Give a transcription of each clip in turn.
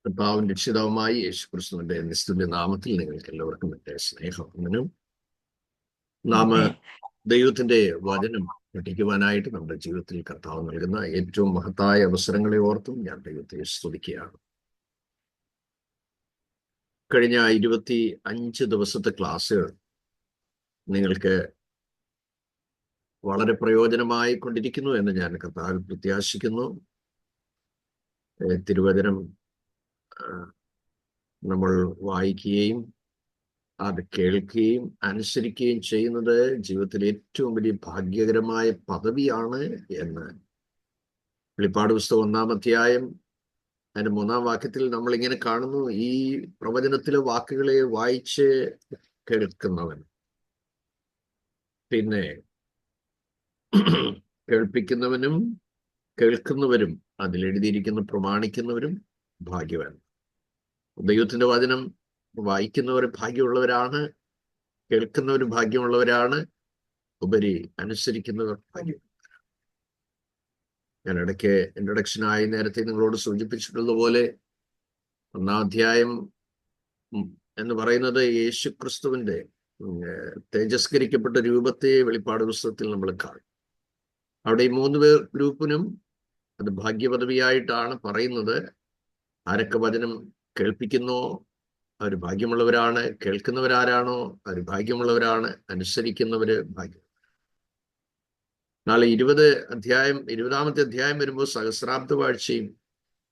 കർത്താവും രക്ഷിതാവുമായി യേശുക്രിസ്തുവിന്റെ നിസ്തുല്യ നാമത്തിൽ നിങ്ങൾക്ക് എല്ലാവർക്കും എന്റെ സ്നേഹം. നാം ദൈവത്തിന്റെ വചനം പഠിക്കുവാനായിട്ട് നമ്മുടെ ജീവിതത്തിൽ കർത്താവ് നൽകുന്ന ഏറ്റവും മഹത്തായ അവസരങ്ങളെ ഓർത്തും ഞാൻ ദൈവത്തെ സ്തുതിക്കുകയാണ്. കഴിഞ്ഞ 25 ദിവസത്തെ ക്ലാസ്സുകൾ നിങ്ങൾക്ക് വളരെ പ്രയോജനമായി കൊണ്ടിരിക്കുന്നു എന്ന് ഞാൻ കർത്താവിൽ പ്രത്യാശിക്കുന്നു. തിരുവചനം നമ്മൾ വായിക്കുകയും അത് കേൾക്കുകയും അനുസരിക്കുകയും ചെയ്യുന്നത് ജീവിതത്തിലെ ഏറ്റവും വലിയ ഭാഗ്യകരമായ പദവിയാണ് എന്ന് വെളിപ്പാട് പുസ്തകം 1-ാം അധ്യായം അതിന്റെ 3-ാം വാക്യത്തിൽ നമ്മൾ ഇങ്ങനെ കാണുന്നു. ഈ പ്രവചനത്തിലെ വാക്കുകളെ വായിച്ച് കേൾക്കുന്നവൻ, പിന്നെ കേൾപ്പിക്കുന്നവനും കേൾക്കുന്നവരും അതിലെഴുതിയിരിക്കുന്ന പ്രമാണിക്കുന്നവരും ഭാഗ്യവാൻ. ദൈവത്തിന്റെ വചനം വായിക്കുന്നവർ ഭാഗ്യമുള്ളവരാണ്, കേൾക്കുന്നവർ ഭാഗ്യമുള്ളവരാണ്, ഉപരി അനുസരിക്കുന്നവർ ഭാഗ്യം. ഞാൻ ഇടയ്ക്ക് ഇൻട്രൊഡക്ഷനായി നേരത്തെ നിങ്ങളോട് സൂചിപ്പിച്ചിട്ടുള്ളതുപോലെ 1-ാം അധ്യായം എന്ന് പറയുന്നത് യേശുക്രിസ്തുവിന്റെ തേജസ്കരിക്കപ്പെട്ട രൂപത്തെ വെളിപ്പാട് പുസ്തകത്തിൽ നമ്മൾ കാണും. അവിടെ ഈ 3 ഗ്രൂപ്പിനും അത് ഭാഗ്യപദവിയായിട്ടാണ് പറയുന്നത്. ആരൊക്കെ വചനം കേൾപ്പിക്കുന്നോ അവർ ഭാഗ്യമുള്ളവരാണ്, കേൾക്കുന്നവരാരാണോ അവർ ഭാഗ്യമുള്ളവരാണ്, അനുസരിക്കുന്നവര് ഭാഗ്യം. നാളെ 20-ാമത്തെ അധ്യായം വരുമ്പോൾ സഹസ്രാബ്ദ വാഴ്ചയും,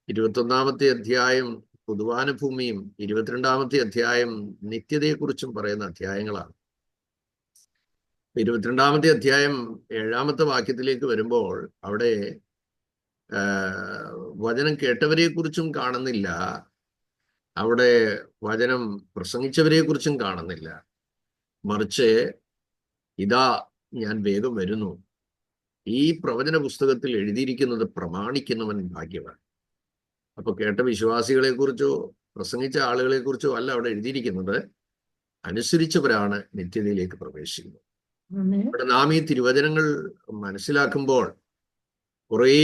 21-ാമത്തെ അധ്യായം പുതുവാനഭൂമിയും, 22-ാമത്തെ അധ്യായം നിത്യതയെക്കുറിച്ചും പറയുന്ന അധ്യായങ്ങളാണ്. 22-ാമത്തെ അധ്യായം 7-ാമത്തെ വാക്യത്തിലേക്ക് വരുമ്പോൾ അവിടെ വചനം കേട്ടവരെ കുറിച്ചും കാണുന്നില്ല, അവിടെ വചനം പ്രസംഗിച്ചവരെ കുറിച്ചും കാണുന്നില്ല. മറിച്ച് ഇതാ ഞാൻ വേഗം വരുന്നു. ഈ പ്രവചന പുസ്തകത്തിൽ എഴുതിയിരിക്കുന്നത് പ്രമാണിക്കുന്നവൻ ഭാഗ്യവാൻ. അപ്പൊ കേട്ട വിശ്വാസികളെ കുറിച്ചോ പ്രസംഗിച്ച ആളുകളെ കുറിച്ചോ അല്ല അവിടെ എഴുതിയിരിക്കുന്നത്, അനുസരിച്ചവരാണ് നിത്യതയിലേക്ക് പ്രവേശിക്കുന്നത്. ഇവിടെ നാം ഈ തിരുവചനങ്ങൾ മനസ്സിലാക്കുമ്പോൾ കുറേ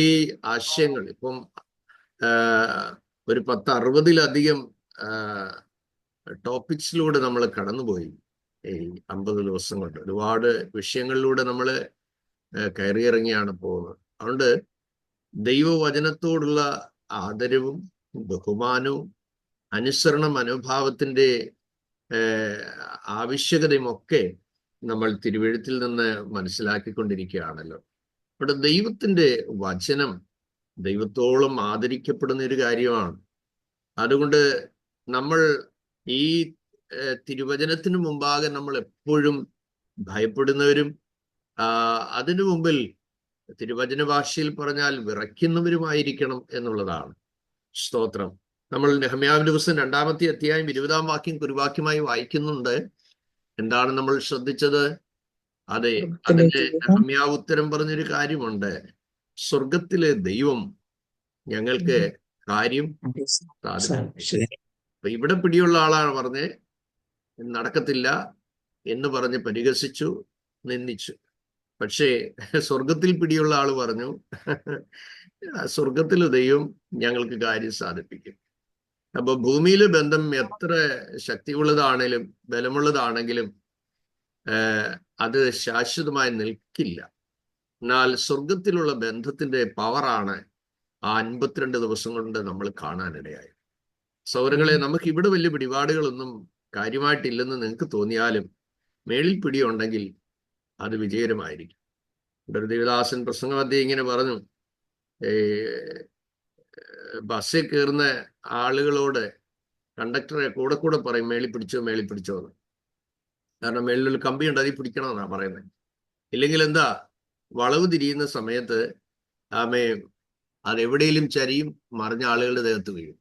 ആശയങ്ങൾ, ഇപ്പം ഒരു 10-60-ലധികം ടോപ്പിക്സിലൂടെ നമ്മൾ കടന്നുപോയി. ഈ 50 ദിവസം കൊണ്ട് ഒരുപാട് വിഷയങ്ങളിലൂടെ നമ്മൾ കയറിയിറങ്ങിയാണ് പോകുന്നത്. അതുകൊണ്ട് ദൈവവചനത്തോടുള്ള ആദരവും ബഹുമാനവും അനുസരണ മനോഭാവത്തിന്റെ ആവശ്യകതയും ഒക്കെ നമ്മൾ തിരുവെഴുത്തിൽ നിന്ന് മനസ്സിലാക്കിക്കൊണ്ടിരിക്കുകയാണല്ലോ. ഇവിടെ ദൈവത്തിന്റെ വചനം ദൈവത്തോളം ആദരിക്കപ്പെടുന്ന ഒരു കാര്യമാണ്. അതുകൊണ്ട് നമ്മൾ ഈ തിരുവചനത്തിന് മുമ്പാകെ നമ്മൾ എപ്പോഴും ഭയപ്പെടുന്നവരും അതിനു മുമ്പിൽ തിരുവചന ഭാഷയിൽ പറഞ്ഞാൽ വിറയ്ക്കുന്നവരുമായിരിക്കണം എന്നുള്ളതാണ്. സ്തോത്രം. നമ്മൾ നെഹമ്യാവിന്റെ പുസ്തകം 2-ാമത്തെ അധ്യായം 20-ാം വാക്യം കുറിവാക്യമായി വായിക്കുന്നുണ്ട്. എന്താണ് നമ്മൾ ശ്രദ്ധിച്ചത്? അതെ, അതിന് നെഹമ്യാവ് ഉത്തരം പറഞ്ഞൊരു കാര്യമുണ്ട്. സ്വർഗത്തിലെ ദൈവം ഞങ്ങൾക്ക് കാര്യം സാധിക്കും. അപ്പൊ ഇവിടെ പിടിയുള്ള ആളാണ് പറഞ്ഞ് നടക്കത്തില്ല എന്ന് പറഞ്ഞ് പരിഹസിച്ചു, നിന്ദിച്ചു. പക്ഷേ സ്വർഗത്തിൽ പിടിയുള്ള ആള് പറഞ്ഞു സ്വർഗത്തിലെ ദൈവം ഞങ്ങൾക്ക് കാര്യം സാധിപ്പിക്കും. അപ്പൊ ഭൂമിയിലെ ബന്ധം എത്ര ശക്തിയുള്ളതാണേലും ബലമുള്ളതാണെങ്കിലും അത് ശാശ്വതമായി നിൽക്കില്ല. എന്നാൽ സ്വർഗത്തിലുള്ള ബന്ധത്തിന്റെ പവറാണ് ആ 52 ദിവസം കൊണ്ട് നമ്മൾ കാണാനിടയായി. സൗരങ്ങളെ, നമുക്ക് ഇവിടെ വലിയ പിടിപാടുകളൊന്നും കാര്യമായിട്ടില്ലെന്ന് നിങ്ങൾക്ക് തോന്നിയാലും മേളിൽ പിടിയുണ്ടെങ്കിൽ അത് വിജയകരമായിരിക്കും. ഇവിടെ ദേവദാസൻ പ്രസംഗമധ്യേ ഇങ്ങനെ പറഞ്ഞു, ബസ്സിൽ കയറുന്ന ആളുകളോട് കണ്ടക്ടറെ കൂടെ കൂടെ പറയും മേളിൽ പിടിച്ചോ എന്ന്. കാരണം മേളിലൊരു കമ്പിയുണ്ട്, അതിൽ പിടിക്കണമെന്നാണ് പറയുന്നത്. ഇല്ലെങ്കിൽ എന്താ, വളവ് തിരിയുന്ന സമയത്ത് അതെവിടെയെങ്കിലും ചരിയും, മറിഞ്ഞ ആളുകളുടെ ദേഹത്ത് വീഴും.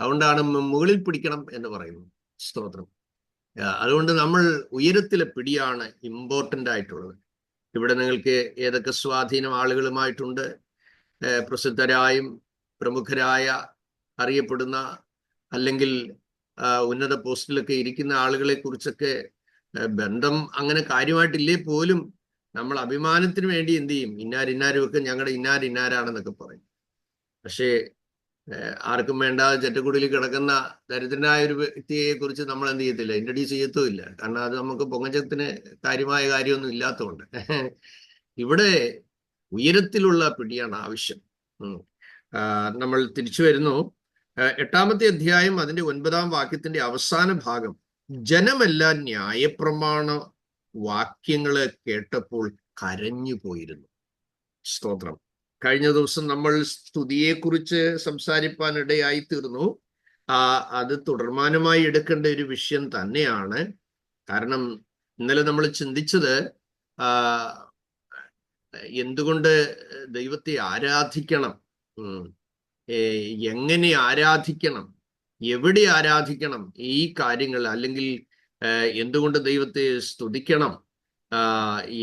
അതുകൊണ്ടാണ് മുകളിൽ പിടിക്കണം എന്ന് പറയുന്നത്. സ്തോത്രം. അതുകൊണ്ട് നമ്മൾ ഉയരത്തിലെ പിടിയാണ് ഇമ്പോർട്ടൻ്റ് ആയിട്ടുള്ളത്. ഇവിടെ നിങ്ങൾക്ക് ഏതൊക്കെ സ്വാധീനം ആളുകളുമായിട്ടുണ്ട്, പ്രസിദ്ധരായും പ്രമുഖരായ അറിയപ്പെടുന്ന അല്ലെങ്കിൽ ഉന്നത പോസ്റ്റിലൊക്കെ ഇരിക്കുന്ന ആളുകളെ കുറിച്ചൊക്കെ ബന്ധം അങ്ങനെ കാര്യമായിട്ടില്ലേ പോലും നമ്മൾ അഭിമാനത്തിന് വേണ്ടി എന്ത് ചെയ്യും, ഇന്നാരും ഒക്കെ ഞങ്ങളുടെ ഇന്നാരാണെന്നൊക്കെ പറയും. പക്ഷേ ആർക്കും വേണ്ട ചെറ്റക്കുടിയിൽ കിടക്കുന്ന ദരിദ്രനായ ഒരു വ്യക്തിയെ കുറിച്ച് നമ്മൾ എന്ത് ചെയ്യത്തില്ല, ഇൻട്രൊഡ്യൂസ് ചെയ്യത്തുമില്ല. കാരണം അത് നമുക്ക് പൊങ്ങച്ചത്തിന് കാര്യമായ കാര്യമൊന്നും ഇല്ലാത്തതുകൊണ്ട്. ഇവിടെ ഉയരത്തിലുള്ള പിടിയാണ് ആവശ്യം. നമ്മൾ തിരിച്ചു വരുന്നു. 8-ാമത്തെ അധ്യായം അതിന്റെ 9-ാം വാക്യത്തിന്റെ അവസാന ഭാഗം. ജനമെല്ലാം ന്യായപ്രമാണ വാക്യങ്ങളെ കേട്ടപ്പോൾ കരഞ്ഞു പോയിരുന്നു. സ്തോത്രം. കഴിഞ്ഞ ദിവസം നമ്മൾ സ്തുതിയെക്കുറിച്ച് സംസാരിപ്പാനിടയായി തീർന്നു. അത് തുടർമാനമായി എടുക്കേണ്ട ഒരു വിഷയം തന്നെയാണ്. കാരണം ഇന്നലെ നമ്മൾ ചിന്തിച്ചത് എന്തുകൊണ്ട് ദൈവത്തെ ആരാധിക്കണം, എങ്ങനെ ആരാധിക്കണം, എവിടെ ആരാധിക്കണം, ഈ കാര്യങ്ങൾ, അല്ലെങ്കിൽ എന്തുകൊണ്ട് ദൈവത്തെ സ്തുതിക്കണം,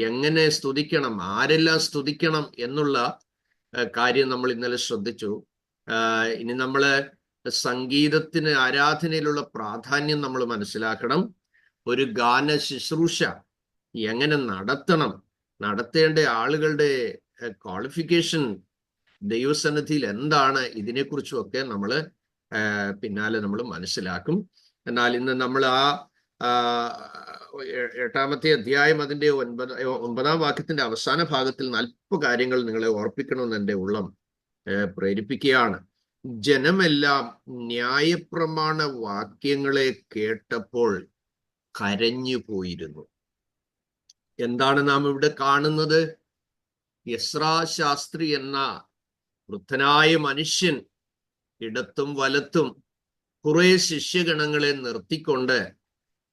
എങ്ങനെ സ്തുതിക്കണം, ആരെല്ലാം സ്തുതിക്കണം എന്നുള്ള കാര്യം നമ്മൾ ഇന്നലെ ശ്രദ്ധിച്ചു. ഇനി നമ്മള് സംഗീതത്തിന്, ആരാധനയിലുള്ള പ്രാധാന്യം നമ്മൾ മനസ്സിലാക്കണം. ഒരു ഗാന ശുശ്രൂഷ എങ്ങനെ നടത്തണം, നടത്തേണ്ട ആളുകളുടെ ക്വാളിഫിക്കേഷൻ ദൈവസന്നിധിയിൽ എന്താണ്, ഇതിനെക്കുറിച്ചുമൊക്കെ നമ്മൾ പിന്നാലെ നമ്മൾ മനസ്സിലാക്കും. എന്നാൽ ഇന്ന് നമ്മൾ 8-ാമത്തെ അധ്യായം അതിന്റെ 9-ാം വാക്യത്തിന്റെ അവസാന ഭാഗത്തിൽ 40 കാര്യങ്ങൾ നിങ്ങളെ ഓർപ്പിക്കണമെന്ന് എൻ്റെ ഉള്ളം പ്രേരിപ്പിക്കുകയാണ്. ജനമെല്ലാം ന്യായപ്രമാണ വാക്യങ്ങളെ കേട്ടപ്പോൾ കരഞ്ഞു പോയിരുന്നു. എന്താണ് നാം ഇവിടെ കാണുന്നത്? എസ്രാ ശാസ്ത്രി എന്ന വൃദ്ധനായ മനുഷ്യൻ ഇടത്തും വലത്തും കുറെ ശിഷ്യഗണങ്ങളെ നിർത്തിക്കൊണ്ട്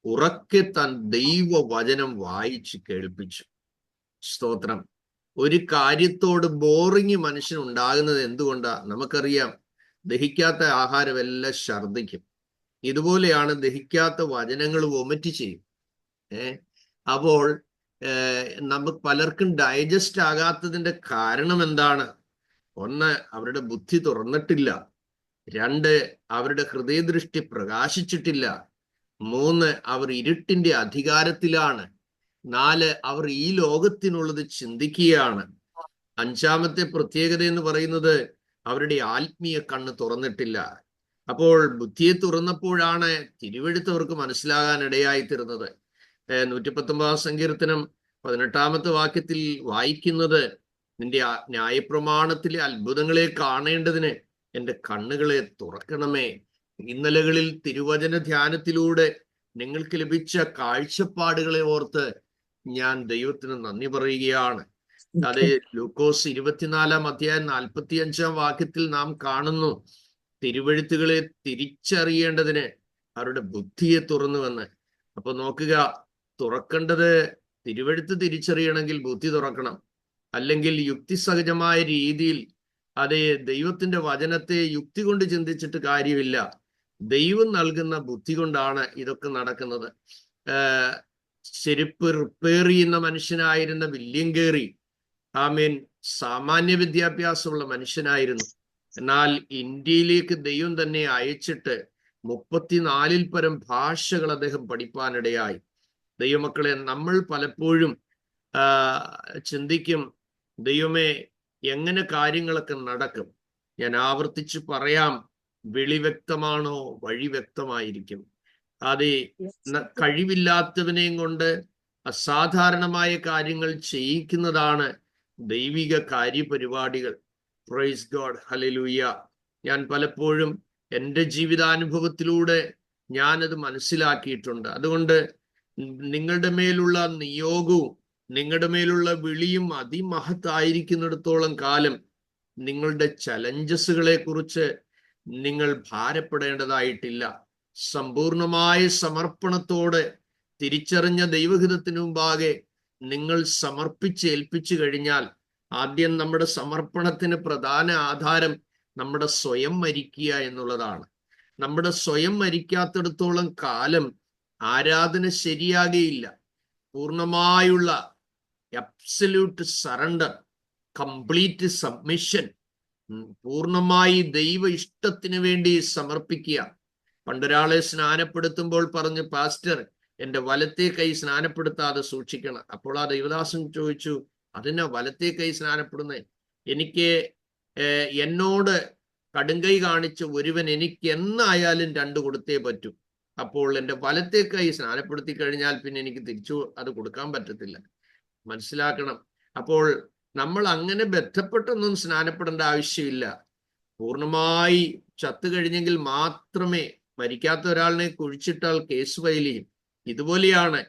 ഉറക്കെ താൻ ദൈവവചനം വായിച്ച് കേൾപ്പിച്ചു. സ്തോത്രം. ഒരു കാര്യത്തോട് ബോറിങ് മനുഷ്യൻ ഉണ്ടാകുന്നത് എന്തുകൊണ്ടാ? നമുക്കറിയാം, ദഹിക്കാത്ത ആഹാരമെല്ലാം ഛർദ്ദിക്കും. ഇതുപോലെയാണ് ദഹിക്കാത്ത വചനങ്ങൾ വൊമിറ്റ് ചെയ്യും. അപ്പോൾ നമുക്ക് പലർക്കും ഡൈജസ്റ്റ് ആകാത്തതിന്റെ കാരണം എന്താണ്? ഒന്ന്, അവരുടെ ബുദ്ധി തുറന്നിട്ടില്ല. 2, അവരുടെ ഹൃദയദൃഷ്ടി പ്രകാശിച്ചിട്ടില്ല. 3, അവർ ഇരുട്ടിന്റെ അധികാരത്തിലാണ്. 4, അവർ ഈ ലോകത്തിനുള്ളത് ചിന്തിക്കുകയാണ്. 5-ാമത്തെ പ്രത്യേകത എന്ന് പറയുന്നത് അവരുടെ ആത്മീയ കണ്ണ് തുറന്നിട്ടില്ല. അപ്പോൾ ബുദ്ധിയെ തുറന്നപ്പോഴാണ് തിരുവെഴുത്ത് അവർക്ക് മനസ്സിലാകാൻ ഇടയായി തീർന്നത്. 119-ാം സങ്കീർത്തനം 18-ാമത്തെ വാക്യത്തിൽ വായിക്കുന്നത്, നിന്റെ ന്യായപ്രമാണത്തിലെ അത്ഭുതങ്ങളെ കാണേണ്ടതിന് എൻ്റെ കണ്ണുകളെ തുറക്കണമേ. ഇന്നലകളിൽ തിരുവചന ധ്യാനത്തിലൂടെ നിങ്ങൾക്ക് ലഭിച്ച കാഴ്ചപ്പാടുകളെ ഓർത്ത് ഞാൻ ദൈവത്തിന് നന്ദി പറയുകയാണ്. അത് ലൂക്കോസ് 24-ാം അധ്യായം 45-ാം വാക്യത്തിൽ നാം കാണുന്നു, തിരുവെഴുത്തുകളെ തിരിച്ചറിയേണ്ടതിന് അവരുടെ ബുദ്ധിയെ തുറന്നുവെന്ന്. അപ്പൊ നോക്കുക, തുറക്കേണ്ടത് തിരുവെഴുത്ത് തിരിച്ചറിയണമെങ്കിൽ ബുദ്ധി തുറക്കണം. അല്ലെങ്കിൽ യുക്തിസഹജമായ രീതിയിൽ അതേ ദൈവത്തിന്റെ വചനത്തെ യുക്തി കൊണ്ട് ചിന്തിച്ചിട്ട് കാര്യമില്ല. ദൈവം നൽകുന്ന ബുദ്ധി കൊണ്ടാണ് ഇതൊക്കെ നടക്കുന്നത്. ചെരുപ്പ് റിപ്പയർ ചെയ്യുന്ന മനുഷ്യനായിരുന്ന വില്യം കേറി, സാമാന്യ വിദ്യാഭ്യാസമുള്ള മനുഷ്യനായിരുന്നു. എന്നാൽ ഇന്ത്യയിലേക്ക് ദൈവം തന്നെ അയച്ചിട്ട് 34-ൽ പരം ഭാഷകൾ അദ്ദേഹം പഠിപ്പാനിടയായി. ദൈവമക്കളെ, നമ്മൾ പലപ്പോഴും ചിന്തിക്കും, ദൈവമേ എങ്ങനെ കാര്യങ്ങളൊക്കെ നടക്കും? ഞാൻ ആവർത്തിച്ച് പറയാം, വിളി വ്യക്തമാണോ വഴി വ്യക്തമായിരിക്കും. അതെ, കഴിവില്ലാത്തവനെയും കൊണ്ട് അസാധാരണമായ കാര്യങ്ങൾ ചെയ്യിക്കുന്നതാണ് ദൈവിക കാര്യപരിപാടികൾ. Price God, hallelujah. ഞാൻ പലപ്പോഴും എൻ്റെ ജീവിതാനുഭവത്തിലൂടെ ഞാനത് മനസ്സിലാക്കിയിട്ടുണ്ട്. അതുകൊണ്ട് നിങ്ങളുടെ മേലുള്ള നിയോഗവും നിങ്ങളുടെ മേലുള്ള വിളിയും അതിമഹത്തായിരിക്കുന്നിടത്തോളം കാലം നിങ്ങളുടെ ചലഞ്ചസുകളെ കുറിച്ച് നിങ്ങൾ ഭാരപ്പെടേണ്ടതായിട്ടില്ല. സമ്പൂർണമായ സമർപ്പണത്തോടെ തിരിച്ചറിഞ്ഞ ദൈവഹിതത്തിനു മുമ്പാകെ നിങ്ങൾ സമർപ്പിച്ചേൽപ്പിച്ചു കഴിഞ്ഞാൽ, ആദ്യം നമ്മുടെ സമർപ്പണത്തിന് പ്രധാന ആധാരം നമ്മുടെ സ്വയം മരിക്കുക എന്നുള്ളതാണ്. നമ്മുടെ സ്വയം മരിക്കാത്തിടത്തോളം കാലം ആരാധന ശരിയാകുകയില്ല. പൂർണ്ണമായുള്ള അബ്സല്യൂട്ട് സറണ്ടർ, കംപ്ലീറ്റ് സബ്മിഷൻ, പൂർണ്ണമായി ദൈവ ഇഷ്ടത്തിന് വേണ്ടി സമർപ്പിക്കുക. പണ്ടൊരാളെ സ്നാനപ്പെടുത്തുമ്പോൾ പറഞ്ഞു, പാസ്റ്റർ എൻ്റെ വലത്തെ കൈ സ്നാനപ്പെടുത്താതെ സൂക്ഷിക്കണം. അപ്പോൾ ആ ദൈവദാസൻ ചോദിച്ചു, അതിനാ വലത്തെ കൈ സ്നാനപ്പെടുന്നേ? എനിക്ക് എന്നോട് കടുങ്കൈ കാണിച്ച് ഒരുവൻ എനിക്ക് എന്നായാലും 2 കൊടുത്തേ പറ്റൂ. അപ്പോൾ എൻ്റെ വലത്തെ കൈ സ്നാനപ്പെടുത്തി കഴിഞ്ഞാൽ പിന്നെ എനിക്ക് തിരിച്ചു അത് കൊടുക്കാൻ പറ്റത്തില്ല. മനസ്സിലാക്കണം. അപ്പോൾ നമ്മൾ അങ്ങനെ ബന്ധപ്പെട്ടൊന്നും സ്നാനപ്പെടേണ്ട ആവശ്യമില്ല. പൂർണ്ണമായി ചത്തു കഴിഞ്ഞെങ്കിൽ മാത്രമേ, മരിക്കാത്ത ഒരാളിനെ കുഴിച്ചിട്ടാൽ കേസ് ഫയൽ ചെയ്യും. ഇതുപോലെയാണ്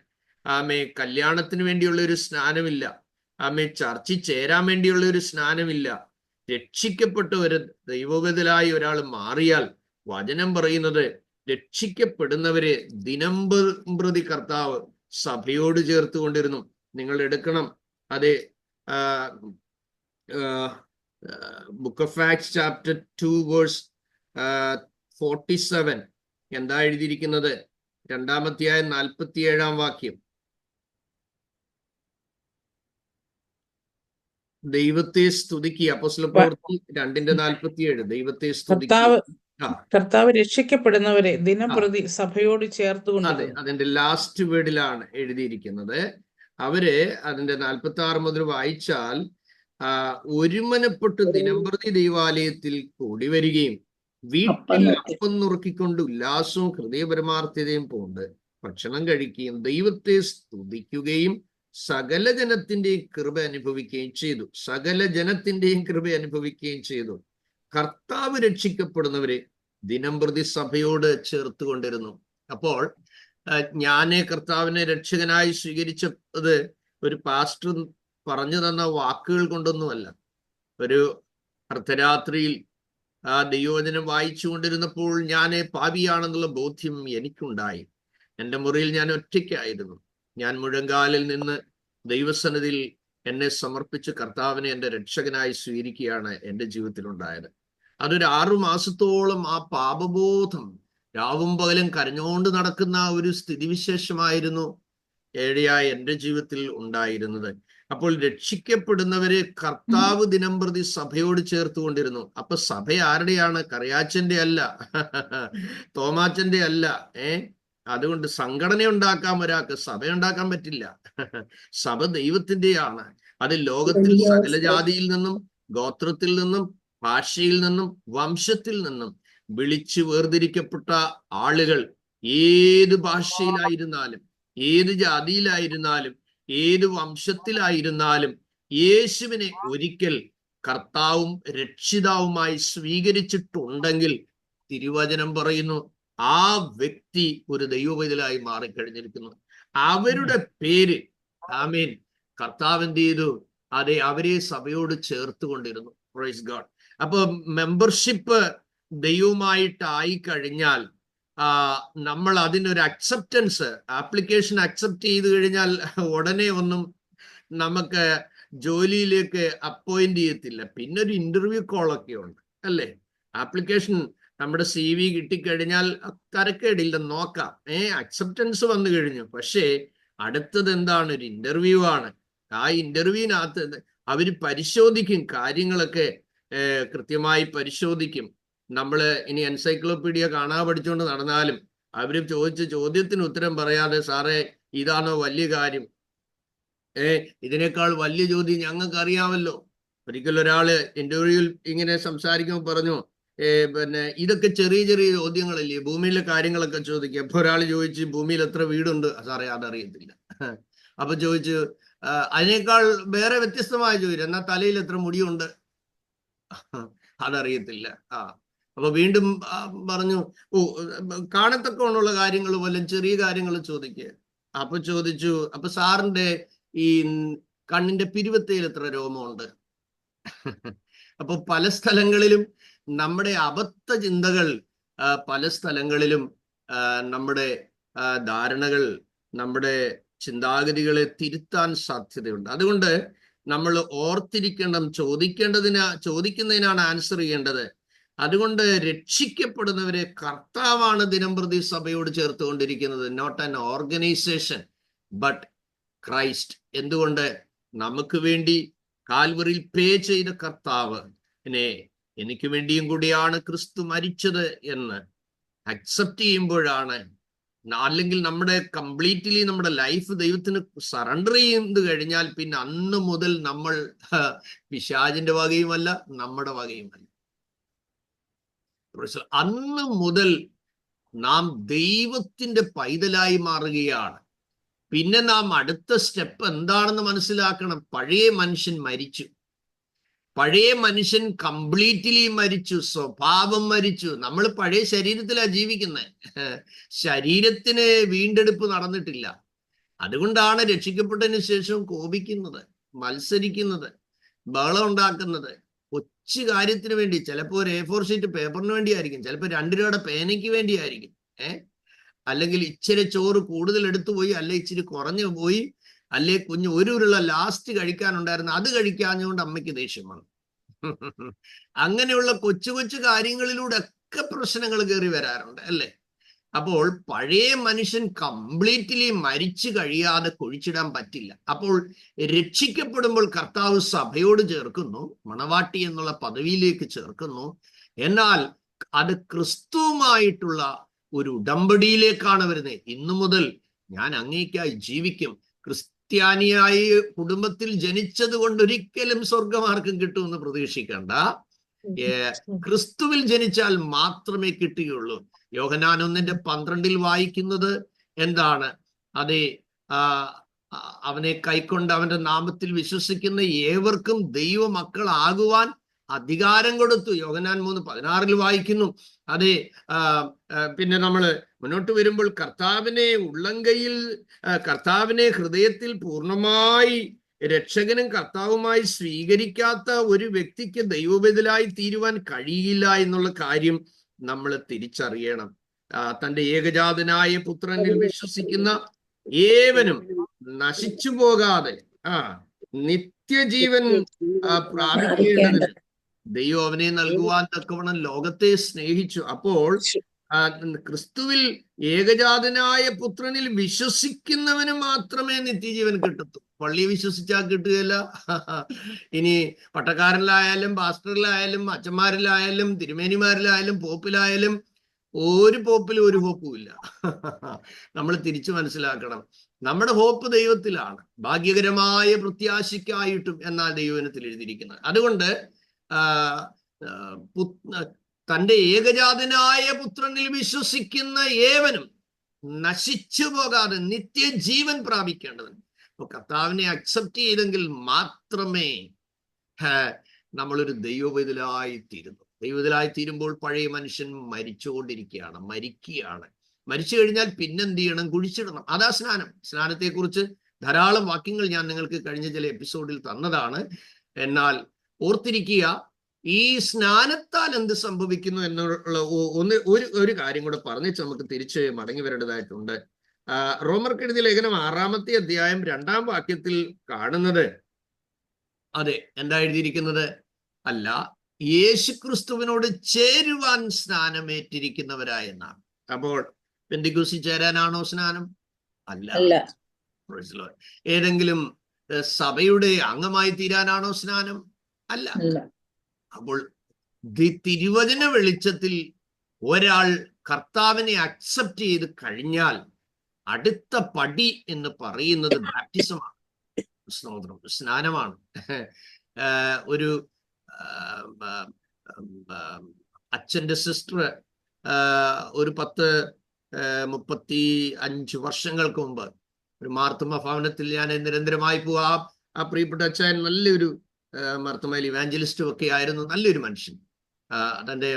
കല്യാണത്തിന് വേണ്ടിയുള്ള ഒരു സ്നാനമില്ല, ചർച്ചിൽ ചേരാൻ വേണ്ടിയുള്ള ഒരു സ്നാനമില്ല. രക്ഷിക്കപ്പെട്ടവര് ദൈവബദ്ധരായി ഒരാൾ മാറിയാൽ വചനം പറയുന്നത് രക്ഷിക്കപ്പെടുന്നവരെ ദിനംപ്രതി കർത്താവ് സഭയോട് ചേർത്തുകൊണ്ടിരുന്നു. നിങ്ങൾ എടുക്കണം, അതെ, book of Acts chapter 2 verse 47 എന്താ എഴുതിയിരിക്കുന്നത്? 2-ാം അധ്യായം 47-ാം വാക്യം. ദൈവത്തെ സ്തുതിക്കുക. അപ്പോസ്തല പ്രവൃത്തി 2:47. ദൈവത്തെ സ്തുതിക്കുക. കർത്താവ് രക്ഷിക്കപ്പെടുന്നവരെ ദിനംപ്രതി സഭയോട് ചേർത്തുകൊണ്ട്. അതെ, അതിന്റെ ലാസ്റ്റ് വേർഡിലാണ് എഴുതിയിരിക്കുന്നത്. അവര് അതിന്റെ 46 മുതൽ വായിച്ചാൽ ഒരുമനപ്പെട്ട് ദിനംപ്രതി ദൈവാലയത്തിൽ കൂടി വരികയും വീട്ടിൽ അപ്പം നുറുക്കിക്കൊണ്ട് ഉല്ലാസവും ഹൃദയപരമാർത്ഥതയും കൊണ്ട് ഭക്ഷണം കഴിക്കുകയും ദൈവത്തെ സ്തുതിക്കുകയും സകല ജനത്തിന്റെയും കൃപ അനുഭവിക്കുകയും ചെയ്തു. സകല ജനത്തിന്റെയും കൃപ അനുഭവിക്കുകയും ചെയ്തു. കർത്താവ് രക്ഷിക്കപ്പെടുന്നവരെ ദിനംപ്രതി സഭയോട് ചേർത്തുകൊണ്ടിരുന്നു. അപ്പോൾ ഞാൻ കർത്താവിനെ രക്ഷകനായി സ്വീകരിച്ചത് ഒരു പാസ്റ്റർ പറഞ്ഞു തന്ന വാക്കുകൾ കൊണ്ടൊന്നുമല്ല. ഒരു അർദ്ധരാത്രിയിൽ ദൈവവചനം വായിച്ചു കൊണ്ടിരുന്നപ്പോൾ ഞാൻ പാപിയാണെന്നുള്ള ബോധ്യം എനിക്കുണ്ടായി. എൻ്റെ മുറിയിൽ ഞാൻ ഒറ്റയ്ക്കായിരുന്നു. ഞാൻ മുഴങ്കാലിൽ നിന്ന് ദൈവസന്നിധിയിൽ എന്നെ സമർപ്പിച്ച് കർത്താവിനെ എൻ്റെ രക്ഷകനായി സ്വീകരിക്കുകയാണ് എൻ്റെ ജീവിതത്തിൽ ഉണ്ടായത്. അതൊരു 6 മാസത്തോളം ആ പാപബോധം രാവും പകലും കരഞ്ഞുകൊണ്ട് നടക്കുന്ന ഒരു സ്ഥിതിവിശേഷമായിരുന്നു ഏഴയായ എൻ്റെ ജീവിതത്തിൽ ഉണ്ടായിരുന്നത്. അപ്പോൾ രക്ഷിക്കപ്പെടുന്നവരെ കർത്താവ് ദിനംപ്രതി സഭയോട് ചേർത്തുകൊണ്ടിരുന്നു. അപ്പൊ സഭ ആരുടെയാണ്? കറിയാച്ചന്റെ അല്ല, തോമാച്ചന്റെ അല്ല. അതുകൊണ്ട് സംഘടന ഉണ്ടാക്കാൻ ഒരാൾക്ക് സഭ ഉണ്ടാക്കാൻ പറ്റില്ല. സഭ ദൈവത്തിന്റെയാണ്. അത് ലോകത്തിൽ സകല ജാതിയിൽ നിന്നും, ഗോത്രത്തിൽ നിന്നും, ഭാഷയിൽ നിന്നും, വംശത്തിൽ നിന്നും വിളിച്ചു വേർതിരിക്കപ്പെട്ട ആളുകൾ ഏത് ഭാഷയിലായിരുന്നാലും, ഏത് ജാതിയിലായിരുന്നാലും, ഏത് വംശത്തിലായിരുന്നാലും യേശുവിനെ ഒരിക്കൽ കർത്താവും രക്ഷിതാവുമായി സ്വീകരിച്ചിട്ടുണ്ടെങ്കിൽ തിരുവചനം പറയുന്നു ആ വ്യക്തി ഒരു ദൈവപൈതലായി മാറിക്കഴിഞ്ഞിരിക്കുന്നു. അവരുടെ പേര് ആമേൻ കർത്താവ് എന്ത് ചെയ്തു? അതെ, അവരെ സഭയോട് ചേർത്ത് കൊണ്ടിരുന്നു. Praise God. അപ്പൊ മെമ്പർഷിപ്പ് ദൈവമായിട്ടായി കഴിഞ്ഞാൽ നമ്മൾ അതിനൊരു അക്സെപ്റ്റൻസ്, ആപ്ലിക്കേഷൻ അക്സെപ്റ്റ് ചെയ്ത് കഴിഞ്ഞാൽ ഉടനെ ഒന്നും നമുക്ക് ജോലിയിലേക്ക് അപ്പോയിന്റ് ചെയ്യത്തില്ല. പിന്നെ ഒരു ഇന്റർവ്യൂ കോളൊക്കെ ഉണ്ട് അല്ലേ? ആപ്ലിക്കേഷൻ നമ്മുടെ CV കിട്ടിക്കഴിഞ്ഞാൽ തരക്കേടില്ല, നോക്കാം. അക്സെപ്റ്റൻസ് വന്നു കഴിഞ്ഞു. പക്ഷേ അടുത്തത് എന്താണ്? ഒരു ഇന്റർവ്യൂ ആണ്. ആ ഇന്റർവ്യൂവിനകത്ത് അവര് പരിശോധിക്കും, കാര്യങ്ങളൊക്കെ കൃത്യമായി പരിശോധിക്കും. നമ്മൾ ഇനി എൻസൈക്ലോപീഡിയ കാണാൻ പഠിച്ചുകൊണ്ട് നടന്നാലും അവര് ചോദിച്ച ചോദ്യത്തിന് ഉത്തരം പറയാതെ, സാറേ ഇതാണോ വലിയ കാര്യം? ഇതിനേക്കാൾ വലിയ ചോദ്യം ഞങ്ങൾക്ക് അറിയാമല്ലോ. ഒരിക്കൽ ഒരാള് ഇന്റർവ്യൂവിൽ ഇങ്ങനെ സംസാരിക്കുമ്പോൾ പറഞ്ഞു, പിന്നെ ഇതൊക്കെ ചെറിയ ചെറിയ ചോദ്യങ്ങളല്ലേ, ഭൂമിയിലെ കാര്യങ്ങളൊക്കെ ചോദിക്കുക. അപ്പൊ ഒരാൾ ചോദിച്ചു, ഭൂമിയിൽ എത്ര വീടുണ്ട്? സാറേ അതറിയത്തില്ല. അപ്പൊ ചോദിച്ചു, അതിനേക്കാൾ വേറെ വ്യത്യസ്തമായ ചോദ്യം, എന്നാ തലയിൽ എത്ര മുടിയുണ്ട്? അതറിയത്തില്ല. അപ്പൊ വീണ്ടും പറഞ്ഞു, കാണത്തക്കവണ്ണമുള്ള കാര്യങ്ങൾ പോലും ചെറിയ കാര്യങ്ങൾ ചോദിക്കുക. അപ്പൊ ചോദിച്ചു, അപ്പൊ സാറിന്റെ ഈ കണ്ണിന്റെ പിരിവത്തയിൽ എത്ര രോമമുണ്ട്? അപ്പൊ പല സ്ഥലങ്ങളിലും നമ്മുടെ അബദ്ധ ചിന്തകൾ, പല സ്ഥലങ്ങളിലും നമ്മുടെ ധാരണകൾ, നമ്മുടെ ചിന്താഗതികളെ തിരുത്താൻ സാധ്യതയുണ്ട്. അതുകൊണ്ട് നമ്മൾ ഓർത്തിരിക്കണം, ചോദിക്കുന്നതിനാണ് ആൻസർ ചെയ്യേണ്ടത്. അതുകൊണ്ട് രക്ഷിക്കപ്പെടുന്നവരെ കർത്താവാണ് ദിനംപ്രതി സഭയോട് ചേർത്തുകൊണ്ടിരിക്കുന്നത്. Not an organisation but Christ. എന്തുകൊണ്ട്? നമുക്ക് വേണ്ടി കാൽവറിയിൽ പേ ചെയ്ത കർത്താവ് എനിക്ക് വേണ്ടിയും കൂടിയാണ് ക്രിസ്തു മരിച്ചത് എന്ന് അക്സെപ്റ്റ് ചെയ്യുമ്പോഴാണ്, അല്ലെങ്കിൽ നമ്മുടെ കംപ്ലീറ്റ്ലി നമ്മുടെ ലൈഫ് ദൈവത്തിന് സറണ്ടർ ചെയ്ത് കഴിഞ്ഞാൽ പിന്നെ അന്ന് മുതൽ നമ്മൾ പിശാചിന്റെ വകയുമല്ല, നമ്മുടെ വകയുമല്ല. അന്ന് മുതൽ നാം ദൈവത്തിന്റെ പൈതലായി മാറുകയാണ്. പിന്നെ നാം അടുത്ത സ്റ്റെപ്പ് എന്താണെന്ന് മനസ്സിലാക്കണം. പഴയ മനുഷ്യൻ മരിച്ചു. പഴയ മനുഷ്യൻ കംപ്ലീറ്റ്ലി മരിച്ചു. സ്വഭാവം മരിച്ചു. നമ്മൾ പഴയ ശരീരത്തിലാണ് ജീവിക്കുന്നത്. ശരീരത്തിന് വീണ്ടെടുപ്പ് നടന്നിട്ടില്ല. അതുകൊണ്ടാണ് രക്ഷിക്കപ്പെട്ടതിന് ശേഷം കോപിക്കുന്നത്, മത്സരിക്കുന്നത്, ബഹളം ഉണ്ടാക്കുന്നത്. കൊച്ചു കാര്യത്തിന് വേണ്ടി, ചിലപ്പോൾ ഒരു A4 ഷീറ്റ് പേപ്പറിന് വേണ്ടിയായിരിക്കും, ചിലപ്പോൾ 2 രൂപയുടെ പേനയ്ക്ക് വേണ്ടിയായിരിക്കും. അല്ലെങ്കിൽ ഇച്ചിരി ചോറ് കൂടുതൽ എടുത്തു പോയി, അല്ലെ ഇച്ചിരി കുറഞ്ഞു പോയി, അല്ലെ കുഞ്ഞ് ഒരു ഉരുള ലാസ്റ്റ് കഴിക്കാനുണ്ടായിരുന്നു, അത് കഴിക്കാഞ്ഞുകൊണ്ട് അമ്മയ്ക്ക് ദേഷ്യം വന്നു. അങ്ങനെയുള്ള കൊച്ചു കൊച്ചു കാര്യങ്ങളിലൂടെ ഒക്കെ പ്രശ്നങ്ങൾ കയറി വരാറുണ്ട്, അല്ലേ? അപ്പോൾ പഴയ മനുഷ്യൻ കംപ്ലീറ്റ്ലി മരിച്ചു കഴിയാതെ കുഴിച്ചിടാൻ പറ്റില്ല. അപ്പോൾ രക്ഷിക്കപ്പെടുമ്പോൾ കർത്താവ് സഭയോട് ചേർക്കുന്നു, മണവാട്ടി എന്നുള്ള പദവിയിലേക്ക് ചേർക്കുന്നു. എന്നാൽ അത് ക്രിസ്തുവുമായിട്ടുള്ള ഒരു ഉടമ്പടിയിലേക്കാണ് വരുന്നത്. ഇന്നു മുതൽ ഞാൻ അങ്ങേയ്ക്കായി ജീവിക്കും. ക്രിസ്ത്യാനിയായി കുടുംബത്തിൽ ജനിച്ചത് കൊണ്ട് ഒരിക്കലും സ്വർഗമാർക്കും കിട്ടുമെന്ന് പ്രതീക്ഷിക്കണ്ട. ക്രിസ്തുവിൽ ജനിച്ചാൽ മാത്രമേ കിട്ടുകയുള്ളൂ. യോഹന്നാൻ 1:12 വായിക്കുന്നത് എന്താണ്? അതെ, അവനെ കൈക്കൊണ്ട് അവന്റെ നാമത്തിൽ വിശ്വസിക്കുന്ന ഏവർക്കും ദൈവമക്കളാകുവാൻ അധികാരം കൊടുത്തു. യോഹന്നാൻ 3:16 വായിക്കുന്നു. അതെ, പിന്നെ നമ്മൾ മുന്നോട്ട് വരുമ്പോൾ കർത്താവിനെ ഹൃദയത്തിൽ പൂർണ്ണമായി രക്ഷകനും കർത്താവുമായി സ്വീകരിക്കാത്ത ഒരു വ്യക്തിക്ക് ദൈവബദലായി തീരുവാൻ കഴിയില്ല എന്നുള്ള കാര്യം നമ്മൾ തിരിച്ചറിയണം. തന്റെ ഏകജാതനായ പുത്രനിൽ വിശ്വസിക്കുന്ന ഏവനും നശിച്ചു പോകാതെ നിത്യജീവൻ പ്രാപിക്കേണ്ടതിന് ദൈവം അവനെ നൽകുവാൻ തക്കവണ്ണം ലോകത്തെ സ്നേഹിച്ചു. അപ്പോൾ ക്രിസ്തുവിൽ ഏകജാതനായ പുത്രനിൽ വിശ്വസിക്കുന്നവന് മാത്രമേ നിത്യജീവൻ കിട്ടത്തു. പള്ളി വിശ്വസിച്ചാൽ കിട്ടുകയില്ല. ഇനി പട്ടക്കാരിലായാലും പാസ്റ്ററിലായാലും അച്ഛന്മാരിലായാലും തിരുമേനിമാരിലായാലും പോപ്പിലായാലും ഒരു പോപ്പിലും ഒരു ഹോപ്പും ഇല്ല. നമ്മൾ തിരിച്ചു മനസ്സിലാക്കണം, നമ്മുടെ ഹോപ്പ് ദൈവത്തിലാണ്, ഭാഗ്യകരമായ പ്രത്യാശയ്ക്കായിട്ടും എന്നാൽ ദൈവവചനത്തിൽ എഴുതിയിരിക്കുന്നത്. അതുകൊണ്ട് തന്റെ ഏകജാതനായ പുത്രനിൽ വിശ്വസിക്കുന്ന ഏവനും നശിച്ചു പോകാതെ നിത്യജീവൻ പ്രാപിക്കേണ്ടത്. അപ്പൊ കർത്താവിനെ അക്സെപ്റ്റ് ചെയ്തെങ്കിൽ മാത്രമേ നമ്മളൊരു ദൈവവിധലായി തീരുന്നു. ദൈവവിധലായി തീരുമ്പോൾ പഴയ മനുഷ്യൻ മരിച്ചുകൊണ്ടിരിക്കുകയാണ്, മരിച്ചു കഴിഞ്ഞാൽ പിന്നെന്ത് ചെയ്യണം? കുഴിച്ചിടണം. അതാ സ്നാനം. സ്നാനത്തെക്കുറിച്ച് ധാരാളം വാക്യങ്ങൾ ഞാൻ നിങ്ങൾക്ക് കഴിഞ്ഞ ചില എപ്പിസോഡിൽ തന്നതാണ്. എന്നാൽ ഓർത്തിരിക്കുക, ഈ സ്നാനത്താൽ എന്ത് സംഭവിക്കുന്നു എന്നുള്ള ഒരു കാര്യം കൂടെ പറഞ്ഞിട്ട് നമുക്ക് തിരിച്ച് മടങ്ങി വരേണ്ടതായിട്ടുണ്ട്. റോമർക്ക് എഴുതിയ ലേഖനം 6-ാമത്തെ അധ്യായം 2-ാം വാക്യത്തിൽ കാണുന്നത്, അതെ, എന്താ എഴുതിയിരിക്കുന്നത്? അല്ല, യേശുക്രിസ്തുവിനോട് ചേരുവാൻ സ്നാനമേറ്റിരിക്കുന്നവരായെന്നാണ്. അപ്പോൾ പെന്തിക്കോസിൽ ചേരാനാണോ സ്നാനം? അല്ല. ഏതെങ്കിലും സഭയുടെ അംഗമായി തീരാനാണോ സ്നാനം? അല്ല. അപ്പോൾ തിരുവചന വെളിച്ചത്തിൽ ഒരാൾ കർത്താവിനെ അക്സെപ്റ്റ് ചെയ്ത് കഴിഞ്ഞാൽ അടുത്ത പടി എന്ന് പറയുന്നത് ബാപ്റ്റിസമാണ്, സ്നാനമാണ്. ഒരു അച്ഛൻ്റെ സിസ്റ്റർ ഒരു 35 വർഷങ്ങൾക്ക് മുമ്പ് ഒരു മാർത്തമ ഭവനത്തിൽ ഞാൻ നിരന്തരമായി പോവാം. ആ പ്രിയപ്പെട്ട അച്ഛൻ നല്ലൊരു മാർത്തമയിൽ ഇവാഞ്ചലിസ്റ്റും ഒക്കെ ആയിരുന്നു, നല്ലൊരു മനുഷ്യൻ. തൻ്റെ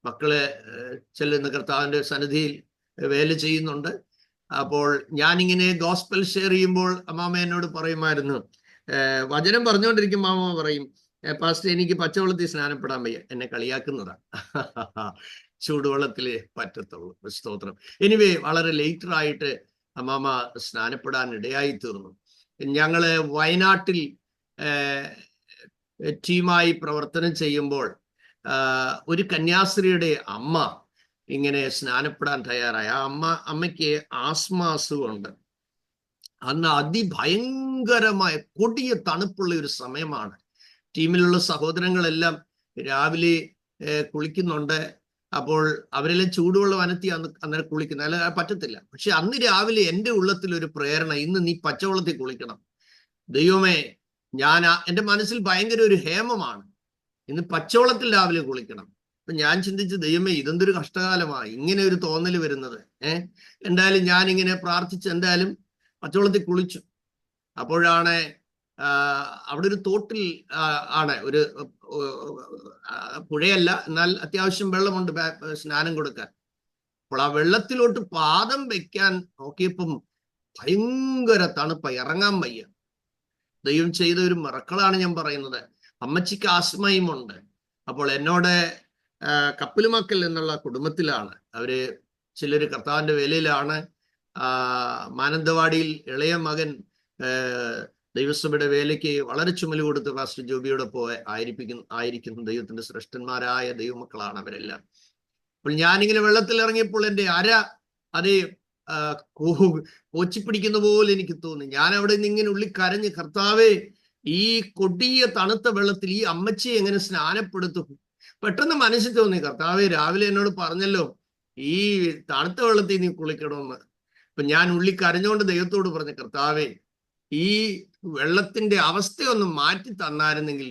മക്കളെ ചെല്ലുന്ന കർത്താവിൻ്റെ സന്നിധിയിൽ വേല ചെയ്യുന്നുണ്ട്. അപ്പോൾ ഞാനിങ്ങനെ ഗോസ്പൽ ഷെയർ ചെയ്യുമ്പോൾ അമ്മാമ എന്നോട് പറയുമായിരുന്നു, വചനം പറഞ്ഞുകൊണ്ടിരിക്കും മാമ പറയും, പാസ്റ്റർ എനിക്ക് പച്ചവെള്ളത്തിൽ സ്നാനപ്പെടാൻ വയ്യ. എന്നെ കളിയാക്കുന്നതാ. ചൂടുവെള്ളത്തിലേ പറ്റത്തുള്ളൂ. സ്തോത്രം. എനിവേ, വളരെ ലേറ്ററായിട്ട് അമ്മാമ സ്നാനപ്പെടാൻ ഇടയായി തീർന്നു. ഞങ്ങള് വയനാട്ടിൽ ടീമായി പ്രവർത്തനം ചെയ്യുമ്പോൾ ഒരു കന്യാസ്ത്രീയുടെ അമ്മ ഇങ്ങനെ സ്നാനപ്പെടാൻ തയ്യാറായി. ആ അമ്മയ്ക്ക് ആസ്മ അസുഖമുണ്ട്. അന്ന് അതിഭയങ്കരമായ കൊടിയ തണുപ്പുള്ള ഒരു സമയമാണ്. ടീമിലുള്ള സഹോദരങ്ങളെല്ലാം രാവിലെ കുളിക്കുന്നുണ്ട്. അപ്പോൾ അവരെല്ലാം ചൂടുവെള്ളം അനത്തി അന്നേരം കുളിക്കുന്നത്, അല്ല പറ്റത്തില്ല. പക്ഷെ അന്ന് രാവിലെ എൻ്റെ ഉള്ളത്തിൽ ഒരു പ്രേരണ, ഇന്ന് നീ പച്ചവെള്ളത്തിൽ കുളിക്കണം. ദൈവമേ, എൻ്റെ മനസ്സിൽ ഭയങ്കര ഒരു ഹേമമാണ്, ഇന്ന് പച്ചവെള്ളത്തിൽ രാവിലെ കുളിക്കണം. അപ്പൊ ഞാൻ ചിന്തിച്ചു, ദൈവമേ ഇതെന്തൊരു കഷ്ടകാലമാണ് ഇങ്ങനെ ഒരു തോന്നല് വരുന്നത്. എന്തായാലും ഞാൻ ഇങ്ങനെ പ്രാർത്ഥിച്ച് എന്തായാലും പച്ചവെള്ളത്തിൽ കുളിച്ചു. അപ്പോഴാണ് അവിടെ ഒരു തോട്ടിൽ ആണ്, ഒരു പുഴയല്ല, എന്നാൽ അത്യാവശ്യം വെള്ളമുണ്ട് സ്നാനം കൊടുക്കാൻ. അപ്പോൾ ആ വെള്ളത്തിലോട്ട് പാദം വെക്കാൻ നോക്കിയപ്പം ഭയങ്കര തണുപ്പ, ഇറങ്ങാൻ വയ്യ. ദൈവം ചെയ്ത ഒരു മിറക്കിളാണ് ഞാൻ പറയുന്നത്. അമ്മച്ചിക്ക് ആസ്മയുമുണ്ട്. അപ്പോൾ എന്നോട് കപ്പിലുമക്കൽ എന്നുള്ള കുടുംബത്തിലാണ് അവര്, ചിലര് കർത്താവിന്റെ വേലയിലാണ്. മാനന്തവാടിയിൽ ഇളയ മകൻ ദൈവസഭയുടെ വേലയ്ക്ക് വളരെ ചുമല് കൊടുത്ത് പാസ്റ്റർ ജോബിയോടൊപ്പം ആയിരിക്കുന്നു. ദൈവത്തിന്റെ ശ്രേഷ്ഠന്മാരായ ദൈവമക്കളാണ് അവരെല്ലാം. അപ്പോൾ ഞാനിങ്ങനെ വെള്ളത്തിൽ ഇറങ്ങിയപ്പോൾ എൻ്റെ അര അതേ കോച്ചിപ്പിടിക്കുന്ന പോലെ എനിക്ക് തോന്നി. ഞാൻ അവിടെ നിന്ന് ഇങ്ങനെ ഉള്ളി കരഞ്ഞ്, കർത്താവേ ഈ കൊടിയ തണുത്ത വെള്ളത്തിൽ ഈ അമ്മച്ചിയെ എങ്ങനെ സ്നാനപ്പെടുത്തും? പെട്ടെന്ന് മനസ്സിൽ തോന്നി, കർത്താവേ രാവിലെ എന്നോട് പറഞ്ഞല്ലോ ഈ തണുത്ത വെള്ളത്തിൽ നീ കുളിക്കണമെന്ന്. അപ്പൊ ഞാൻ ഉള്ളി കരഞ്ഞുകൊണ്ട് ദൈവത്തോട് പറഞ്ഞു, കർത്താവേ ഈ വെള്ളത്തിന്റെ അവസ്ഥയൊന്ന് മാറ്റി തന്നായിരുന്നെങ്കിൽ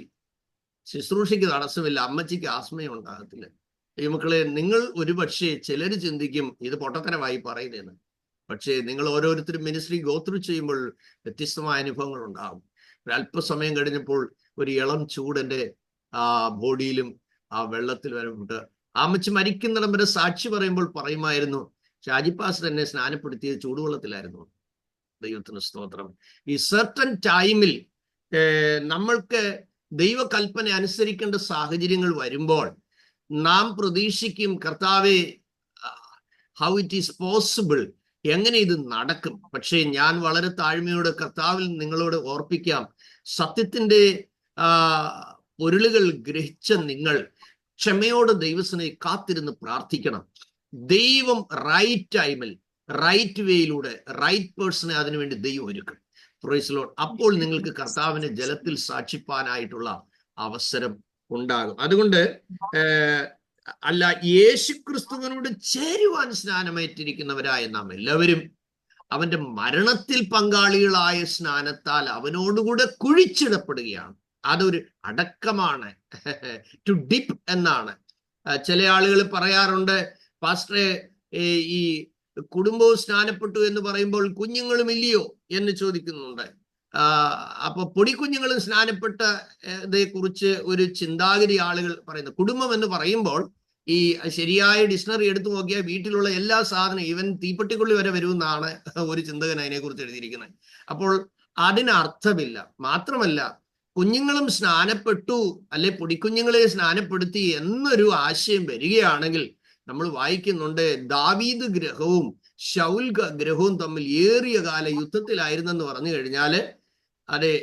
ശുശ്രൂഷയ്ക്ക് തടസ്സമില്ല, അമ്മച്ചിക്ക് ആസ്മയം ഉണ്ടാകത്തില്ല. ദൈവമക്കളെ, നിങ്ങൾ ഒരുപക്ഷെ ചിലര് ചിന്തിക്കും ഇത് പൊട്ടത്തരമായി പറയുന്നതെന്ന്. പക്ഷേ നിങ്ങൾ ഓരോരുത്തരും മിനിസ്ട്രി ഗോത്രൂ ചെയ്യുമ്പോൾ വ്യത്യസ്തമായ അനുഭവങ്ങൾ ഉണ്ടാകും. ഒരല്പസമയം കഴിഞ്ഞപ്പോൾ ഒരു ഇളം ചൂട് എൻ്റെ ബോഡിയിലും ആ വെള്ളത്തിൽ വരുന്നുണ്ട്. അമ്മച്ചി മരിക്കുന്നിടം വരെ സാക്ഷി പറയുമ്പോൾ പറയുമായിരുന്നു, ഷാജി പാസ്റ്റർ എന്നെ സ്നാനപ്പെടുത്തിയത് ചൂടുവെള്ളത്തിലായിരുന്നു. ദൈവത്തിന് സ്തോത്രം. ഈ സർട്ടൻ ടൈമിൽ നമ്മൾക്ക് ദൈവകൽപ്പന അനുസരിക്കേണ്ട സാഹചര്യങ്ങൾ വരുമ്പോൾ നാം പ്രതീക്ഷിക്കും, കർത്താവേ ഹൗ ഇറ്റ് ഈസ് പോസിബിൾ, എങ്ങനെ ഇത് നടക്കും? പക്ഷേ ഞാൻ വളരെ താഴ്മയോടെ കർത്താവിൽ നിങ്ങളോട് ഓർപ്പിക്കാം, സത്യത്തിന്റെ പൊരുളുകൾ ഗ്രഹിച്ച നിങ്ങൾ ക്ഷമയോടെ ദൈവത്തിനെ കാത്തിരുന്ന് പ്രാർത്ഥിക്കണം. ദൈവം റൈറ്റ് ടൈമിൽ റൈറ്റ് വേയിലൂടെ റൈറ്റ് പേഴ്സണെ അതിനുവേണ്ടി ദൈവം ഒരുക്കും. Praise Lord. അപ്പോൾ നിങ്ങൾക്ക് കർത്താവിനെ ജലത്തിൽ സാക്ഷിപ്പാനായിട്ടുള്ള അവസരം ഉണ്ടാകും. അതുകൊണ്ട് അല്ല, യേശുക്രിസ്തുവിനോട് ചേരുവാൻ സ്നാനമേറ്റിരിക്കുന്നവരായ നാം എല്ലാവരും അവന്റെ മരണത്തിൽ പങ്കാളികളായ സ്നാനത്താൽ അവനോടുകൂടെ കുഴിച്ചിടപ്പെടുകയാണ്. അതൊരു അടക്കമാണ്. ടു ഡിപ്പ് എന്നാണ്. ചില ആളുകൾ പറയാറുണ്ട്, പാസ്റ്ററെ ഈ കുടുംബവും സ്നാനപ്പെട്ടു എന്ന് പറയുമ്പോൾ കുഞ്ഞുങ്ങളും ഇല്ലയോ എന്ന് ചോദിക്കുന്നുണ്ട്. അപ്പൊ പൊടിക്കുഞ്ഞുങ്ങളും സ്നാനപ്പെട്ടതെ കുറിച്ച് ഒരു ചിന്താഗതി ആളുകൾ പറയുന്നു. കുടുംബം എന്ന് പറയുമ്പോൾ ഈ ശരിയായ ഡിക്ഷണറി എടുത്തു നോക്കിയാൽ വീട്ടിലുള്ള എല്ലാ സാധനവും, ഈവൻ തീപ്പെട്ടിക്കൊള്ളി വരെ വരുമെന്നാണ് ഒരു ചിന്തകൻ അതിനെ കുറിച്ച് എഴുതിയിരിക്കുന്നത്. അപ്പോൾ അതിനർത്ഥമില്ല. മാത്രമല്ല, കുഞ്ഞുങ്ങളും സ്നാനപ്പെട്ടു അല്ലെ പൊടിക്കുഞ്ഞുങ്ങളെ സ്നാനപ്പെടുത്തി എന്നൊരു ആശയം വരികയാണെങ്കിൽ നമ്മൾ വായിക്കുന്നുണ്ട്, ദാവീദ് ഗ്രഹവും ശൗൽ ഗ്രഹവും തമ്മിൽ ഏറിയ കാല യുദ്ധത്തിലായിരുന്നെന്ന് പറഞ്ഞു കഴിഞ്ഞാല് അതെ,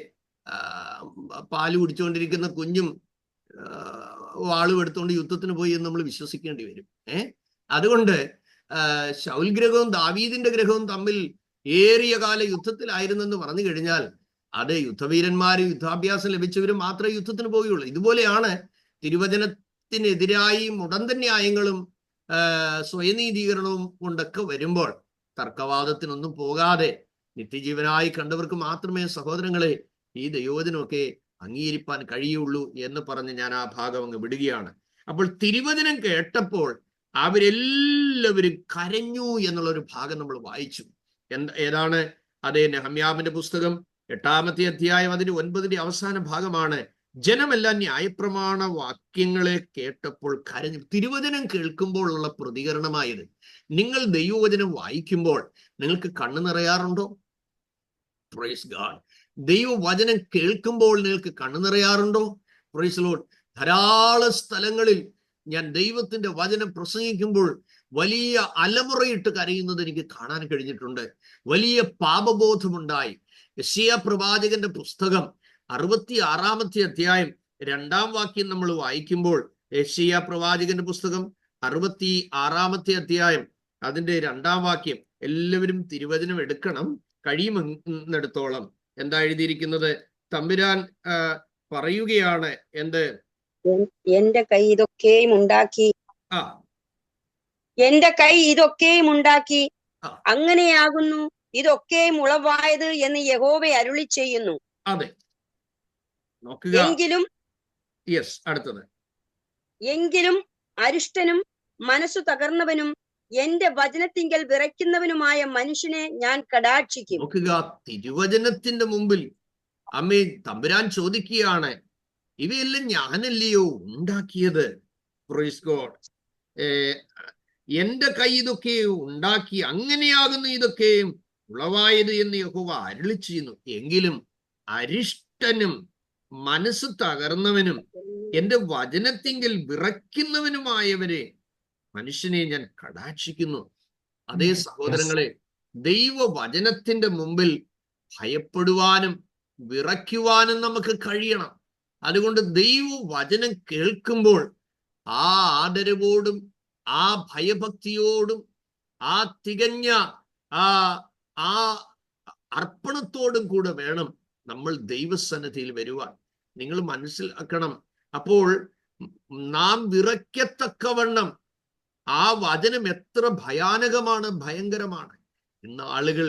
പാല് കുടിച്ചുകൊണ്ടിരിക്കുന്ന കുഞ്ഞും വാളും എടുത്തുകൊണ്ട് യുദ്ധത്തിന് പോയി എന്ന് നമ്മൾ വിശ്വസിക്കേണ്ടി വരും. അതുകൊണ്ട് ശൗൽ ഗ്രഹവും ദാവീദിന്റെ ഗ്രഹവും തമ്മിൽ ഏറിയ കാല യുദ്ധത്തിലായിരുന്നെന്ന് പറഞ്ഞു കഴിഞ്ഞാൽ അത് യുദ്ധവീരന്മാരും യുദ്ധാഭ്യാസം ലഭിച്ചവരും മാത്രമേ യുദ്ധത്തിന് പോവുകയുള്ളൂ. ഇതുപോലെയാണ് തിരുവചനത്തിനെതിരായി മുടന്തന്യായങ്ങളും സ്വയനീതീകരണവും കൊണ്ടൊക്കെ വരുമ്പോൾ തർക്കവാദത്തിനൊന്നും പോകാതെ നിത്യജീവനായി കണ്ടവർക്ക് മാത്രമേ സഹോദരങ്ങളെ ഈ ദൈവവചനമൊക്കെ അംഗീകരിപ്പാൻ കഴിയുള്ളൂ എന്ന് പറഞ്ഞ് ഞാൻ ആ ഭാഗം അങ്ങ് വിടുകയാണ്. അപ്പോൾ തിരുവചനം കേട്ടപ്പോൾ അവരെല്ലാവരും കരഞ്ഞു എന്നുള്ളൊരു ഭാഗം നമ്മൾ വായിച്ചു. ഏതാണ്? അതേ, നെഹമ്യാവിന്റെ പുസ്തകം 8-ാമത്തെ അധ്യായം അതിന്റെ 9-ന്റെ അവസാന ഭാഗമാണ്. ജനമെല്ലാം ന്യായപ്രമാണ വാക്യങ്ങളെ കേട്ടപ്പോൾ കരഞ്ഞു. തിരുവചനം കേൾക്കുമ്പോൾ ഉള്ള പ്രതികരണമായത്. നിങ്ങൾ ദൈവവചനം വായിക്കുമ്പോൾ നിങ്ങൾക്ക് കണ്ണു നിറയാറുണ്ടോ? Praise God. ദൈവവചനം കേൾക്കുമ്പോൾ നിങ്ങൾക്ക് കണ്ണു നിറയാറുണ്ടോ? Praise Lord. ധാരാളം സ്ഥലങ്ങളിൽ ഞാൻ ദൈവത്തിന്റെ വചനം പ്രസംഗിക്കുമ്പോൾ വലിയ അലമുറയിട്ട് കരയുന്നത് എനിക്ക് കാണാൻ കഴിഞ്ഞിട്ടുണ്ട്. വലിയ പാപബോധമുണ്ടായി. യെശയ്യാ പ്രവാചകന്റെ പുസ്തകം 66-ാമത്തെ അധ്യായം 2-ാം വാക്യം നമ്മൾ വായിക്കുമ്പോൾ, യെശയ്യാ പ്രവാചകന്റെ പുസ്തകം 66-ാമത്തെ അധ്യായം അതിന്റെ 2-ാം വാക്യം, എല്ലാവരും തിരുവചനം എടുക്കണം കഴിയുമെന്നിടത്തോളം. എന്താ എഴുതിയിരിക്കുന്നത്? തമ്പുരാൻ പറയുകയാണ്, എന്ത്? എന്റെ കൈ ഇതൊക്കെയും ഉണ്ടാക്കി, എന്റെ കൈ ഇതൊക്കെയും ഉണ്ടാക്കി, അങ്ങനെയാകുന്നു ഇതൊക്കെയും ഉളവായത് എന്ന് യഹോവ അരുളി ചെയ്യുന്നു. അതെ, നോക്കുക. എങ്കിലും അടുത്തത്, എങ്കിലും അരിഷ്ടനും മനസ്സു തകർന്നവനും എന്റെ വചനത്തിങ്കൽ വിറയ്ക്കുന്നവനുമായ മനുഷ്യനെ ഞാൻ കടാക്ഷിക്കും. നോക്കുക, തിരുവചനത്തിന്റെ മുമ്പിൽ അമ്മേ തമ്പുരാൻ ചോദിക്കുകയാണ്, ഇവയെല്ലാം ഞാനല്ലയോ ഉണ്ടാക്കിയത്? Praise God. എന്റെ കൈ ഇതൊക്കെ ഉണ്ടാക്കി, അങ്ങനെയാകുന്നു ഇതൊക്കെയും ഉളവായത് എന്ന് യഹോവ അരുളി ചെയ്യുന്നു. എങ്കിലും അരിഷ്ടനും മനസ്സ് തകർന്നവനും എന്റെ വചനത്തിങ്കിൽ വിറയ്ക്കുന്നവനുമായവരെ മനുഷ്യനെ ഞാൻ കടാക്ഷിക്കുന്നു. അതേ സഹോദരങ്ങളെ, ദൈവവചനത്തിന്റെ മുമ്പിൽ ഭയപ്പെടുവാനും വിറയ്ക്കുവാനും നമുക്ക് കഴിയണം. അതുകൊണ്ട് ദൈവവചനം കേൾക്കുമ്പോൾ ആ ആദരവോടും ആ ഭയഭക്തിയോടും ആ തികഞ്ഞ ആ അർപ്പണത്തോടും കൂടെ വേണം നമ്മൾ ദൈവസന്നിധിയിൽ വരുവാൻ. നിങ്ങൾ മനസ്സിലാക്കണം, അപ്പോൾ നാം വിറയ്ക്കത്തക്കവണ്ണം ആ വചനം എത്ര ഭയാനകമാണ്, ഭയങ്കരമാണ്. ഇന്ന് ആളുകൾ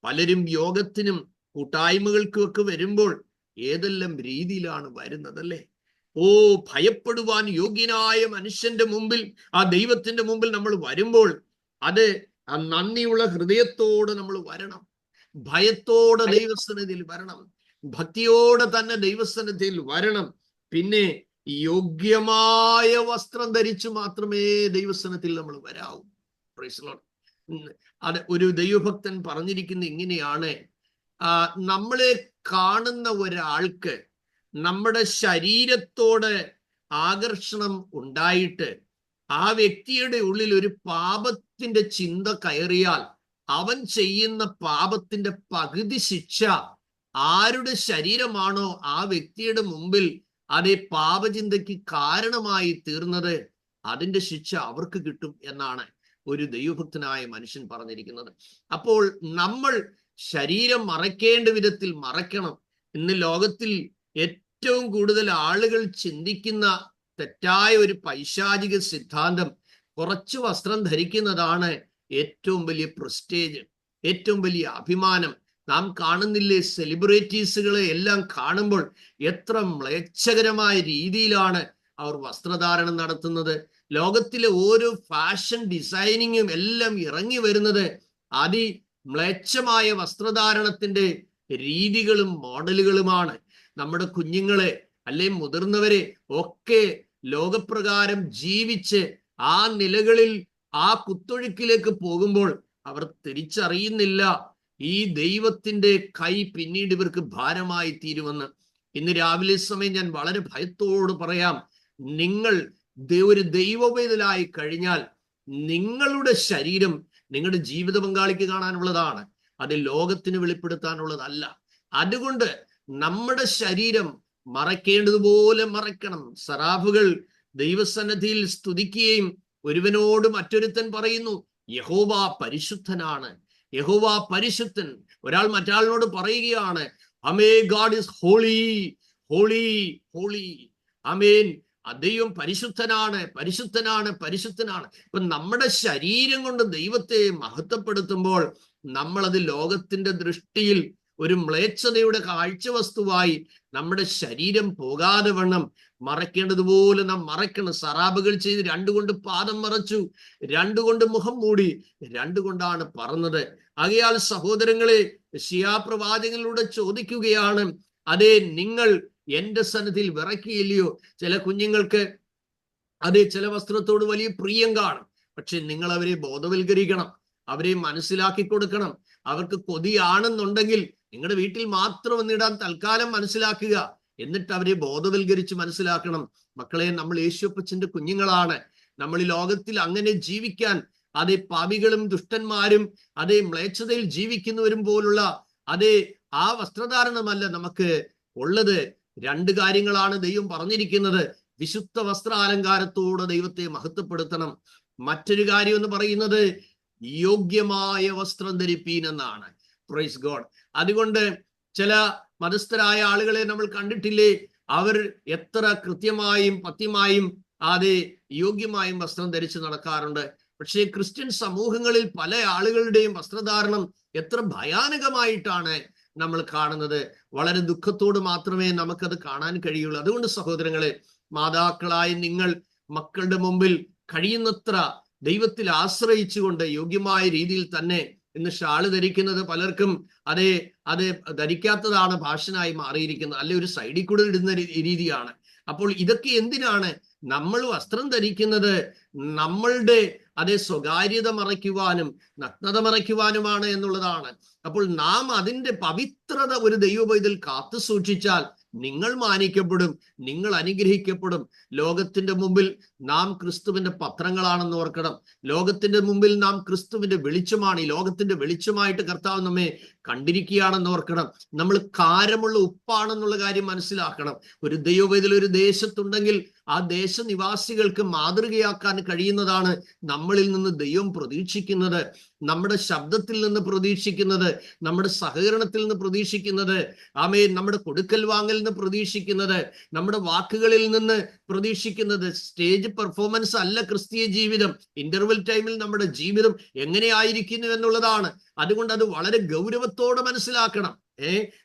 പലരും യോഗത്തിനും കൂട്ടായ്മകൾക്കും ഒക്കെ വരുമ്പോൾ ഏതെല്ലാം രീതിയിലാണ് വരുന്നതല്ലേ. ഭയപ്പെടുവാൻ യോഗ്യനായ മനുഷ്യന്റെ മുമ്പിൽ, ആ ദൈവത്തിന്റെ മുമ്പിൽ നമ്മൾ വരുമ്പോൾ അത് ആ നന്ദിയുള്ള ഹൃദയത്തോടെ നമ്മൾ വരണം, ഭയത്തോടെ ദൈവസന്നിധിയിൽ വരണം, ഭക്തിയോടെ തന്നെ ദൈവസന്നിധിയിൽ വരണം. പിന്നെ യോഗ്യമായ വസ്ത്രം ധരിച്ചു മാത്രമേ ദൈവസന്നിധിയിൽ നമ്മൾ വരാവൂ. Praise Lord. അത് ഒരു ദൈവഭക്തൻ പറഞ്ഞിരിക്കുന്നത് ഇങ്ങനെയാണ്, നമ്മളെ കാണുന്ന ഒരാൾക്ക് നമ്മുടെ ശരീരത്തോട് ആകർഷണം ഉണ്ടായിട്ട് ആ വ്യക്തിയുടെ ഉള്ളിൽ ഒരു പാപത്തിന്റെ ചിന്ത കയറിയാൽ അവൻ ചെയ്യുന്ന പാപത്തിന്റെ പകുതി ശിക്ഷ ആരുടെ ശരീരമാണോ ആ വ്യക്തിയുടെ മുമ്പിൽ അതേ പാപചിന്തയ്ക്ക് കാരണമായി തീർന്നത്, അതിന്റെ ശിക്ഷ അവർക്ക് കിട്ടും എന്നാണ് ഒരു ദൈവഭക്തനായ മനുഷ്യൻ പറഞ്ഞിരിക്കുന്നത്. അപ്പോൾ നമ്മൾ ശരീരം മറയ്ക്കേണ്ട വിധത്തിൽ മറയ്ക്കണം. ഇന്ന് ലോകത്തിൽ ഏറ്റവും കൂടുതൽ ആളുകൾ ചിന്തിക്കുന്ന തെറ്റായ ഒരു പൈശാചിക സിദ്ധാന്തം, കുറച്ച് വസ്ത്രം ധരിക്കുന്നതാണ് ഏറ്റവും വലിയ പ്രസ്റ്റേജ്, ഏറ്റവും വലിയ അഭിമാനം. നാം കാണുന്നില്ലേ, സെലിബ്രിറ്റീസുകളെ എല്ലാം കാണുമ്പോൾ എത്ര മ്ലേച്ഛകരമായ രീതിയിലാണ് അവർ വസ്ത്രധാരണം നടത്തുന്നത്. ലോകത്തിലെ ഓരോ ഫാഷൻ ഡിസൈനിങ്ങും എല്ലാം ഇറങ്ങി വരുന്നത് മ്ലേച്ഛമായ വസ്ത്രധാരണത്തിന്റെ രീതികളും മോഡലുകളുമാണ്. നമ്മുടെ കുഞ്ഞുങ്ങളെ അല്ലെ മുതിർന്നവരെ ഒക്കെ ലോകപ്രകാരം ജീവിച്ച് ആ നിലകളിൽ ആ കുത്തൊഴുക്കിലേക്ക് പോകുമ്പോൾ അവർ തിരിച്ചറിയുന്നില്ല ഈ ദൈവത്തിന്റെ കൈ പിന്നീട് ഇവർക്ക് ഭാരമായി തീരുമെന്ന്. ഇന്ന് രാവിലെ സമയം ഞാൻ വളരെ ഭയത്തോട് പറയാം, നിങ്ങൾ ഒരു ദൈവവേദലായി കഴിഞ്ഞാൽ നിങ്ങളുടെ ശരീരം നിങ്ങളുടെ ജീവിത പങ്കാളിക്ക് കാണാനുള്ളതാണ്, അത് ലോകത്തിന് വെളിപ്പെടുത്താനുള്ളതല്ല. അതുകൊണ്ട് നമ്മുടെ ശരീരം മറയ്ക്കേണ്ടതുപോലെ മറയ്ക്കണം. സറാഫുകൾ ദൈവസന്നിധിയിൽ സ്തുതിക്കുകയും ഒരുവനോട് മറ്റൊരുത്തൻ പറയുന്നു, യഹോവ പരിശുദ്ധനാണ്, യഹോവ പരിശുദ്ധൻ. ഒരാൾ മറ്റാളിനോട് പറയുകയാണ്, അമേ God is holy holy holy. Amen, ദൈവം പരിശുദ്ധനാണ് പരിശുദ്ധനാണ് പരിശുദ്ധനാണ്. ഇപ്പൊ നമ്മുടെ ശരീരം കൊണ്ട് ദൈവത്തെ മഹത്വപ്പെടുത്തുമ്പോൾ നമ്മളത് ലോകത്തിന്റെ ദൃഷ്ടിയിൽ ഒരു മ്ലേച്ഛതയുടെ കാഴ്ച വസ്തുവായി നമ്മുടെ ശരീരം പോകാതെ വണ്ണം മറയ്ക്കേണ്ടതുപോലെ നാം മറയ്ക്കണം. സറാബുകൾ ചെയ്ത് 2 കൊണ്ട് പാദം മറച്ചു, 2 കൊണ്ട് മുഖം മൂടി, 2 കൊണ്ടാണ് പറന്നത്. ആകയാൽ സഹോദരങ്ങളെ, യെശയ്യാ പ്രവാചകനിലൂടെ ചോദിക്കുകയാണ്, അതേ നിങ്ങൾ എന്റെ സന്നിധിയിൽ വിറയ്ക്കുകയില്ലയോ? ചില കുഞ്ഞുങ്ങൾക്ക് ചില വസ്ത്രത്തോട് വലിയ പ്രിയം കാണും, പക്ഷെ നിങ്ങൾ അവരെ ബോധവൽക്കരിക്കണം, അവരെ മനസ്സിലാക്കി കൊടുക്കണം. അവർക്ക് കൊതിയാണെന്നുണ്ടെങ്കിൽ നിങ്ങളുടെ വീട്ടിൽ മാത്രം വന്നിടാൻ തൽക്കാലം മനസ്സിലാക്കുക, എന്നിട്ട് അവരെ ബോധവൽക്കരിച്ച് മനസ്സിലാക്കണം. മക്കളെ, നമ്മൾ യേശുപ്പച്ചന്റെ കുഞ്ഞുങ്ങളാണ്. നമ്മൾ ഈ ലോകത്തിൽ അങ്ങനെ ജീവിക്കാൻ പാപികളും ദുഷ്ടന്മാരും മ്ലേച്ഛതയിൽ ജീവിക്കുന്നവരും പോലുള്ള ആ വസ്ത്രധാരണമല്ല നമുക്ക് ഉള്ളത്. 2 കാര്യങ്ങളാണ് ദൈവം പറഞ്ഞിരിക്കുന്നത്. വിശുദ്ധ വസ്ത്രാലങ്കാരത്തോടെ ദൈവത്തെ മഹത്വപ്പെടുത്തണം. മറ്റൊരു കാര്യം എന്ന് പറയുന്നത് യോഗ്യമായ വസ്ത്രം ധരിപ്പീൻ എന്നാണ്. Praise God. അതുകൊണ്ട് ചില മതസ്ഥരായ ആളുകളെ നമ്മൾ കണ്ടിട്ടില്ലേ, അവർ എത്ര കൃത്യമായും പത്യമായും യോഗ്യമായും വസ്ത്രം ധരിച്ച് നടക്കാറുണ്ട്. പക്ഷേ ക്രിസ്ത്യൻ സമൂഹങ്ങളിൽ പല ആളുകളുടെയും വസ്ത്രധാരണം എത്ര ഭയാനകമായിട്ടാണ് നമ്മൾ കാണുന്നത്. വളരെ ദുഃഖത്തോട് മാത്രമേ നമുക്കത് കാണാൻ കഴിയുള്ളൂ. അതുകൊണ്ട് സഹോദരങ്ങളെ, മാതാക്കളായി നിങ്ങൾ മക്കളുടെ മുമ്പിൽ കഴിയുന്നത്ര ദൈവത്തിൽ ആശ്രയിച്ചുകൊണ്ട് യോഗ്യമായ രീതിയിൽ തന്നെ ഇന്ന് ഷാള് ധരിക്കുന്നത് പലർക്കും അത് ധരിക്കാത്തതാണ് ഫാഷനായി മാറിയിരിക്കുന്നത്, അല്ലെ ഒരു സൈഡിൽ കൂടെ ഇടുന്ന രീതിയാണ്. അപ്പോൾ ഇതൊക്കെ എന്തിനാണ്? നമ്മൾ വസ്ത്രം ധരിക്കുന്നത് നമ്മളുടെ സ്വകാര്യത മറയ്ക്കുവാനും നഗ്നത മറയ്ക്കുവാനുമാണ് എന്നുള്ളതാണ്. അപ്പോൾ നാം അതിന്റെ പവിത്രത ഒരു ദൈവപൈതൽ കാത്തു സൂക്ഷിച്ചാൽ നിങ്ങൾ മാനിക്കപ്പെടും, നിങ്ങൾ അനുഗ്രഹിക്കപ്പെടും. ലോകത്തിന്റെ മുമ്പിൽ നാം ക്രിസ്തുവിന്റെ പത്രങ്ങളാണെന്ന് ഓർക്കണം. ലോകത്തിന്റെ മുമ്പിൽ നാം ക്രിസ്തുവിന്റെ വെളിച്ചമാണ്. ഈ ലോകത്തിന്റെ വെളിച്ചമായിട്ട് കർത്താവ് നമ്മെ കണ്ടിരിക്കുകയാണെന്ന് ഓർക്കണം. നമ്മൾ കാരമുള്ള ഉപ്പാണെന്നുള്ള കാര്യം മനസ്സിലാക്കണം. ഒരു ദൈവപൈതൽ ഒരു ദേശത്തുണ്ടെങ്കിൽ ആ ദേശനിവാസികൾക്ക് മാതൃകയാക്കാൻ കഴിയുന്നതാണ് നമ്മളിൽ നിന്ന് ദൈവം പ്രതീക്ഷിക്കുന്നത്. നമ്മുടെ ശബ്ദത്തിൽ നിന്ന് പ്രതീക്ഷിക്കുന്നത്, നമ്മുടെ സഹകരണത്തിൽ നിന്ന് പ്രതീക്ഷിക്കുന്നത്, ആമേൻ, നമ്മുടെ കൊടുക്കൽ വാങ്ങൽ നിന്ന് പ്രതീക്ഷിക്കുന്നത്, നമ്മുടെ വാക്കുകളിൽ നിന്ന് പ്രതീക്ഷിക്കുന്നത്. സ്റ്റേജ് പെർഫോമൻസ് അല്ല ക്രിസ്തീയ ജീവിതം. ഇന്റർവെൽ ടൈമിൽ നമ്മുടെ ജീവിതം എങ്ങനെയായിരിക്കുന്നു എന്നുള്ളതാണ്. അതുകൊണ്ട് അത് വളരെ ഗൗരവത്തോടെ മനസ്സിലാക്കണം.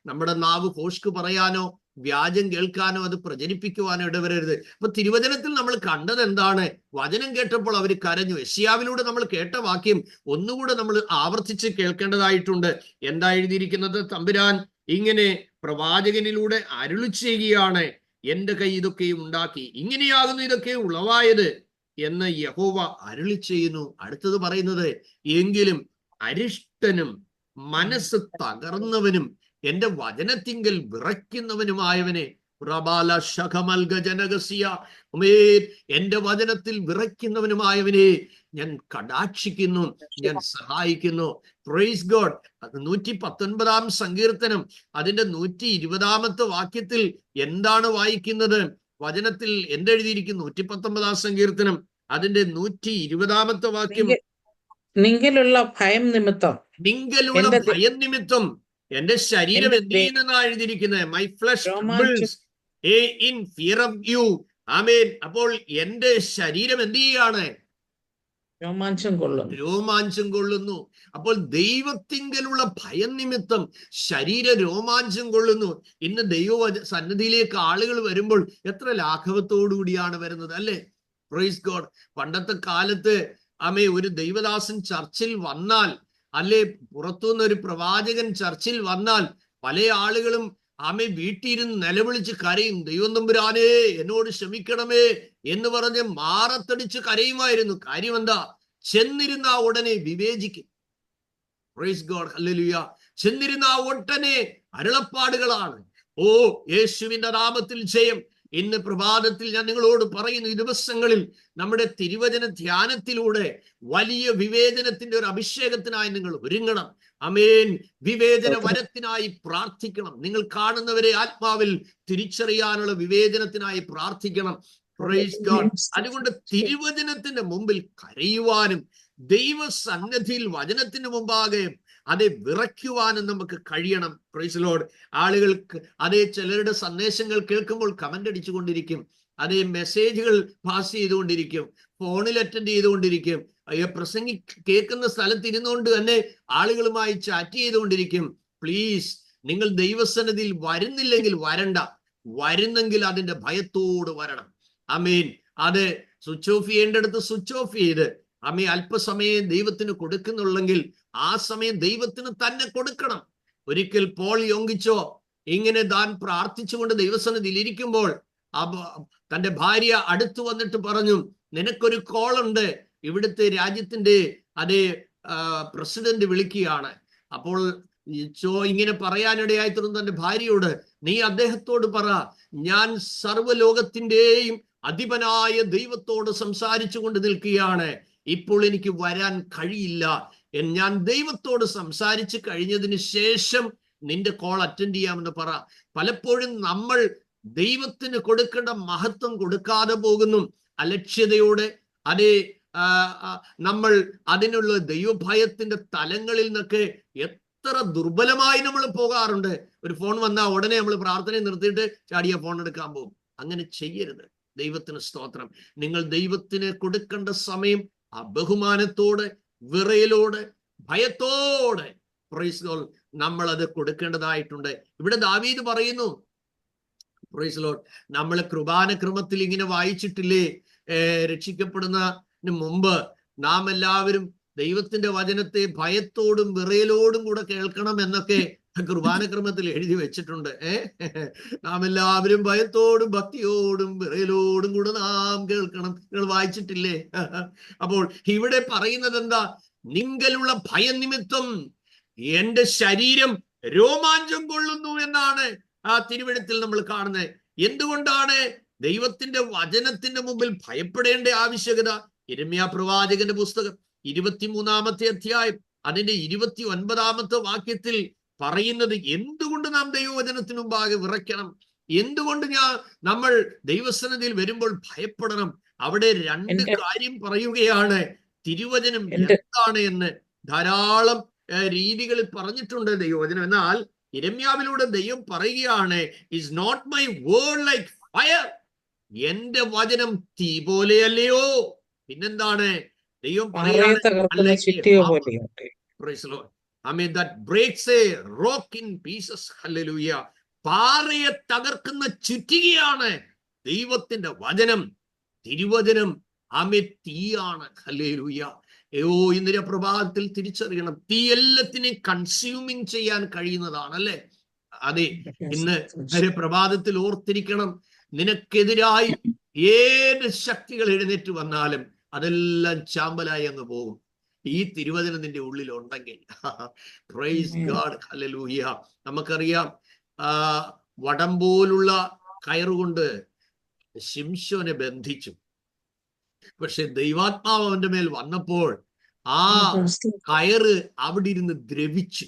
നമ്മുടെ നാവ് ഭോഷ്ക് പറയാനോ വ്യാജം കേൾക്കാനോ അത് പ്രചരിപ്പിക്കുവാനോ ഇടവരരുത്. അപ്പൊ തിരുവചനത്തിൽ നമ്മൾ കണ്ടത് എന്താണ്? വചനം കേട്ടപ്പോൾ അവർ കരഞ്ഞു. യെശയ്യാവിലൂടെ നമ്മൾ കേട്ട വാക്യം ഒന്നുകൂടെ നമ്മൾ ആവർത്തിച്ച് കേൾക്കേണ്ടതായിട്ടുണ്ട്. എന്താ എഴുതിയിരിക്കുന്നത്? തമ്പുരാൻ ഇങ്ങനെ പ്രവാചകനിലൂടെ അരുളി ചെയ്യുകയാണ്, എന്റെ കൈ ഇതൊക്കെ ഉണ്ടാക്കി, ഇങ്ങനെയാകുന്നു ഇതൊക്കെ ഉളവായത് എന്ന് യഹോവ അരുളി ചെയ്യുന്നു. അടുത്തത് പറയുന്നത്, എങ്കിലും അരിഷ്ടനും മനസ്സ് തകർന്നവനും എന്റെ വചനത്തിങ്കൽ വിറയ്ക്കുന്നവനുമായവനെ പ്രബാല ശഖമൽഗ ജനകസിയ, എന്റെ വചനത്തിൽ വിറയ്ക്കുന്നവനുമായവനെ ഞാൻ കടാക്ഷിക്കുന്നു, ഞാൻ സഹായിക്കുന്നു. Praise God. 119 സങ്കീർത്തനം അതിന്റെ 120 വാക്യത്തിൽ എന്താണ് വായിക്കുന്നത്? വചനത്തിൽ എന്തെഴുതിയിരിക്കുന്നു? 119 സങ്കീർത്തനം അതിന്റെ 120 വാക്യം, നിങ്കലുള്ള ഭയം നിമിത്തം, നിങ്കലുള്ള ഭയം നിമിത്തം എന്റെ ശരീരം എന്ത് ചെയ്യുന്നതാണ് എഴുതിയിരിക്കുന്നത്? My flesh in fear of you. Amen. അപ്പോൾ എന്റെ ശരീരം എന്ത് ചെയ്യാണ്? രോമാഞ്ചം കൊള്ളുന്നു. അപ്പോൾ ദൈവത്തിങ്കലുള്ള ഭയം നിമിത്തം ശരീര രോമാഞ്ചം കൊള്ളുന്നു. ഇന്ന് ദൈവ സന്നിധിയിലേക്ക് ആളുകൾ വരുമ്പോൾ എത്ര ലാഘവത്തോടുകൂടിയാണ് വരുന്നത്, അല്ലെ? Praise God. പണ്ടത്തെ കാലത്ത് ഒരു ദൈവദാസൻ ചർച്ചിൽ വന്നാൽ, അല്ലെ പുറത്തുനിന്ന് ഒരു പ്രവാചകൻ ചർച്ചിൽ വന്നാൽ പല ആളുകളും വീട്ടിലിരുന്ന് നിലവിളിച്ച് കരയും. ദൈവം തമ്പുരാനേ എന്നോട് ക്ഷമിക്കണമേ എന്ന് പറഞ്ഞ് മാറത്തടിച്ച് കരയുമായിരുന്നു. കാര്യം എന്താ? ചെന്നിരുന്ന ഉടനെ വിവേചിക്കും. Praise God, hallelujah. ചെന്നിരുന്ന ഉടനെ അരുളപ്പാടുകളാണ്. ഓ യേശുവിന്റെ നാമത്തിൽ ജയം. ഇന്ന് പ്രഭാതത്തിൽ ഞാൻ നിങ്ങളോട് പറയുന്നു, ഈ ദിവസങ്ങളിൽ നമ്മുടെ തിരുവചന ധ്യാനത്തിലൂടെ വലിയ വിവേചനത്തിന്റെ ഒരു അഭിഷേകത്തിനായി നിങ്ങൾ ഒരുങ്ങണം. ആമേൻ. വിവേചന വരത്തിനായി പ്രാർത്ഥിക്കണം. നിങ്ങൾ കാണുന്നവരെ ആത്മാവിൽ തിരിച്ചറിയാനുള്ള വിവേചനത്തിനായി പ്രാർത്ഥിക്കണം. Praise God. അതുകൊണ്ട് തിരുവചനത്തിന്റെ മുമ്പിൽ കരയുവാനും ദൈവസന്നിധിയിൽ വചനത്തിന് മുമ്പാകെ വിറയ്ക്കുവാനും നമുക്ക് കഴിയണം. Praise Lord. ആളുകൾക്ക് ചിലരുടെ സന്ദേശങ്ങൾ കേൾക്കുമ്പോൾ കമന്റ് അടിച്ചുകൊണ്ടിരിക്കും, മെസ്സേജുകൾ പാസ് ചെയ്തുകൊണ്ടിരിക്കും, ഫോണിൽ അറ്റൻഡ് ചെയ്തുകൊണ്ടിരിക്കും, പ്രസംഗി കേൾക്കുന്ന സ്ഥലത്ത് ഇരുന്നുകൊണ്ട് തന്നെ ആളുകളുമായി ചാറ്റ് ചെയ്തുകൊണ്ടിരിക്കും. പ്ലീസ്, നിങ്ങൾ ദൈവസന്നിധിയിൽ വരുന്നില്ലെങ്കിൽ വരണ്ട, വരുന്നെങ്കിൽ അതിന്റെ ഭയത്തോട് വരണം. ആമേൻ. സ്വിച്ച് ഓഫ് ചെയ്യേണ്ടടുത്ത് സ്വിച്ച് ഓഫ് ചെയ്ത് അല്പസമയം ദൈവത്തിന് കൊടുക്കുന്നുള്ളെങ്കിൽ ആ സമയം ദൈവത്തിന് തന്നെ കൊടുക്കണം. ഒരിക്കൽ പോൾ യോങ്കിച്ചോ ഇങ്ങനെ താൻ പ്രാർത്ഥിച്ചുകൊണ്ട് ദൈവസന്നിധിയിൽ ഇരിക്കുമ്പോൾ തന്റെ ഭാര്യ അടുത്തു വന്നിട്ട് പറഞ്ഞു, നിനക്കൊരു കോളുണ്ട്, ഇവിടുത്തെ രാജ്യത്തിന്റെ പ്രസിഡന്റ് വിളിക്കുകയാണ്. അപ്പോൾ ഇങ്ങനെ പറയാനിടയായി തീർന്നു തന്റെ ഭാര്യയോട്, നീ അദ്ദേഹത്തോട് പറ, ഞാൻ സർവ്വലോകത്തിന്റെയും അധിപനായ ദൈവത്തോട് സംസാരിച്ചു കൊണ്ട് നിൽക്കുകയാണ്, ഇപ്പോൾ എനിക്ക് വരാൻ കഴിയില്ല, ഞാൻ ദൈവത്തോട് സംസാരിച്ച് കഴിഞ്ഞതിന് ശേഷം നിന്റെ കോൾ അറ്റൻഡ് ചെയ്യാമെന്ന് പറ. പലപ്പോഴും നമ്മൾ ദൈവത്തിന് കൊടുക്കേണ്ട മഹത്വം കൊടുക്കാതെ പോകുന്നു. അലക്ഷ്യതയോടെ നമ്മൾ അതിനുള്ള ദൈവഭയത്തിന്റെ തലങ്ങളിൽ നിന്നൊക്കെ എത്ര ദുർബലമായി നമ്മൾ പോകാറുണ്ട്. ഒരു ഫോൺ വന്നാൽ ഉടനെ നമ്മൾ പ്രാർത്ഥന നിർത്തിയിട്ട് ചാടിയ ഫോൺ എടുക്കാൻ പോകും. അങ്ങനെ ചെയ്യരുത്. ദൈവത്തിന് സ്തോത്രം. നിങ്ങൾ ദൈവത്തിന് കൊടുക്കേണ്ട സമയം ബഹുമാനത്തോടെ, വിറയലോടെ, ഭയത്തോടെ പ്രൈസ് ലോർഡ് നമ്മൾ അത് കൊടുക്കേണ്ടതായിട്ടുണ്ട്. ഇവിടെ ദാവീദ് പറയുന്നു, പ്രൈസ് ലോർഡ്, നമ്മൾ കൃപാന ക്രമത്തിൽ ഇങ്ങനെ വായിച്ചിട്ടില്ലേ, രക്ഷിക്കപ്പെടുന്നതിന് മുമ്പ് നാം എല്ലാവരും ദൈവത്തിന്റെ വചനത്തെ ഭയത്തോടും വിറയലോടും കൂടെ കേൾക്കണം എന്നൊക്കെ കുർബാനക്രമത്തിൽ എഴുതി വെച്ചിട്ടുണ്ട്. നാം എല്ലാവരും ഭയത്തോടും ഭക്തിയോടും വിറയലോടും കൂടെ നാം കേൾക്കണം. നിങ്ങൾ വായിച്ചിട്ടില്ലേ? അപ്പോൾ ഇവിടെ പറയുന്നത് എന്താ? നിങ്കലുള്ള ഭയനിമിത്തം എന്റെ ശരീരം രോമാഞ്ചം കൊള്ളുന്നു എന്നാണ് ആ തിരുവെഴുത്തിൽ നമ്മൾ കാണുന്നത്. എന്തുകൊണ്ടാണ് ദൈവത്തിന്റെ വചനത്തിന്റെ മുമ്പിൽ ഭയപ്പെടേണ്ട ആവശ്യകത? യിരെമ്യാ പ്രവാചകന്റെ പുസ്തകം 23-ാമത്തെ അധ്യായം അതിന്റെ 29-ാമത്തെ വാക്യത്തിൽ പറയുന്നത് എന്തുകൊണ്ട് നാം ദൈവവചനത്തിന് മുമ്പാകെ വിറയ്ക്കണം, എന്തുകൊണ്ട് നമ്മൾ ദൈവസന്നിധിയിൽ വരുമ്പോൾ ഭയപ്പെടണം. അവിടെ രണ്ട് കാര്യം പറയുകയാണ്. തിരുവചനം എന്താണ് എന്ന് ധാരാളം രീതികളിൽ പറഞ്ഞിട്ടുണ്ട് ദൈവവചനം. എന്നാൽ യിരെമ്യാവിലൂടെ ദൈവം പറയുകയാണ്, is not my word like fire, എന്റെ വചനം തീ പോലെയല്ലയോ. പിന്നെന്താണ് ദൈവം പറയുകയാണ്? that breaks a rock in pieces. Hallelujah. പാറയെ തകർക്കുന്ന ചുറ്റികയാണ് ദൈവത്തിന്റെ വചനം. തിരുവചനം തീയാണ്. ഹല്ലേലൂയ. ഇന്നലെ പ്രഭാതത്തിൽ തിരിച്ചറിയണം, തീ എല്ലാത്തിനെയും കൺസ്യൂമിങ് ചെയ്യാൻ കഴിയുന്നതാണ്, അല്ലെ? അതെ, ഇന്ന് പ്രഭാതത്തിൽ ഓർത്തിരിക്കണം, നിനക്കെതിരായി ഏത് ശക്തികൾ എഴുന്നേറ്റ് വന്നാലും അതെല്ലാം ചാമ്പലായി അങ്ങ് പോകും. ഈ തിരുവചനം നിന്റെ ഉള്ളിൽ ഉണ്ടെങ്കിൽ. Price God. ഹല്ലേലൂയ. നമുക്കറിയാം, വടം പോലുള്ള കയറുകൊണ്ട് ശിംശോനെ ബന്ധിച്ചു. പക്ഷെ ദൈവാത്മാവ് അവന്റെ മേൽ വന്നപ്പോൾ ആ കയറ് അവിടെ ഇരുന്ന് ദ്രവിച്ചു,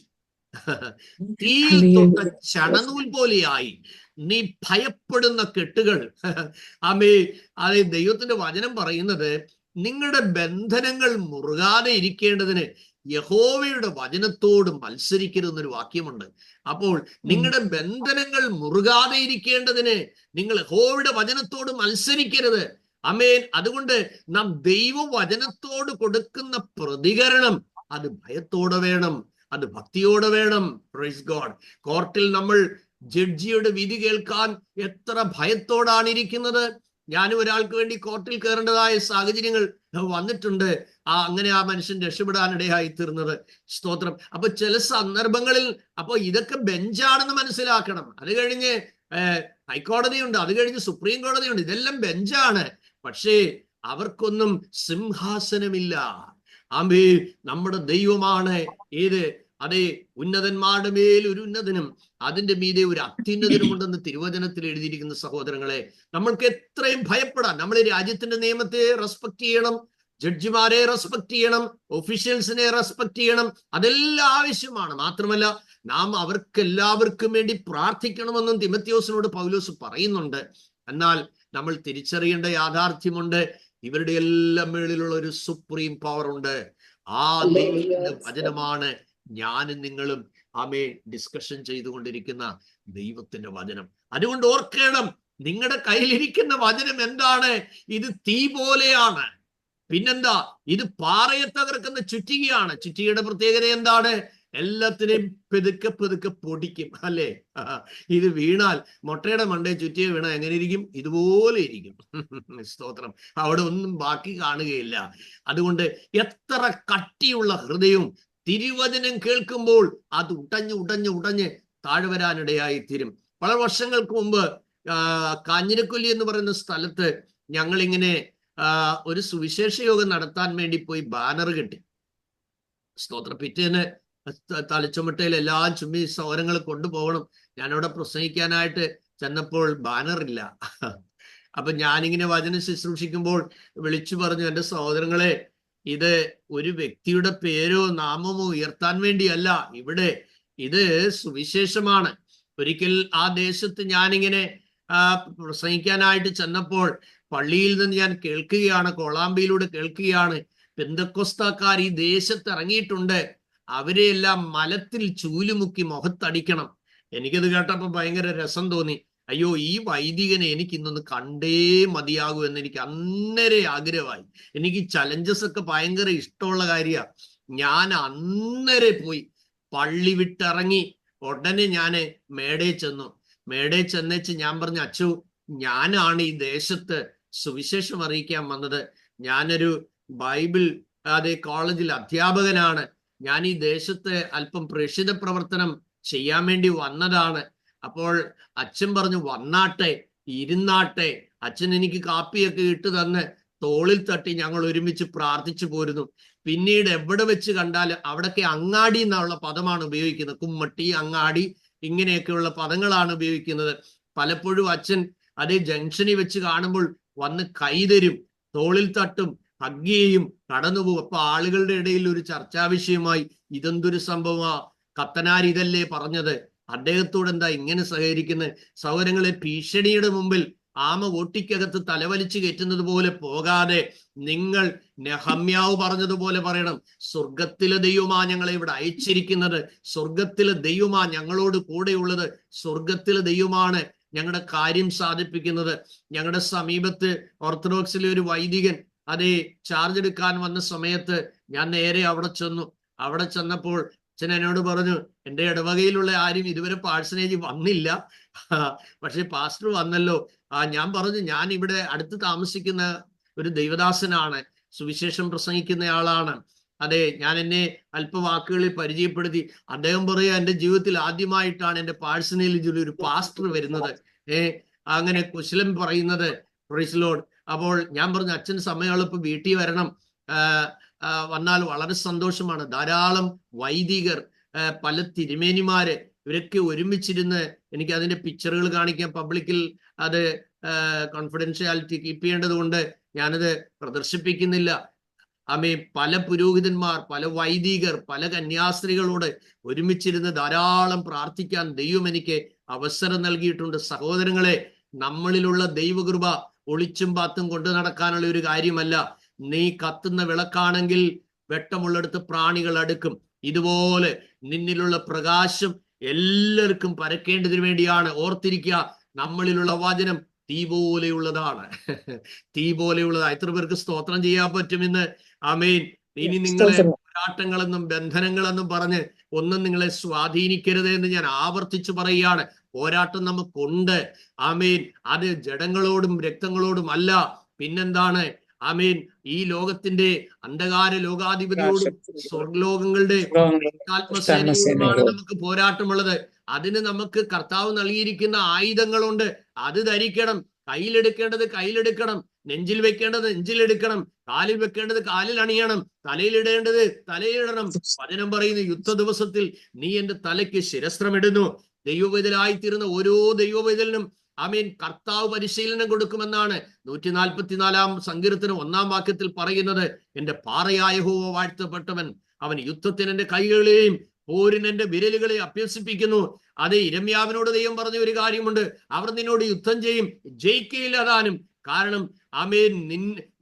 തീയിൽ തൊട്ട ചണനൂൽ പോലെയായി. നീ ഭയപ്പെടുന്ന കെട്ടുകൾ അതെ, ദൈവത്തിന്റെ വചനം പറയുന്നത് നിങ്ങളുടെ ബന്ധനങ്ങൾ മുറുകാതെ ഇരിക്കേണ്ടതിന് യഹോവയുടെ വചനത്തോട് മത്സരിക്കരുതെന്നൊരു വാക്യമുണ്ട്. അപ്പോൾ നിങ്ങളുടെ ബന്ധനങ്ങൾ മുറുകാതെ ഇരിക്കേണ്ടതിന് നിങ്ങൾ യഹോവയുടെ വചനത്തോട് മത്സരിക്കരുത്. ആമേൻ. അതുകൊണ്ട് നാം ദൈവവചനത്തോട് കൊടുക്കുന്ന പ്രതികരണം അത് ഭയത്തോടെ വേണം, അത് ഭക്തിയോടെ വേണം. Praise God. കോർട്ടിൽ നമ്മൾ ജഡ്ജിയുടെ വിധി കേൾക്കാൻ എത്ര ഭയത്തോടാണ് ഇരിക്കുന്നത്. ഞാനും ഒരാൾക്ക് വേണ്ടി കോർട്ടിൽ കയറേണ്ടതായ സാഹചര്യങ്ങൾ വന്നിട്ടുണ്ട്. അങ്ങനെ ആ മനുഷ്യൻ രക്ഷപ്പെടാനിടയായി തീർന്നത്. സ്തോത്രം. അപ്പൊ ചില സന്ദർഭങ്ങളിൽ ഇതൊക്കെ ബെഞ്ചാണെന്ന് മനസ്സിലാക്കണം. അത് കഴിഞ്ഞ് ഹൈക്കോടതിയുണ്ട്, അത് കഴിഞ്ഞ് സുപ്രീം കോടതിയുണ്ട്, ഇതെല്ലാം ബെഞ്ചാണ്. പക്ഷേ അവർക്കൊന്നും സിംഹാസനമില്ല. നമ്മുടെ ദൈവമാണ് ഏത്? അതെ, ഉന്നതന്മാരുടെ മേൽ ഒരു ഉന്നതനും അതിന്റെ മീതെ ഒരു അത്യുന്നതനുമുണ്ടെന്ന് തിരുവചനത്തിൽ എഴുതിയിരിക്കുന്ന സഹോദരങ്ങളെ, നമ്മൾക്ക് എത്രയും ഭയപ്പെടാം. നമ്മൾ രാജ്യത്തിന്റെ നിയമത്തെ റെസ്പെക്ട് ചെയ്യണം, ജഡ്ജിമാരെ റെസ്പെക്ട് ചെയ്യണം, ഒഫീഷ്യൽസിനെ റെസ്പെക്ട് ചെയ്യണം. അതെല്ലാം ആവശ്യമാണ്. മാത്രമല്ല നാം അവർക്കെല്ലാവർക്കും വേണ്ടി പ്രാർത്ഥിക്കണമെന്നും തിമോഥെയോസിനോട് പൗലോസ് പറയുന്നുണ്ട്. എന്നാൽ നമ്മൾ തിരിച്ചറിയേണ്ട യാഥാർത്ഥ്യമുണ്ട്, ഇവരുടെ എല്ലാം മേളിലുള്ള ഒരു സുപ്രീം പവർ ഉണ്ട്. ആ ദൈവത്തിന്റെ വചനമാണ് ഞാനും നിങ്ങളും ഡിസ്കഷൻ ചെയ്തുകൊണ്ടിരിക്കുന്ന ദൈവത്തിന്റെ വചനം. അതുകൊണ്ട് ഓർക്കണം, നിങ്ങളുടെ കയ്യിലിരിക്കുന്ന വചനം എന്താണ്? ഇത് തീ പോലെയാണ്. പിന്നെന്താ? ഇത് പാറയെ തകർക്കുന്ന ചുറ്റികയാണ്. ചുറ്റികയുടെ പ്രത്യേകത എന്താണ്? എല്ലാത്തിനെയും പെതുക്കെ പെതുക്കെ പൊടിക്കും, അല്ലേ? ഇത് വീണാൽ, മുട്ടയുടെ മണ്ടേ ചുറ്റിയ വീണാൽ എങ്ങനെ ഇരിക്കും? ഇതുപോലെ ഇരിക്കും. സ്തോത്രം. അവിടെ ഒന്നും ബാക്കി കാണുകയില്ല. അതുകൊണ്ട് എത്ര കട്ടിയുള്ള ഹൃദയവും തിരുവചനം കേൾക്കുമ്പോൾ അത് ഉടഞ്ഞ് താഴെ വരാനിടയായി തീരും. വളരെ വർഷങ്ങൾക്ക് മുമ്പ് കാഞ്ഞിരക്കൊല്ലി എന്ന് പറയുന്ന സ്ഥലത്ത് ഞങ്ങളിങ്ങനെ ഒരു സുവിശേഷ യോഗം നടത്താൻ വേണ്ടി പോയി ബാനർ കെട്ടി. സ്തോത്ര. പിറ്റേന്ന് തലച്ചുമട്ടയിൽ എല്ലാം ചുമ്മി സൗരങ്ങൾ കൊണ്ടുപോകണം. ഞാനവിടെ പ്രസംഗിക്കാനായിട്ട് ചെന്നപ്പോൾ ബാനറില്ല. അപ്പൊ ഞാനിങ്ങനെ വചനം ശുശ്രൂഷിക്കുമ്പോൾ വിളിച്ചു പറഞ്ഞു, എൻ്റെ സഹോദരങ്ങളെ, ഇത് ഒരു വ്യക്തിയുടെ പേരോ നാമമോ ഉയർത്താൻ വേണ്ടിയല്ല, ഇവിടെ ഇത് സുവിശേഷമാണ്. ഒരിക്കൽ ആ ദേശത്ത് ഞാനിങ്ങനെ പ്രസംഗിക്കാനായിട്ട് ചെന്നപ്പോൾ പള്ളിയിൽ നിന്ന് ഞാൻ കേൾക്കുകയാണ്, കോളാമ്പിയിലൂടെ കേൾക്കുകയാണ്, പെന്തക്കോസ്താക്കാർ ഈ ദേശത്ത് ഇറങ്ങിയിട്ടുണ്ട്, അവരെയെല്ലാം മലത്തിൽ ചൂലുമുക്കി മുഖത്തടിക്കണം. എനിക്കത് കേട്ടപ്പോൾ ഭയങ്കര രസം തോന്നി. അയ്യോ, ഈ വൈദികനെ എനിക്ക് ഇന്നൊന്ന് കണ്ടേ മതിയാകൂ എന്ന് എനിക്ക് അന്നേരെ ആഗ്രഹമായി. എനിക്ക് ചലഞ്ചസ് ഒക്കെ ഭയങ്കര ഇഷ്ടമുള്ള കാര്യമാണ്. ഞാൻ അന്നേരെ പോയി പള്ളി വിട്ടിറങ്ങി ഉടനെ ഞാന് മേടയിൽ ചെന്നു. മേടയിൽ ചെന്നേച്ച് ഞാൻ പറഞ്ഞു, അച്ചു, ഞാനാണ് ഈ ദേശത്ത് സുവിശേഷം അറിയിക്കാൻ വന്നത്. ഞാനൊരു ബൈബിൾ കോളേജിൽ അധ്യാപകനാണ്. ഞാൻ ഈ ദേശത്ത് അല്പം പ്രേക്ഷിത പ്രവർത്തനം ചെയ്യാൻ വേണ്ടി വന്നതാണ്. അപ്പോൾ അച്ഛൻ പറഞ്ഞു വന്നാട്ടെ, ഇരുന്നാട്ടെ. അച്ഛൻ എനിക്ക് കാപ്പിയൊക്കെ ഇട്ട് തന്ന് തോളിൽ തട്ടി ഞങ്ങൾ ഒരുമിച്ച് പ്രാർത്ഥിച്ചു പോരുന്നു. പിന്നീട് എവിടെ വെച്ച് കണ്ടാലും അവിടൊക്കെ അങ്ങാടി എന്നുള്ള പദമാണ് ഉപയോഗിക്കുന്നത്. കുമ്മട്ടി, അങ്ങാടി, ഇങ്ങനെയൊക്കെയുള്ള പദങ്ങളാണ് ഉപയോഗിക്കുന്നത്. പലപ്പോഴും അച്ഛൻ ജംഗ്ഷനിൽ വെച്ച് കാണുമ്പോൾ വന്ന് കൈതരും, തോളിൽ തട്ടും, ഹഗ് ചെയ്യും, കടന്നുപോകും. അപ്പൊ ആളുകളുടെ ഇടയിൽ ഒരു ചർച്ചാ വിഷയമായി, ഇതെന്തൊരു സംഭവമാ, കത്തനാർ ഇതല്ലേ പറഞ്ഞത്, അദ്ദേഹത്തോട് എന്താ ഇങ്ങനെ സഹകരിക്കുന്നത്? സഹോദരങ്ങളെ, ഭീഷണിയുടെ മുമ്പിൽ ആമ ഓട്ടിക്കകത്ത് തലവലിച്ചു കയറ്റുന്നത് പോലെ പോകാതെ നിങ്ങൾ നെഹമ്യാവ് പറഞ്ഞതുപോലെ പറയണം, സ്വർഗത്തിലെ ദൈവമാ ഞങ്ങളെ ഇവിടെ അയച്ചിരിക്കുന്നത്, സ്വർഗത്തിലെ ദൈവമാ ഞങ്ങളോട് കൂടെയുള്ളത്, സ്വർഗത്തിലെ ദൈവമാണ് ഞങ്ങളുടെ കാര്യം സാധിപ്പിക്കുന്നത്. ഞങ്ങളുടെ സമീപത്ത് ഓർത്തഡോക്സിലെ ഒരു വൈദികൻ ചാർജ് എടുക്കാൻ വന്ന സമയത്ത് ഞാൻ നേരെ അവിടെ ചെന്നു. അവിടെ ചെന്നപ്പോൾ അച്ഛൻ എന്നോട് പറഞ്ഞു, എൻ്റെ ഇടവകയിലുള്ള ആരും ഇതുവരെ പാഴ്സനേജ് വന്നില്ല, പക്ഷെ പാസ്റ്റർ വന്നല്ലോ. ഞാൻ പറഞ്ഞു, ഞാൻ ഇവിടെ അടുത്ത് താമസിക്കുന്ന ഒരു ദൈവദാസനാണ്, സുവിശേഷം പ്രസംഗിക്കുന്നയാളാണ്. ഞാൻ എന്നെ അല്പവാക്കുകളിൽ പരിചയപ്പെടുത്തി. അദ്ദേഹം പറയാ, എൻ്റെ ജീവിതത്തിൽ ആദ്യമായിട്ടാണ് എൻ്റെ പാഴ്സനേജിൽ ഒരു പാസ്റ്റർ വരുന്നത്, അങ്ങനെ കുശലം പറയുന്നത്. Praise Lord. അപ്പോൾ ഞാൻ പറഞ്ഞു, അച്ഛൻ സമയമുള്ളപ്പോൾ വീട്ടിൽ വരണം, വന്നാൽ വളരെ സന്തോഷമാണ്. ധാരാളം വൈദികർ, പല തിരുമേനിമാര്, ഇവരൊക്കെ ഒരുമിച്ചിരുന്ന്, എനിക്ക് അതിന്റെ പിക്ചറുകൾ കാണിക്കാൻ പബ്ലിക്കിൽ കോൺഫിഡൻഷ്യാലിറ്റി കീപ്പ് ചെയ്യേണ്ടത് കൊണ്ട് ഞാനത് പ്രദർശിപ്പിക്കുന്നില്ല. പല പുരോഹിതന്മാർ, പല വൈദികർ, പല കന്യാസ്ത്രീകളോട് ഒരുമിച്ചിരുന്ന് ധാരാളം പ്രാർത്ഥിക്കാൻ ദൈവം എനിക്ക് അവസരം നൽകിയിട്ടുണ്ട്. സഹോദരങ്ങളെ, നമ്മളിലുള്ള ദൈവകൃപ ഒളിച്ചും പാത്തും കൊണ്ടു നടക്കാനുള്ള ഒരു കാര്യമല്ല. നീ കത്തുന്ന വിളക്കാണെങ്കിൽ വെട്ടമുള്ളിടത്ത് പ്രാണികൾ അടുക്കും. ഇതുപോലെ നിന്നിലുള്ള പ്രകാശം എല്ലാവർക്കും പരക്കേണ്ടതിന് വേണ്ടിയാണ്. ഓർത്തിരിക്കുക, നമ്മളിലുള്ള വചനം തീ പോലെയുള്ളതാണ്, തീ പോലെയുള്ളതാണ്. എത്ര പേർക്ക് സ്തോത്രം ചെയ്യാൻ പറ്റുമെന്ന്? ആമേൻ. ഇനി നിങ്ങളെ പോരാട്ടങ്ങളെന്നും ബന്ധനങ്ങളെന്നും പറഞ്ഞ് ഒന്നും നിങ്ങളെ സ്വാധീനിക്കരുത് എന്ന് ഞാൻ ആവർത്തിച്ചു പറയുകയാണ്. പോരാട്ടം നമുക്കുണ്ട്. ആമേൻ. അത് ജഡങ്ങളോടും രക്തങ്ങളോടും അല്ല, പിന്നെന്താണ്? ആമേൻ. ഈ ലോകത്തിന്റെ അന്ധകാര ലോകാധിപതിയോടും സ്വർഗ്ലോകങ്ങളുടെ ആത്മസേനയോടുമാണ് നമുക്ക് പോരാട്ടമുള്ളത്. അതിന് നമുക്ക് കർത്താവ് നൽകിയിരിക്കുന്ന ആയുധങ്ങളുണ്ട്. അത് ധരിക്കണം. കയ്യിലെടുക്കേണ്ടത് കയ്യിലെടുക്കണം, നെഞ്ചിൽ വെക്കേണ്ടത് നെഞ്ചിലെടുക്കണം, കാലിൽ വെക്കേണ്ടത് കാലിൽ അണിയണം, തലയിലിടേണ്ടത് തലയിലിടണം. വചനം പറയുന്നു, യുദ്ധ ദിവസത്തിൽ നീ എന്റെ തലയ്ക്ക് ശിരസ്ത്രമിടുന്നു. ദൈവവേദലായിത്തീരുന്ന ഓരോ ദൈവവേദലിനും ആമേൻ കർത്താവ് പരിശീലനം കൊടുക്കുമെന്നാണ് 144 സങ്കീർത്തനം 1-ാം വാക്യത്തിൽ പറയുന്നത്. എന്റെ പാറയായ യഹോവ വാഴ്ത്തപ്പെട്ടവൻ, അവൻ യുദ്ധത്തിന് എന്റെ കൈകളെയും പോരിന് എന്റെ വിരലുകളെ അഭ്യസിപ്പിക്കുന്നു. ഇരമ്യാവിനോട് ദൈവം പറഞ്ഞ ഒരു കാര്യമുണ്ട്, അവർ നിന്നോട് യുദ്ധം ചെയ്യും, ജയിക്കയില്ല താനും. കാരണം ആമേൻ,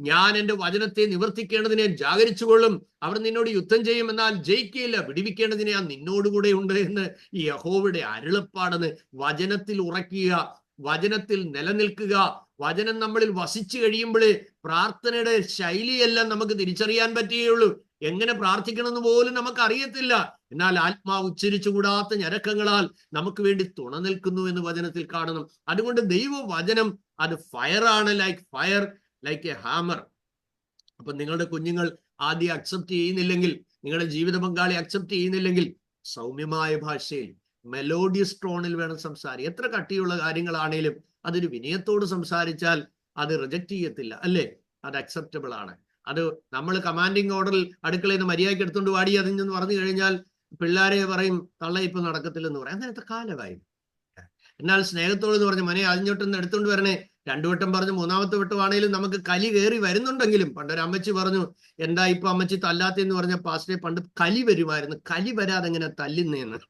ഞാൻ എന്റെ വചനത്തെ നിവർത്തിക്കേണ്ടതിനെ ജാഗരിച്ചുകൊള്ളും. അവർ നിന്നോട് യുദ്ധം ചെയ്യും, എന്നാൽ ജയിക്കയില്ല. വിടിവിക്കേണ്ടതിനെ ഞാൻ നിന്നോടുകൂടെ ഉണ്ട് എന്ന് ഈ യഹോവയുടെ അരുളപ്പാടെന്ന്. വചനത്തിൽ ഉറക്കുക, വചനത്തിൽ നിലനിൽക്കുക. വചനം നമ്മളിൽ വസിച്ചു കഴിയുമ്പോഴേ പ്രാർത്ഥനയുടെ ശൈലിയെല്ലാം നമുക്ക് തിരിച്ചറിയാൻ പറ്റുകയുള്ളൂ. എങ്ങനെ പ്രാർത്ഥിക്കണമെന്ന് പോലും നമുക്ക് അറിയത്തില്ല. എന്നാൽ ആത്മാവ് ഉച്ചരിച്ചുകൂടാത്ത ഞരക്കങ്ങളാൽ നമുക്ക് വേണ്ടി തുണ നിൽക്കുന്നു എന്ന് വചനത്തിൽ കാണണം. അതുകൊണ്ട് ദൈവവചനം അത് ഫയറാണ്, like fire, like a hammer. അപ്പൊ നിങ്ങളുടെ കുഞ്ഞുങ്ങൾ ആദ്യം അക്സെപ്റ്റ് ചെയ്യുന്നില്ലെങ്കിൽ, നിങ്ങളുടെ ജീവിത പങ്കാളി അക്സെപ്റ്റ് ചെയ്യുന്നില്ലെങ്കിൽ, സൗമ്യമായ ഭാഷയിൽ മെലോഡിയസ് ടോണിൽ വേണം സംസാരിക്കാൻ. എത്ര കട്ടിയുള്ള കാര്യങ്ങളാണേലും അതൊരു വിനയത്തോട് സംസാരിച്ചാൽ അത് റിജക്റ്റ് ചെയ്യത്തില്ല, അല്ലേ? അത് അക്സെപ്റ്റബിൾ ആണ്. അത് നമ്മൾ കമാൻഡിങ് ഓർഡറിൽ അടുക്കളയിൽ നിന്ന് മര്യാദയ്ക്ക് എടുത്തുകൊണ്ട് വാടി അതിഞ്ഞെന്ന് പറഞ്ഞു കഴിഞ്ഞാൽ പിള്ളേരെ പറയും തള്ള ഇപ്പൊ നടക്കത്തില്ലെന്ന് പറയും. അങ്ങനത്തെ കാലമായി. എന്നാൽ സ്നേഹത്തോടെന്ന് പറഞ്ഞ് മനെ അതിഞ്ഞോട്ടൊന്ന് എടുത്തുകൊണ്ട് വരണേ, 2 വട്ടം പറഞ്ഞു 3-ാമത്തെ വട്ടമാണേലും നമുക്ക് കലി കയറി വരുന്നുണ്ടെങ്കിലും, പണ്ടൊരു അമ്മച്ചി പറഞ്ഞു, എന്താ ഇപ്പൊ അമ്മച്ചി തല്ലാത്തെന്ന് പറഞ്ഞ പാസ്റ്റേ, പണ്ട് കലി വരുമായിരുന്നു, കലി വരാതെ എങ്ങനെ തല്ലുന്നേന്ന്.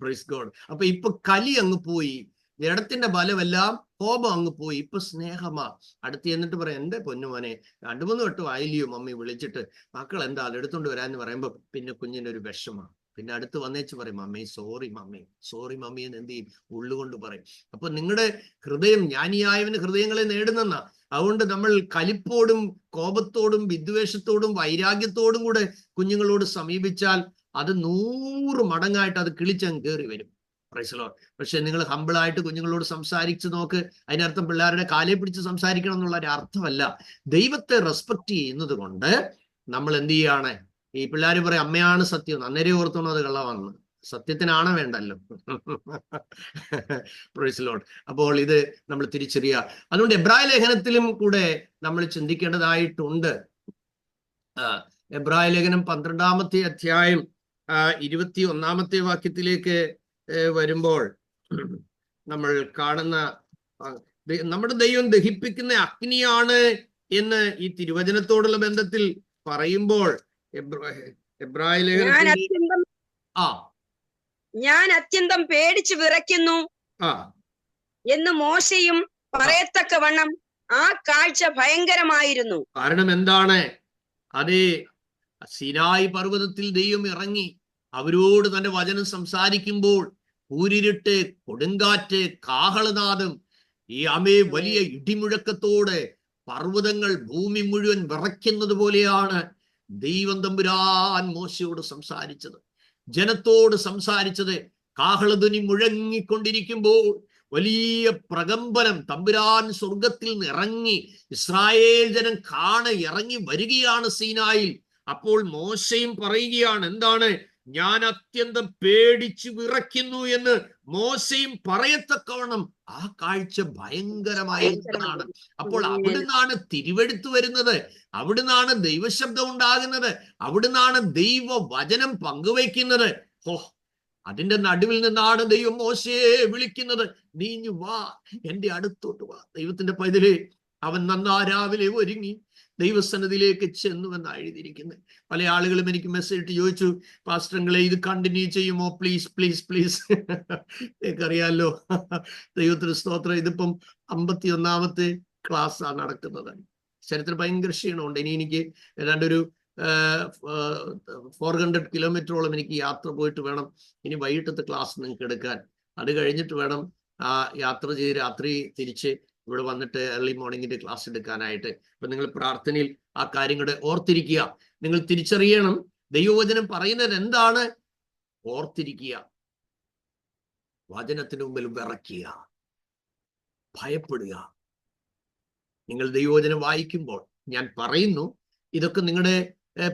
Praise God. അപ്പൊ ഇപ്പൊ കലി അങ്ങ് പോയി, ജഡത്തിന്റെ ബലമെല്ലാം, കോപം അങ്ങ് പോയി, ഇപ്പൊ സ്നേഹമാ. അടുത്ത് എന്നിട്ട് പറയാം, എന്റെ പൊന്നുമോനെ 2-3 വട്ടം ആയില്ലയോ മമ്മി വിളിച്ചിട്ട്, മക്കൾ എന്താ എടുത്തോണ്ട് വരാന്ന് പറയുമ്പോ പിന്നെ കുഞ്ഞിന്റെ ഒരു വിഷമ. പിന്നെ അടുത്ത് വന്നേച്ച് പറയും, mummy sorry mummy, sorry mummy എന്ന് എന്ത് ചെയ്യും? ഉള്ളുകൊണ്ട് പറയും. അപ്പൊ നിങ്ങളുടെ ഹൃദയം ജ്ഞാനിയായവന് ഹൃദയങ്ങളെ നേടുന്നെന്നാ. അതുകൊണ്ട് നമ്മൾ കലിപ്പോടും കോപത്തോടും വിദ്വേഷത്തോടും വൈരാഗ്യത്തോടും കൂടെ കുഞ്ഞുങ്ങളോട് സമീപിച്ചാൽ അത് 100 മടങ്ങായിട്ട് അത് കിളിച്ചങ്ങ് കയറി വരും. Praise the Lord. പക്ഷെ നിങ്ങൾ ഹമ്പിളായിട്ട് കുഞ്ഞുങ്ങളോട് സംസാരിച്ച് നോക്ക്. അതിനർത്ഥം പിള്ളേരുടെ കാലെ പിടിച്ച് സംസാരിക്കണം എന്നുള്ള ഒരു അർത്ഥമല്ല. ദൈവത്തെ റെസ്പെക്ട് ചെയ്യുന്നത് കൊണ്ട് നമ്മൾ എന്ത് ചെയ്യാണ്? ഈ പിള്ളേർ പറയും അമ്മയാണ് സത്യം, അന്നേരം ഓർത്തോണം അത് കള്ളമാണെന്ന്. സത്യത്തിനാണ് വേണ്ടല്ലോ. Praise the Lord. അപ്പോൾ ഇത് നമ്മൾ തിരിച്ചറിയുക. അതുകൊണ്ട് എബ്രായ ലേഖനത്തിലും കൂടെ നമ്മൾ ചിന്തിക്കേണ്ടതായിട്ടുണ്ട്. എബ്രായ ലേഖനം 12-ാമത്തെ അധ്യായം 21-ാമത്തെ വാക്യത്തിലേക്ക് വരുമ്പോൾ നമ്മൾ കാണുന്ന നമ്മുടെ ദൈവം ദഹിപ്പിക്കുന്ന അഗ്നിയാണ് എന്ന് ഈ തിരുവചനത്തോടുള്ള ബന്ധത്തിൽ പറയുമ്പോൾ എബ്രായ ലേഖനത്തിൽ ഞാൻ അത്യന്തം പേടിച്ചു വിറയ്ക്കുന്നു എന്ന് മോശയും പറയത്തക്കവണ്ണം ആ കാഴ്ച ഭയങ്കരമായിരുന്നു. കാരണം എന്താണ്? അതേ, സിനായി പർവ്വതത്തിൽ ദൈവം ഇറങ്ങി അവരോട് തന്റെ വചനം സംസാരിക്കുമ്പോൾ കൂരിരുട്ട്, കൊടുങ്കാറ്റ്, കാഹളനാദം, ഈ വലിയ ഇടിമുഴക്കത്തോടെ പർവ്വതങ്ങൾ, ഭൂമി മുഴുവൻ വിറയ്ക്കുന്നത് പോലെയാണ് ദൈവം തമ്പുരാൻ മോശയോട് സംസാരിച്ചത്, ജനത്തോട് സംസാരിച്ചത്. കാഹളധ്വനി മുഴങ്ങിക്കൊണ്ടിരിക്കുമ്പോൾ വലിയ പ്രകമ്പനം, തമ്പുരാൻ സ്വർഗത്തിൽ നിന്ന് ഇറങ്ങി ഇസ്രായേൽ ജനം ഇറങ്ങി വരികയാണ് സീനായിൽ. അപ്പോൾ മോശയും പറയുകയാണ്, എന്താണ്? ഞാൻ അത്യന്തം പേടിച്ചു വിറയ്ക്കുന്നു എന്ന് മോശയും പറയത്തക്കവണ്ണം ആ കാഴ്ച ഭയങ്കരമായിരുന്നതാണ്. അപ്പോൾ അവിടുന്നാണ് തിരുവെടുത്ത് വരുന്നത്, അവിടുന്നാണ് ദൈവശബ്ദം ഉണ്ടാകുന്നത്, അവിടുന്നാണ് ദൈവവചനം പങ്കുവയ്ക്കുന്നത്. അതിന്റെ നടുവിൽ നിന്നാണ് ദൈവം മോശയെ വിളിക്കുന്നത്, നീഞ്ഞു വാ, എന്റെ അടുത്തോട്ട് വാ. ദൈവത്തിന്റെ പൈതലേ, അവൻ നന്നാ രാവിലെ ഒരുങ്ങി ദൈവസന്നിധിയിലേക്ക് ചെന്നുവെന്നാണ് എഴുതിയിരിക്കുന്നത്. പല ആളുകളും എനിക്ക് മെസ്സേജ് ഇട്ട് ചോദിച്ചു, പാസ്റ്ററുകളെ ഇത് കണ്ടിന്യൂ ചെയ്യുമോ? Please please please. നിങ്ങൾക്കറിയാലോ, ദൈവത്തിന് സ്തോത്രം, ഇതിപ്പം 51-ാമത്തെ ക്ലാസ്സാണ് നടക്കുന്നത്. ശരീരത്തിന് ഭയങ്കര ക്ഷീണമുണ്ട്. ഇനി എനിക്ക് ഏതാണ്ട് ഒരു 400 കിലോമീറ്ററോളം എനിക്ക് യാത്ര പോയിട്ട് വേണം ഇനി വൈകിട്ടത്തെ ക്ലാസ് നിങ്ങൾക്ക് എടുക്കാൻ. അത് കഴിഞ്ഞിട്ട് വേണം യാത്ര ചെയ്ത് രാത്രി തിരിച്ച് ഇവിടെ വന്നിട്ട് ഏർലി മോർണിംഗിന്റെ ക്ലാസ് എടുക്കാനായിട്ട്. അപ്പൊ നിങ്ങൾ പ്രാർത്ഥനയിൽ ആ കാര്യങ്ങളുടെ ഓർത്തിരിക്കുക. നിങ്ങൾ തിരിച്ചറിയണം ദൈവവചനം പറയുന്നത് എന്താണ്. ഓർത്തിരിക്കുക, വചനത്തിന് മുമ്പിൽ വിറയ്ക്കുക, ഭയപ്പെടുക. നിങ്ങൾ ദൈവവചനം വായിക്കുമ്പോൾ, ഞാൻ പറയുന്നു ഇതൊക്കെ നിങ്ങളുടെ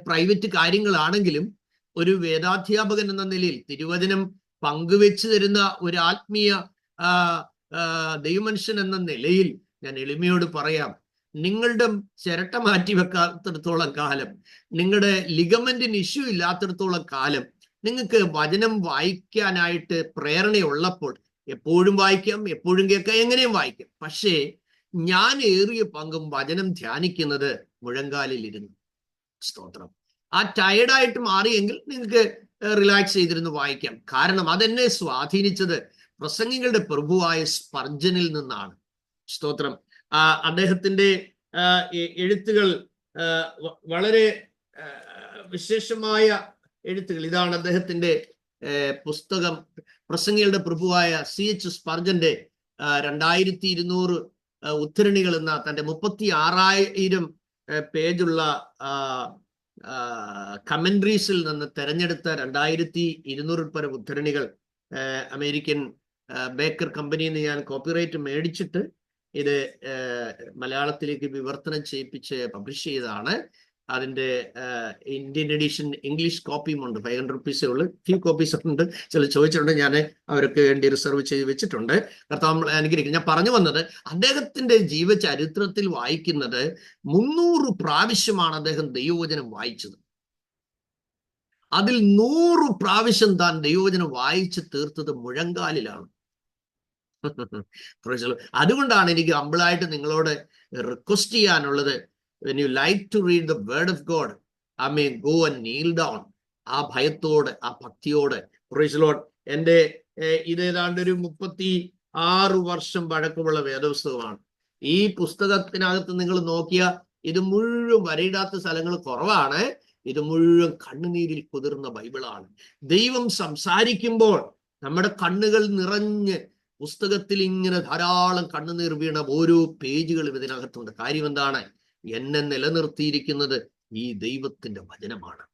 പ്രൈവറ്റ് കാര്യങ്ങളാണെങ്കിലും ഒരു വേദാധ്യാപകൻ എന്ന നിലയിൽ തിരുവചനം പങ്കുവെച്ചു തരുന്ന ഒരു ആത്മീയ ദൈവമനുഷ്യൻ എന്ന നിലയിൽ ഞാൻ എളിമയോട് പറയാം, നിങ്ങളുടെ ചിരട്ട മാറ്റി വെക്കാത്തിടത്തോളം കാലം, നിങ്ങളുടെ ലിഗമെന്റിന് ഇഷ്യൂ ഇല്ലാത്തിടത്തോളം കാലം നിങ്ങൾക്ക് വചനം വായിക്കാനായിട്ട് പ്രേരണയുള്ളപ്പോൾ എപ്പോഴും വായിക്കാം, എപ്പോഴും കേൾക്കാം, എങ്ങനെയും വായിക്കാം. പക്ഷേ ഞാൻ ഏറിയ പങ്കും വചനം ധ്യാനിക്കുന്നത് മുഴങ്കാലിൽ ഇരുന്നു. സ്തോത്രം. ആ ടയർഡായിട്ട് മാറിയെങ്കിൽ നിങ്ങൾക്ക് റിലാക്സ് ചെയ്തിരുന്ന് വായിക്കാം. കാരണം അതെന്നെ സ്വാധീനിച്ചത് പ്രസംഗികളുടെ പ്രഭുവായ സ്പർജനിൽ നിന്നാണ്. സ്തോത്രം. അദ്ദേഹത്തിന്റെ എഴുത്തുകൾ വളരെ വിശേഷമായ എഴുത്തുകൾ. ഇതാണ് അദ്ദേഹത്തിന്റെ പുസ്തകം, പ്രസംഗികളുടെ പ്രഭുവായ CH സ്പർജന്റെ 2200 ഉദ്ധരണികൾ എന്ന തന്റെ 36,000 പേജുള്ള കമന്ററീസിൽ നിന്ന് തെരഞ്ഞെടുത്ത 2200 പരം ഉദ്ധരണികൾ അമേരിക്കൻ ബേക്കർ കമ്പനിയിൽ നിന്ന് ഞാൻ കോപ്പിറൈറ്റ് മേടിച്ചിട്ട് ഇത് മലയാളത്തിലേക്ക് വിവർത്തനം ചെയ്യിപ്പിച്ച് പബ്ലിഷ് ചെയ്തതാണ്. അതിന്റെ ഇന്ത്യൻ എഡിഷൻ ഇംഗ്ലീഷ് കോപ്പിയും ഉണ്ട്. 500 rupees ഉള്ളു. ഫ്യൂ കോപ്പീസ് ഉണ്ട്. ചില ചോദിച്ചിട്ടുണ്ട്, ഞാൻ അവർക്ക് വേണ്ടി റിസർവ് ചെയ്ത് വെച്ചിട്ടുണ്ട്. കർത്താവ് അനുഗ്രഹിക്കും. ഞാൻ പറഞ്ഞു വന്നത്, അദ്ദേഹത്തിന്റെ ജീവചരിത്രത്തിൽ വായിക്കുന്നത് 300 പ്രാവശ്യമാണ് അദ്ദേഹം ദൈവവചനം വായിച്ചത്. അതിൽ 100 പ്രാവശ്യം താൻ ദൈവവചനം വായിച്ച് തീർത്തത് മുഴങ്കാലിലാണ്. അതുകൊണ്ടാണ് എനിക്ക് ഹമ്പിളായിട്ട് നിങ്ങളോട് റിക്വസ്റ്റ് ചെയ്യാനുള്ളത്, when you like to read the word of God, I may go and kneel down. ആ ഭയത്തോടെ, ആ ഭക്തിയോടെ. Praise the Lord. എൻ്റെ ഇതേതാണ്ട് ഒരു 36 വർഷം പഴക്കമുള്ള വേദപുസ്തകമാണ്. ഈ പുസ്തകത്തിനകത്ത് നിങ്ങൾ നോക്കിയാൽ ഇത് മുഴുവൻ വരയിടാത്ത സ്ഥലങ്ങൾ കുറവാണ്. ഇത് മുഴുവൻ കണ്ണുനീരിൽ കുതിർന്ന ബൈബിളാണ്. ദൈവം സംസാരിക്കുമ്പോൾ നമ്മുടെ കണ്ണുകൾ നിറഞ്ഞ് പുസ്തകത്തിൽ ഇങ്ങനെ ധാരാളം കണ്ണുനീർ വീണ ഓരോ പേജുകളും ഇതിനകത്തുണ്ട്. കാര്യം എന്താണ്? എന്നെ നിലനിർത്തിയിരിക്കുന്നത് ഈ ദൈവത്തിന്റെ വചനമാണ്.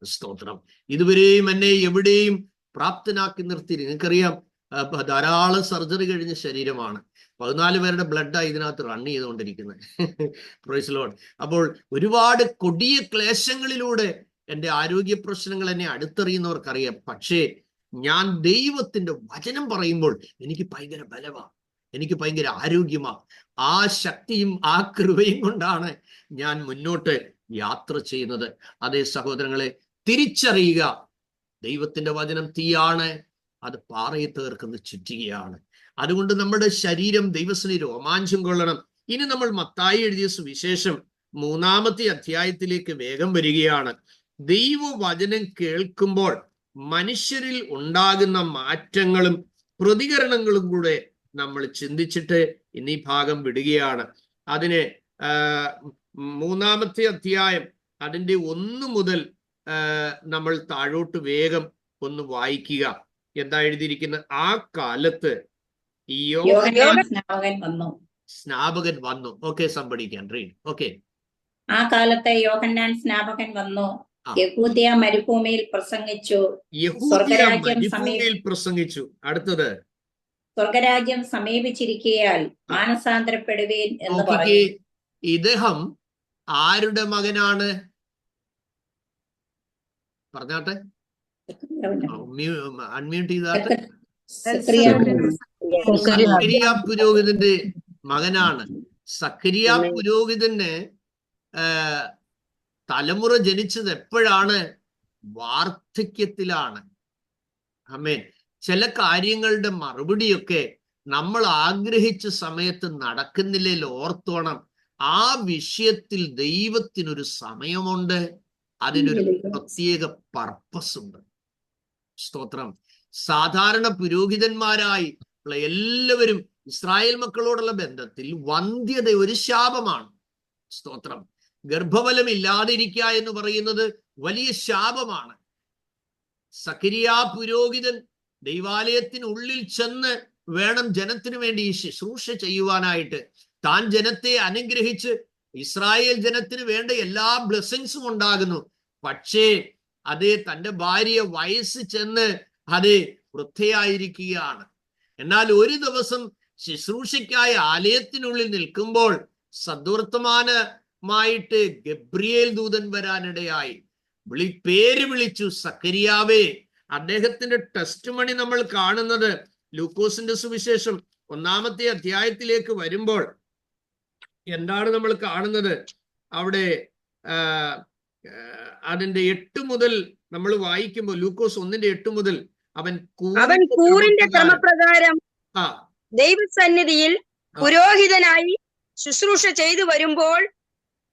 സ്തോത്രം. ഇതുവരെയും എന്നെ എവിടെയും പ്രാപ്തനാക്കി നിർത്തി. നിങ്ങൾക്കറിയാം, ധാരാളം സർജറി കഴിഞ്ഞ ശരീരമാണ്. 14 പേരുടെ ബ്ലഡാണ് ഇതിനകത്ത് റൺ ചെയ്തുകൊണ്ടിരിക്കുന്നത്. Praise Lord. അപ്പോൾ ഒരുപാട് കൊടിയ ക്ലേശങ്ങളിലൂടെ എൻ്റെ ആരോഗ്യ പ്രശ്നങ്ങൾ എന്നെ അടുത്തെറിയുന്നവർക്കറിയാം. പക്ഷേ ഞാൻ ദൈവത്തിന്റെ വചനം പറയുമ്പോൾ എനിക്ക് ഭയങ്കര ബലമാണ്, എനിക്ക് ഭയങ്കര ആരോഗ്യമാണ്. ആ ശക്തിയും ആ കൃപയും കൊണ്ടാണ് ഞാൻ മുന്നോട്ട് യാത്ര ചെയ്യുന്നത്. അതേ സഹോദരങ്ങളെ, തിരിച്ചറിയുക, ദൈവത്തിന്റെ വചനം തീയാണ്, അത് പാറയെ തീർക്കുന്ന ചുറ്റികയാണ്. അതുകൊണ്ട് നമ്മുടെ ശരീരം ദൈവത്തിന് രോമാഞ്ചം കൊള്ളണം. ഇനി നമ്മൾ മത്തായി എഴുതിയ സുവിശേഷം 3-ാമത്തെ അധ്യായത്തിലേക്ക് വേഗം വരികയാണ്. ദൈവവചനം കേൾക്കുമ്പോൾ മനുഷ്യരിൽ ഉണ്ടാകുന്ന മാറ്റങ്ങളും പ്രതികരണങ്ങളും കൂടെ നമ്മൾ ചിന്തിച്ചിട്ട് ഇന്ന് ഈ ഭാഗം വിടുകയാണ്. അതിന് 3-ാമത്തെ അധ്യായം അതിൻ്റെ 1 മുതൽ നമ്മൾ താഴോട്ട് വേഗം ഒന്ന് വായിക്കുക. എന്താ എഴുതിയിരിക്കുന്നത്? ആ കാലത്ത് സ്നാപകൻ വന്നു. Okay, somebody can read. Okay. ആ കാലത്ത് യോഹന്നാൻ സ്നാപകൻ വന്നു, യഹൂദ്യ മരുഭൂമിയിൽ പ്രസംഗിച്ചു. പ്രസംഗിച്ചു. അടുത്തത്, സ്വർഗരാജ്യം സമീപിച്ചിരിക്കയാൽ മാനസാന്തരപ്പെടുവീൻ എന്ന് പറഞ്ഞു. ഇദ്ദേഹം ആരുടെ മകനാണ്? പറഞ്ഞാട്ടെ, അൺമ്യൂട്ട് ചെയ്താട്ടെ. സക്കരിയ പുരോഹിതന്റെ മകനാണ്. സക്കരിയ പുരോഹിതന് തലമുറ ജനിച്ചത് എപ്പോഴാണ്? വാർദ്ധക്യത്തിലാണ്. ആമേൻ. ചില കാര്യങ്ങളുടെ മറുപടിയൊക്കെ നമ്മൾ ആഗ്രഹിച്ച സമയത്ത് നടക്കുന്നില്ലെങ്കിൽ ഓർത്തോണം, ആ വിഷയത്തിൽ ദൈവത്തിനൊരു സമയമുണ്ട്, അതിനൊരു പ്രത്യേക പർപ്പസ് ഉണ്ട്. സ്തോത്രം. സാധാരണ പുരോഹിതന്മാരായി ഉള്ള എല്ലാവരും ഇസ്രായേൽ മക്കളോടുള്ള ബന്ധത്തിൽ വന്ധ്യത ഒരു ശാപമാണ്. സ്തോത്രം. ഗർഭഫലം ഇല്ലാതിരിക്കുക എന്ന് പറയുന്നത് വലിയ ശാപമാണ്. സക്കരിയ പുരോഹിതൻ ദൈവാലയത്തിനുള്ളിൽ ചെന്ന് വേണം ജനത്തിനു വേണ്ടി ഈ ശുശ്രൂഷ ചെയ്യുവാനായിട്ട്. താൻ ജനത്തെ അനുഗ്രഹിച്ച് ഇസ്രായേൽ ജനത്തിന് വേണ്ട എല്ലാ ബ്ലെസ്സിങ്സും ഉണ്ടാകുന്നു. പക്ഷേ അതേ തൻ്റെ ഭാര്യ വയസ്സ് ചെന്ന് അതേ വൃദ്ധയായിരിക്കുകയാണ്. എന്നാൽ ഒരു ദിവസം ശുശ്രൂഷയ്ക്കായി ആലയത്തിനുള്ളിൽ നിൽക്കുമ്പോൾ സദ്വർത്തമാനമായിട്ട് ഗബ്രിയേൽ ദൂതൻ വരാനിടയായി. പേര് വിളിച്ചു, സക്കരിയാവേ. അദ്ദേഹത്തിന്റെ ടെസ്റ്റ് മണി നമ്മൾ കാണുന്നത് ലൂക്കോസിന്റെ സുവിശേഷം 1-ാമത്തെ അധ്യായത്തിലേക്ക് വരുമ്പോൾ എന്താണ് നമ്മൾ കാണുന്നത്? അവിടെ അതിന്റെ 8 മുതൽ നമ്മൾ വായിക്കുമ്പോൾ, ലൂക്കോസ് 1:8 മുതൽ, അവൻ കൂറിന്റെ ക്രമപ്രകാരം ദൈവസന്നിധിയിൽ പുരോഹിതനായി ശുശ്രൂഷ ചെയ്തു വരുമ്പോൾ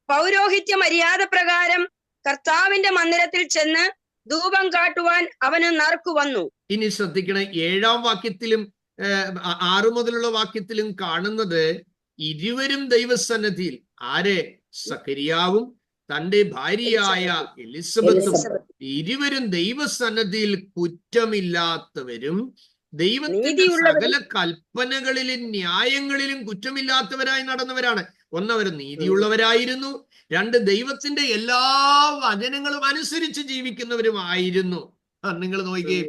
പൗരോഹിത്യ മര്യാദ പ്രകാരം കർത്താവിന്റെ മന്ദിരത്തിൽ ചെന്ന് ധൂപം കാട്ടുവാൻ അവന് നറുക്കു വന്നു. ഇനി ശ്രദ്ധിക്കണം, 7-ാം വാക്യത്തിലും 6 മുതലുള്ള വാക്യത്തിലും കാണുന്നത് ഇരുവരും ദൈവസന്നിധിയിൽ, ആരെ? സക്കരിയാവും തന്റെ ഭാര്യയായ എലിസബത്തും, ഇരുവരും ദൈവസന്നിധിയിൽ കുറ്റമില്ലാത്തവരും ദൈവത്തിന്റെ സകല കൽപ്പനകളിലും ന്യായങ്ങളിലും കുറ്റമില്ലാത്തവരായി നടന്നവരാണ്. അവർ നീതിയുള്ളവരായിരുന്നു, 2 ദൈവത്തിന്റെ എല്ലാ വചനങ്ങളും അനുസരിച്ച് ജീവിക്കുന്നവരുമായിരുന്നു. നിങ്ങൾ നോക്കിയേ,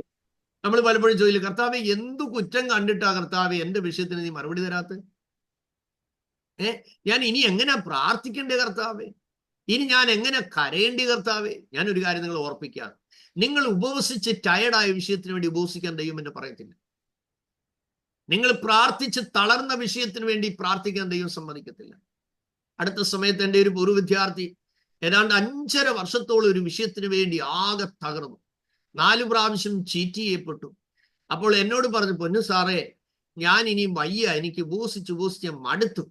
നമ്മൾ പലപ്പോഴും ചോദിച്ചു, കർത്താവെ എന്തു കുറ്റം കണ്ടിട്ടാ കർത്താവെ എന്റെ വിഷയത്തിന് നീ മറുപടി തരാത്ത? ഞാൻ ഇനി എങ്ങനെ പ്രാർത്ഥിക്കണ്ടേ കർത്താവെ? ഇനി ഞാൻ എങ്ങനെ കരയേണ്ടി കർത്താവെ? ഞാനൊരു കാര്യം നിങ്ങൾ ഓർപ്പിക്കാം, നിങ്ങൾ ഉപവസിച്ച് ടയർഡായ വിഷയത്തിന് വേണ്ടി ഉപവസിക്കാൻ ദൈവം എന്നെ പറയത്തില്ല. നിങ്ങൾ പ്രാർത്ഥിച്ച് തളർന്ന വിഷയത്തിന് വേണ്ടി പ്രാർത്ഥിക്കാൻ ദൈവം സമ്മതിക്കത്തില്ല. അടുത്ത സമയത്ത് എൻ്റെ ഒരു പൂർവ്വ വിദ്യാർത്ഥി ഏതാണ്ട് 5.5 വർഷത്തോളം ഒരു വിഷയത്തിന് വേണ്ടി ആകെ തകർന്നു, 4 പ്രാവശ്യം ചീറ്റ് ചെയ്യപ്പെട്ടു. അപ്പോൾ എന്നോട് പറഞ്ഞു, പൊന്നു സാറേ, ഞാൻ ഇനി വയ്യ, എനിക്ക് ഉപവസിച്ച് മടുത്തു.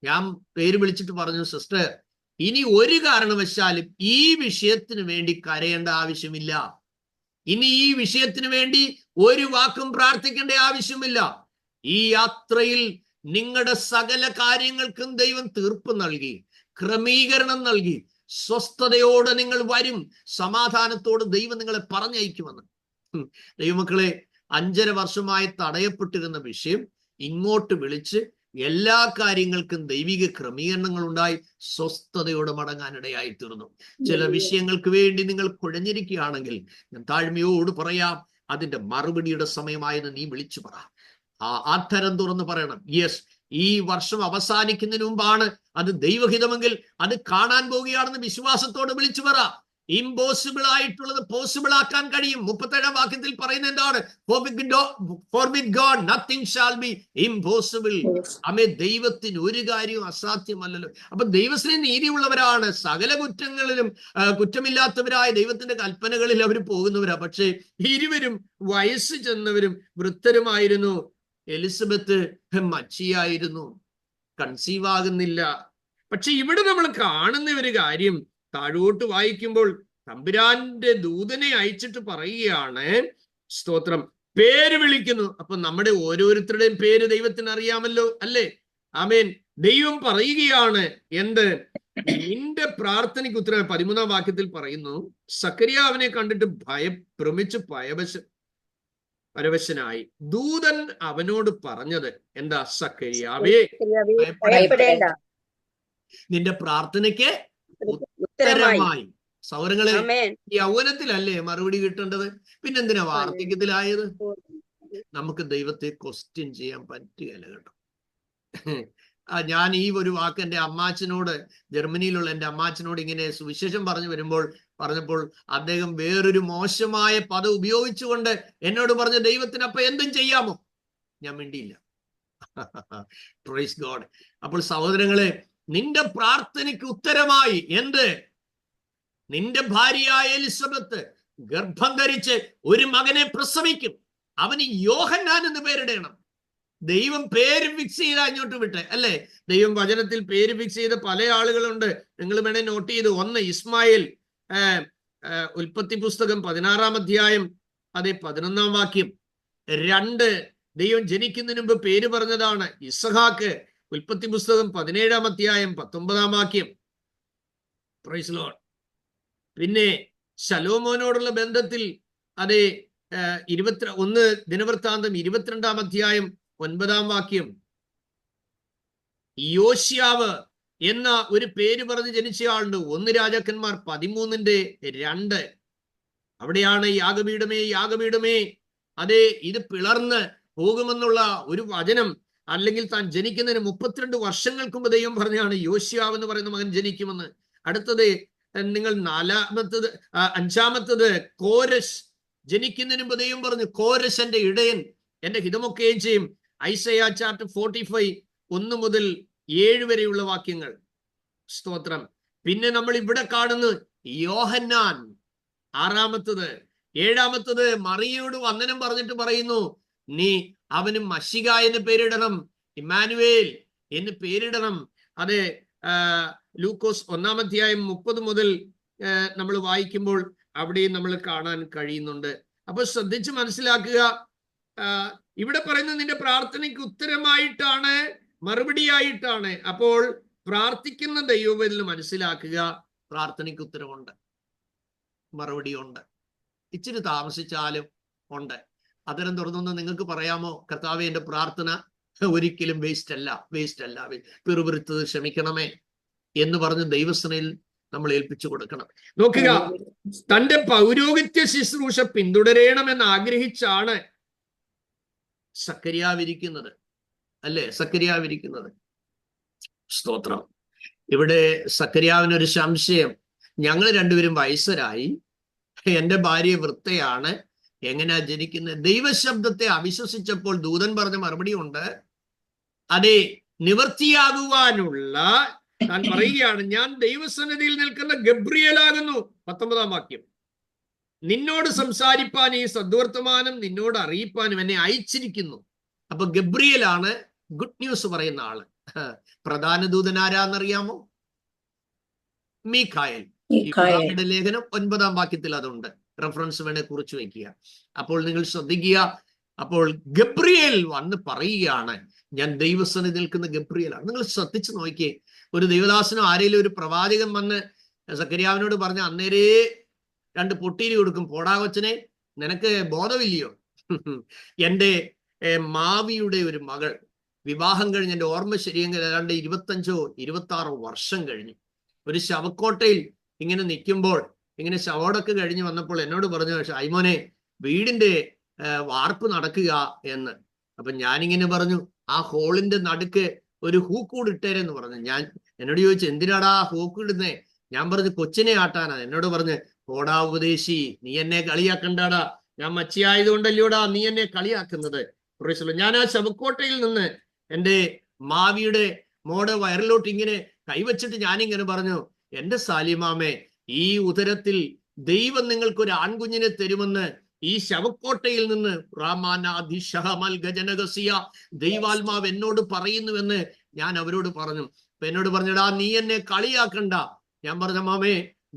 ഞാൻ പേര് വിളിച്ചിട്ട് പറഞ്ഞു, സിസ്റ്റർ, ഇനി ഒരു കാരണവശാലും ഈ വിഷയത്തിന് വേണ്ടി കരയേണ്ട ആവശ്യമില്ല. ഇനി ഈ വിഷയത്തിന് വേണ്ടി ഒരു വാക്കും പ്രാർത്ഥിക്കേണ്ട ആവശ്യമില്ല. ഈ യാത്രയിൽ നിങ്ങളുടെ സകല കാര്യങ്ങൾക്കും ദൈവം തീർപ്പ് നൽകി, ക്രമീകരണം നൽകി. സ്വസ്ഥതയോടെ നിങ്ങൾ വരും, സമാധാനത്തോടെ ദൈവം നിങ്ങളെ പറഞ്ഞയക്കുമെന്ന്. ദൈവമക്കളെ, 5.5 വർഷമായി തടയപ്പെട്ടിരുന്ന വിഷയം ഇങ്ങോട്ട് വിളിച്ച് എല്ലാ കാര്യങ്ങൾക്കും ദൈവിക ക്രമീകരണങ്ങൾ ഉണ്ടായി സ്വസ്ഥതയോടെ മടങ്ങാനിടയായി തീർന്നു. ചില വിഷയങ്ങൾക്ക് വേണ്ടി നിങ്ങൾ കുഴഞ്ഞിരിക്കുകയാണെങ്കിൽ ഞാൻ താഴ്മയോട് പറയാം, അതിന്റെ മറുപടിയുടെ സമയമായെന്ന് നീ വിളിച്ചു പറ. ആ തരം തുറന്ന് പറയണം. യെസ്, ഈ വർഷം അവസാനിക്കുന്നതിന് മുമ്പാണ് അത് ദൈവഹിതമെങ്കിൽ അത് കാണാൻ പോവുകയാണെന്ന് വിശ്വാസത്തോടെ വിളിച്ചു പറ. ഇമ്പോസിബിൾ ആയിട്ടുള്ളത് പോസിബിൾ ആക്കാൻ കഴിയും. 37-ാം വാക്യത്തിൽ പറയുന്നത് എന്താണ്? For with God nothing shall be impossible. അമേ, ദൈവത്തിന് ഒരു കാര്യവും അസാധ്യമല്ലല്ലോ. അപ്പൊ ദൈവത്തിന് നീതിയുള്ളവരാണ്, സകല കുറ്റങ്ങളിലും കുറ്റമില്ലാത്തവരായ ദൈവത്തിന്റെ കൽപ്പനകളിൽ അവർ പോകുന്നവരാ. പക്ഷേ ഇരുവരും വയസ്സ് ചെന്നവരും വൃദ്ധരുമായിരുന്നു. എലിസബത്ത് മച്ചിയായിരുന്നു, കൺസീവ് ആകുന്നില്ല. പക്ഷെ ഇവിടെ നമ്മൾ കാണുന്ന ഒരു കാര്യം, താഴോട്ട് വായിക്കുമ്പോൾ തമ്പുരാന്റെ ദൂതനെ അയച്ചിട്ട് പറയുകയാണ്, സ്തോത്രം, പേര് വിളിക്കുന്നു. അപ്പൊ നമ്മുടെ ഓരോരുത്തരുടെയും പേര് ദൈവത്തിന് അറിയാമല്ലോ, അല്ലേ? ആമേൻ. ദൈവം പറയുകയാണ് എന്ത്? നിന്റെ പ്രാർത്ഥനയ്ക്ക് ഉത്തരം. 13-ാം വാക്യത്തിൽ പറയുന്നു, സക്കറിയാവിനെ കണ്ടിട്ട് ഭ്രമിച്ച് പരവശനായി. ദൂതൻ അവനോട് പറഞ്ഞത് എന്താ? സക്കറിയാവേ, ഭയപ്പെടേണ്ട, നിന്റെ പ്രാർത്ഥനയ്ക്ക് ഉത്തരമായി. സൗരങ്ങളെ, യൗവനത്തിലല്ലേ മറുപടി കിട്ടേണ്ടത്? പിന്നെന്തിനാ വാർദ്ധക്യത്തിലായത്? നമുക്ക് ദൈവത്തെ ക്വസ്റ്റ്യൻ ചെയ്യാൻ പറ്റുകയില്ല കേട്ടോ. ഞാൻ ഈ ഒരു വാക്ക് എൻ്റെ അമ്മാച്ചനോട്, ജർമ്മനിയിലുള്ള എൻ്റെ അമ്മാച്ചനോട് ഇങ്ങനെ സുവിശേഷം പറഞ്ഞപ്പോൾ അദ്ദേഹം വേറൊരു മോശമായ പദം ഉപയോഗിച്ചുകൊണ്ട് എന്നോട് പറഞ്ഞു, ദൈവത്തിന് അപ്പൊ എന്തും ചെയ്യാമോ? ഞാൻ മിണ്ടിയില്ല. Praise God. അപ്പോൾ സഹോദരങ്ങളെ, നിന്റെ പ്രാർത്ഥനയ്ക്ക് ഉത്തരമായി. എന്ത്? നിന്റെ ഭാര്യയായ എലിസബത്ത് ഗർഭം ധരിച്ച് ഒരു മകനെ പ്രസവിക്കും. അവന് യോഹന്നാൻ എന്ന് പേരിടണം. ദൈവം പേര് ഫിക്സ് ചെയ്ത് അങ്ങോട്ട് വിട്ടെ, അല്ലേ? ദൈവം വചനത്തിൽ പേര് ഫിക്സ് ചെയ്ത പല ആളുകളുണ്ട്. നിങ്ങൾ വേണേ നോട്ട് ചെയ്ത്. 1 ഇസ്മായിൽ, ഉൽപ്പത്തി പുസ്തകം 16-ാം അധ്യായം 11-ാം വാക്യം. 2 ദൈവം ജനിക്കുന്നതിന് മുമ്പ് പേര് പറഞ്ഞതാണ്. ഇസഹാക്ക്, ഉൽപ്പത്തി പുസ്തകം 17-ാം അധ്യായം 19-ാം വാക്യം. Praise Lord. പിന്നെ ശലോമോനോടുള്ള ബന്ധത്തിൽ 1 ദിനവൃത്താന്തം 22-ാം അധ്യായം 9-ാം വാക്യം. യോശിയാവ് എന്ന ഒരു പേര് പറഞ്ഞ് ജനിച്ചയാളുണ്ട്. 1 രാജാക്കന്മാർ 13-2. അവിടെയാണ് യാഗപീഠമേ, യാഗപീഠമേ, ഇത് പിളർന്ന് പോകുമെന്നുള്ള ഒരു വചനം, അല്ലെങ്കിൽ താൻ ജനിക്കുന്നതിന് 32 വർഷങ്ങൾക്ക് മുമ്പ് ദൈവം പറഞ്ഞാണ് യോശിയാവ് എന്ന് പറയുന്ന മകൻ ജനിക്കുമെന്ന്. അടുത്തത് നിങ്ങൾ 5-ാമത്തത് കോരശ്. ജനിക്കുന്നതിന് മുമ്പ് ദൈവം പറഞ്ഞു, കോരശ് എന്റെ ഇടയൻ, എന്റെ ഹിതമൊക്കെയും ചെയ്യും. ഐസയ ചാപ്റ്റർ 45 1 മുതൽ 7 വരെയുള്ള വാക്യങ്ങൾ. സ്തോത്രം. പിന്നെ നമ്മൾ ഇവിടെ കാണുന്നു യോഹന്നാൻ 6-ാമത്തത്. 7-ാമത്തത് മറിയയോട് വന്ദനം പറഞ്ഞിട്ട് പറയുന്നു, നീ അവന് മശിക എന്ന് പേരിടണം, ഇമ്മാനുവേൽ എന്ന് പേരിടണം. ലൂക്കോസ് 1-ാം അധ്യായം 30 മുതൽ നമ്മൾ വായിക്കുമ്പോൾ അവിടെയും നമ്മൾ കാണാൻ കഴിയുന്നുണ്ട്. അപ്പൊ ശ്രദ്ധിച്ച് മനസ്സിലാക്കുക. ഇവിടെ പറയുന്നത് നിന്റെ പ്രാർത്ഥനയ്ക്ക് ഉത്തരമായിട്ടാണ്, മറുപടിയായിട്ടാണ്. അപ്പോൾ പ്രാർത്ഥിക്കുന്ന ദൈവത്തിൽ മനസ്സിലാക്കുക, പ്രാർത്ഥനയ്ക്ക് ഉത്തരവുണ്ട്, മറുപടിയുണ്ട്. ഇച്ചിരി താമസിച്ചാലും ഉണ്ട്. അതരം തുറന്നൊന്ന് നിങ്ങൾക്ക് പറയാമോ? കർത്താവേ, എന്റെ പ്രാർത്ഥന ഒരിക്കലും വേസ്റ്റ് അല്ല, പിറുപിറുത്തത് ക്ഷമിക്കണമേ എന്ന് പറഞ്ഞ് ദൈവസനയിൽ നമ്മൾ ഏൽപ്പിച്ചു കൊടുക്കണം. നോക്കുക, തന്റെ പൗരോഹിത്യ ശുശ്രൂഷ പിന്തുടരണമെന്ന് ആഗ്രഹിച്ചാണ് സക്കറിയാവിരിക്കുന്നത്, അല്ലേ? സക്കറിയാവിരിക്കുന്നത്. സ്തോത്രം. ഇവിടെ സക്കറിയാവിനൊരു സംശയം. ഞങ്ങൾ രണ്ടുപേരും വയസ്സരായി, എന്റെ ഭാര്യ വൃത്തയാണ്, എങ്ങനെയാ ജനിക്കുന്നത്? ദൈവശബ്ദത്തെ അവിശ്വസിച്ചപ്പോൾ ദൂതൻ പറഞ്ഞ മറുപടി ഉണ്ട്. നിവൃത്തിയാകുവാനുള്ള താൻ പറയുകയാണ്, ഞാൻ ദൈവസന്നിധിയിൽ നിൽക്കുന്ന ഗബ്രിയേലാകുന്നു. 19-ാം വാക്യം. നിന്നോട് സംസാരിപ്പാൻ, ഈ സദ്വർത്തമാനം നിന്നോട് അറിയിപ്പാനും എന്നെ അയച്ചിരിക്കുന്നു. അപ്പൊ ഗബ്രിയേലാണ് ഗുഡ് ന്യൂസ് പറയുന്ന ആള്. പ്രധാന ദൂതൻ ആരാന്നറിയാമോ? മീഖായേൽ. ലേഖനം 9-ാം വാക്യത്തിൽ അതുണ്ട്. റെഫറൻസ് വേണേ കുറിച്ച് വെക്കുക. അപ്പോൾ നിങ്ങൾ ശ്രദ്ധിക്കുക. അപ്പോൾ ഗബ്രിയേൽ വന്ന് പറയുകയാണ്, ഞാൻ ദൈവസന്നിധി നിൽക്കുന്ന ഗബ്രിയേലാണ്. നിങ്ങൾ ശ്രദ്ധിച്ചു നോക്കിയേ. ഒരു ദൈവദാസനോ ആരെങ്കിലും ഒരു പ്രവാചകൻ വന്ന് സക്കറിയാവിനോട് പറഞ്ഞ അന്നേരേ 2 പൊട്ടീരി കൊടുക്കും. പോടാ കൊച്ചനെ, നിനക്ക് ബോധമില്ലയോ? എൻ്റെ മാവിയുടെ ഒരു മകൾ വിവാഹം കഴിഞ്ഞ്, എൻ്റെ ഓർമ്മ ശരിയെങ്കിൽ ഏതാണ്ട് 25-26 വർഷം കഴിഞ്ഞു, ഒരു ശവക്കോട്ടയിൽ ഇങ്ങനെ നിൽക്കുമ്പോൾ, ഇങ്ങനെ ശവോടൊക്കെ കഴിഞ്ഞ് വന്നപ്പോൾ എന്നോട് പറഞ്ഞു, ഐമോനെ, വീടിന്റെ വാർപ്പ് നടക്കുക എന്ന്. അപ്പൊ ഞാനിങ്ങനെ പറഞ്ഞു, ആ ഹോളിന്റെ നടുക്ക് ഒരു ഹൂക്കൂട് ഇട്ടേരെന്ന് പറഞ്ഞു. എന്നോട് ചോദിച്ചു, എന്തിനാടാ ഹൂക്ക് ഇടുന്നേ? ഞാൻ പറഞ്ഞു, കൊച്ചിനെ ആട്ടാനാ. എന്നോട് പറഞ്ഞ്, ഓടാ ഉപദേശി, നീ എന്നെ കളിയാക്കണ്ടാടാ, ഞാൻ മച്ചിയായതുകൊണ്ടല്ലോടാ നീ എന്നെ കളിയാക്കുന്നത്. ഞാൻ ആ ശവക്കോട്ടയിൽ നിന്ന് എൻ്റെ മാവിയുടെ മോടെ വയറിലോട്ട് ഇങ്ങനെ കൈവച്ചിട്ട് ഞാനിങ്ങനെ പറഞ്ഞു, എന്റെ സാലിമാമേ, ഈ ഉദരത്തിൽ ദൈവം നിങ്ങൾക്കൊരു ആൺകുഞ്ഞിനെ തരുമെന്ന് ഈ ശവക്കോട്ടയിൽ നിന്ന് ദൈവാത്മാവ് എന്നോട് പറയുന്നുവെന്ന് ഞാൻ അവരോട് പറഞ്ഞു. അപ്പൊ എന്നോട് പറഞ്ഞടാ, നീ എന്നെ കളിയാക്കണ്ട. ഞാൻ പറഞ്ഞ, മാമേ,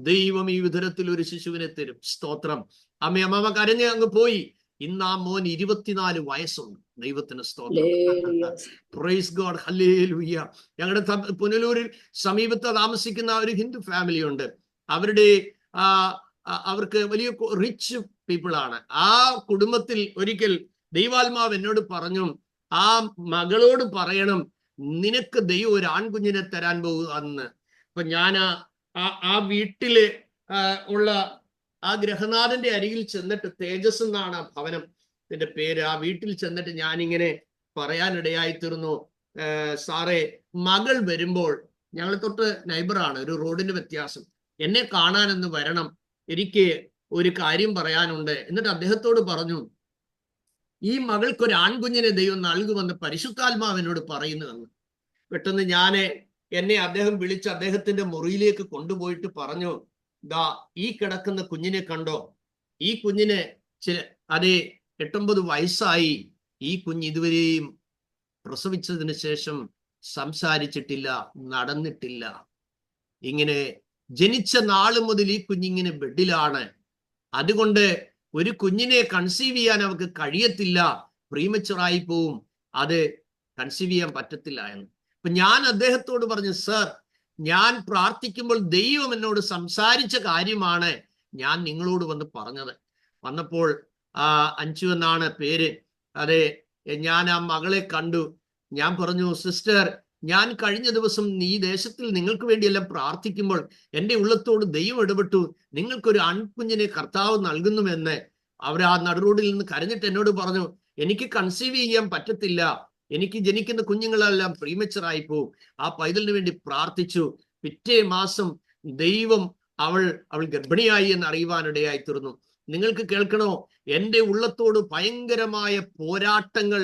ദൈവം ഈ ഉദരത്തിൽ ഒരു ശിശുവിനെ തരും. സ്തോത്രം. അമ്മ കരഞ്ഞ് അങ്ങ് പോയി. ഇന്ന് ആ മോൻ 24 വയസ്സുണ്ട്. ദൈവത്തിന് സ്തോത്രം. Price God, hallelujah. ഞങ്ങളുടെ പുനലൂരിൽ സമീപത്ത് താമസിക്കുന്ന ഒരു ഹിന്ദു ഫാമിലി ഉണ്ട്. അവർക്ക് വലിയ റിച്ച് പീപ്പിൾ ആണ്. ആ കുടുംബത്തിൽ ഒരിക്കൽ ദൈവാത്മാവ് എന്നോട് പറഞ്ഞു, ആ മകളോട് പറയണം, നിനക്ക് ദൈവം ഒരു ആൺകുഞ്ഞിനെ തരാൻ പോകുന്നു. അപ്പൊ ഞാൻ ആ വീട്ടില് ഉള്ള ആ ഗ്രഹനാഥന്റെ അരികിൽ ചെന്നിട്ട്, തേജസ് എന്നാണ് ആ ഭവനത്തിന്റെ പേര്, ആ വീട്ടിൽ ചെന്നിട്ട് ഞാനിങ്ങനെ പറയാനിടയായി തീർന്നു, സാറേ, മകൾ വരുമ്പോൾ, ഞങ്ങൾ തൊട്ട് നൈബറാണ്, ഒരു റോഡിന്റെ വ്യത്യാസം, എന്നെ കാണാനൊന്ന് വരണം, എനിക്ക് ഒരു കാര്യം പറയാനുണ്ട്. എന്നിട്ട് അദ്ദേഹത്തോട് പറഞ്ഞു, ഈ മകൾക്കൊരു ആൺകുഞ്ഞിനെ ദൈവം നൽകുമെന്ന് പരിശുദ്ധാത്മാവിനോട് പറയുന്നുവെന്ന്. പെട്ടെന്ന് എന്നെ അദ്ദേഹം വിളിച്ച് അദ്ദേഹത്തിന്റെ മുറിയിലേക്ക് കൊണ്ടുപോയിട്ട് പറഞ്ഞു, ദാ ഈ കിടക്കുന്ന കുഞ്ഞിനെ കണ്ടോ? ഈ കുഞ്ഞിന് 8-9 വയസ്സായി. ഈ കുഞ്ഞ് ഇതുവരെയും പ്രസവിച്ചതിന് ശേഷം സംസാരിച്ചിട്ടില്ല, നടന്നിട്ടില്ല. ഇങ്ങനെ ജനിച്ച നാള് മുതൽ ഈ കുഞ്ഞിങ്ങനെ ബെഡിലാണ്. അതുകൊണ്ട് ഒരു കുഞ്ഞിനെ കൺസീവ് ചെയ്യാൻ അവർക്ക് കഴിയത്തില്ല, പ്രീമച്ചുറായി പോവും, അത് കൺസീവ് ചെയ്യാൻ പറ്റത്തില്ല എന്ന്. അപ്പൊ ഞാൻ അദ്ദേഹത്തോട് പറഞ്ഞു, സർ, ഞാൻ പ്രാർത്ഥിക്കുമ്പോൾ ദൈവം എന്നോട് സംസാരിച്ച കാര്യമാണ് ഞാൻ നിങ്ങളോട് വന്ന് പറഞ്ഞത്. വന്നപ്പോൾ അഞ്ചു എന്നാണ് പേര്. അതെ, ഞാൻ ആ മകളെ കണ്ടു. ഞാൻ പറഞ്ഞു, സിസ്റ്റർ, ഞാൻ കഴിഞ്ഞ ദിവസം ഈ ദേശത്തിൽ നിങ്ങൾക്ക് വേണ്ടിയെല്ലാം പ്രാർത്ഥിക്കുമ്പോൾ എൻ്റെ ഉള്ളത്തോട് ദൈവം ഇടപെട്ടു, നിങ്ങൾക്കൊരു ആൺകുഞ്ഞിനെ കർത്താവ് നൽകുന്നുവെന്ന്. അവർ ആ നടുറോഡിൽ നിന്ന് കരഞ്ഞിട്ട് എന്നോട് പറഞ്ഞു, എനിക്ക് കൺസീവ് ചെയ്യാൻ പറ്റത്തില്ല, എനിക്ക് ജനിക്കുന്ന കുഞ്ഞുങ്ങളെല്ലാം പ്രീമച്ചറായി പോവും. ആ പൈതലിന് വേണ്ടി പ്രാർത്ഥിച്ചു. പിറ്റേ മാസം ദൈവം അവൾ ഗർഭിണിയായി എന്ന് അറിയുവാനിടയായി തീർന്നു. നിങ്ങൾക്ക് കേൾക്കണോ, എൻ്റെ ഉള്ളത്തോട് ഭയങ്കരമായ പോരാട്ടങ്ങൾ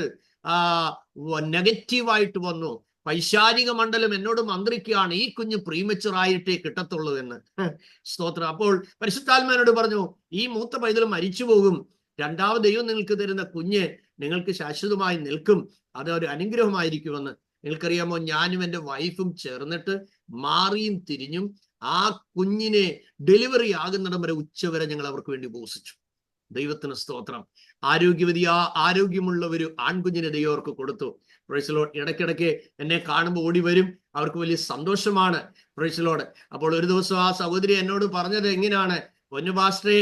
നെഗറ്റീവായിട്ട് വന്നു. പൈശാചിക മണ്ഡലം എന്നോട് മന്ത്രിക്കുകയാണ്, ഈ കുഞ്ഞ് പ്രീമച്ചുറായിട്ടേ കിട്ടത്തുള്ളൂ എന്ന്. സ്തോത്രം. അപ്പോൾ പരിശുദ്ധാത്മാവിനോട് പറഞ്ഞു, ഈ മൂത്ത പൈതൽ മരിച്ചു പോകും, രണ്ടാമത് ദൈവം നിങ്ങൾക്ക് തരുന്ന കുഞ്ഞ് നിങ്ങൾക്ക് ശാശ്വതമായി നിൽക്കും, അത് ഒരു അനുഗ്രഹമായിരിക്കുമെന്ന്. നിങ്ങൾക്കറിയാമോ, ഞാനും എൻ്റെ വൈഫും ചേർന്നിട്ട് മാറിയും തിരിഞ്ഞും ആ കുഞ്ഞിനെ ഡെലിവറി ആകുന്നിടം വരെ ഉച്ചവരെ ഞങ്ങൾ അവർക്ക് വേണ്ടി ഉപവസിച്ചു. ദൈവത്തിന് സ്തോത്രം. ആരോഗ്യമുള്ള ഒരു ആൺകുഞ്ഞിനെ ദൈവം അവർക്ക് കൊടുത്തു. Praise Lord. ഇടയ്ക്കിടയ്ക്ക് എന്നെ കാണുമ്പോൾ ഓടി വരും, അവർക്ക് വലിയ സന്തോഷമാണ്. Praise Lord. അപ്പോൾ ഒരു ദിവസം ആ സഹോദരി എന്നോട് പറഞ്ഞത് എങ്ങനെയാണ്, പൊന്നു പാസ്റ്ററേ,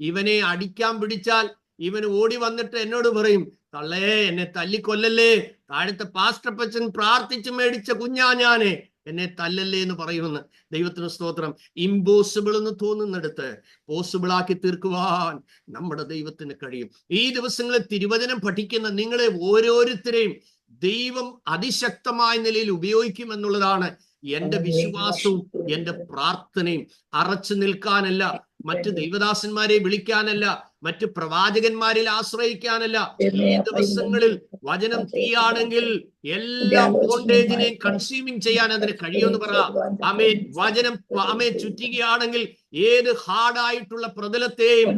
ഇവനെ അടിക്കാൻ പിടിച്ചാൽ ഇവൻ ഓടി വന്നിട്ട് എന്നോട് പറയും, തള്ളേ, എന്നെ തല്ലിക്കൊല്ലല്ലേ, താഴത്തെ പാസ്റ്റപ്പച്ചൻ പ്രാർത്ഥിച്ച് മേടിച്ച കുഞ്ഞാ ഞാന്, എന്നെ തല്ലല്ലേ എന്ന് പറയുമെന്ന്. ദൈവത്തിന് സ്തോത്രം. ഇമ്പോസിബിൾ എന്ന് തോന്നുന്നിടത്ത് പോസിബിൾ ആക്കി തീർക്കുവാൻ നമ്മുടെ ദൈവത്തിന് കഴിയും. ഈ ദിവസങ്ങളിൽ തിരുവചനം പഠിക്കുന്ന നിങ്ങളെ ഓരോരുത്തരെയും ദൈവം അതിശക്തമായ നിലയിൽ ഉപയോഗിക്കുമെന്നുള്ളതാണ് എൻ്റെ വിശ്വാസവും എൻ്റെ പ്രാർത്ഥനയും. അറച്ചു നിൽക്കാനല്ല, മറ്റ് ദൈവദാസന്മാരെ വിളിക്കാനല്ല, മറ്റ് പ്രവാചകന്മാരിൽ ആശ്രയിക്കാനല്ല. ഈ ദിവസങ്ങളിൽ വചനം തീയാണെങ്കിൽ എല്ലാ ബോണ്ടേജിനെയും കൺസ്യൂമിങ് ചെയ്യാൻ അതിന് കഴിയുമെന്ന് പറയാം. ആമേൻ. വചനം ചുറ്റുകയാണെങ്കിൽ ഏത് ഹാർഡായിട്ടുള്ള പ്രതലത്തെയും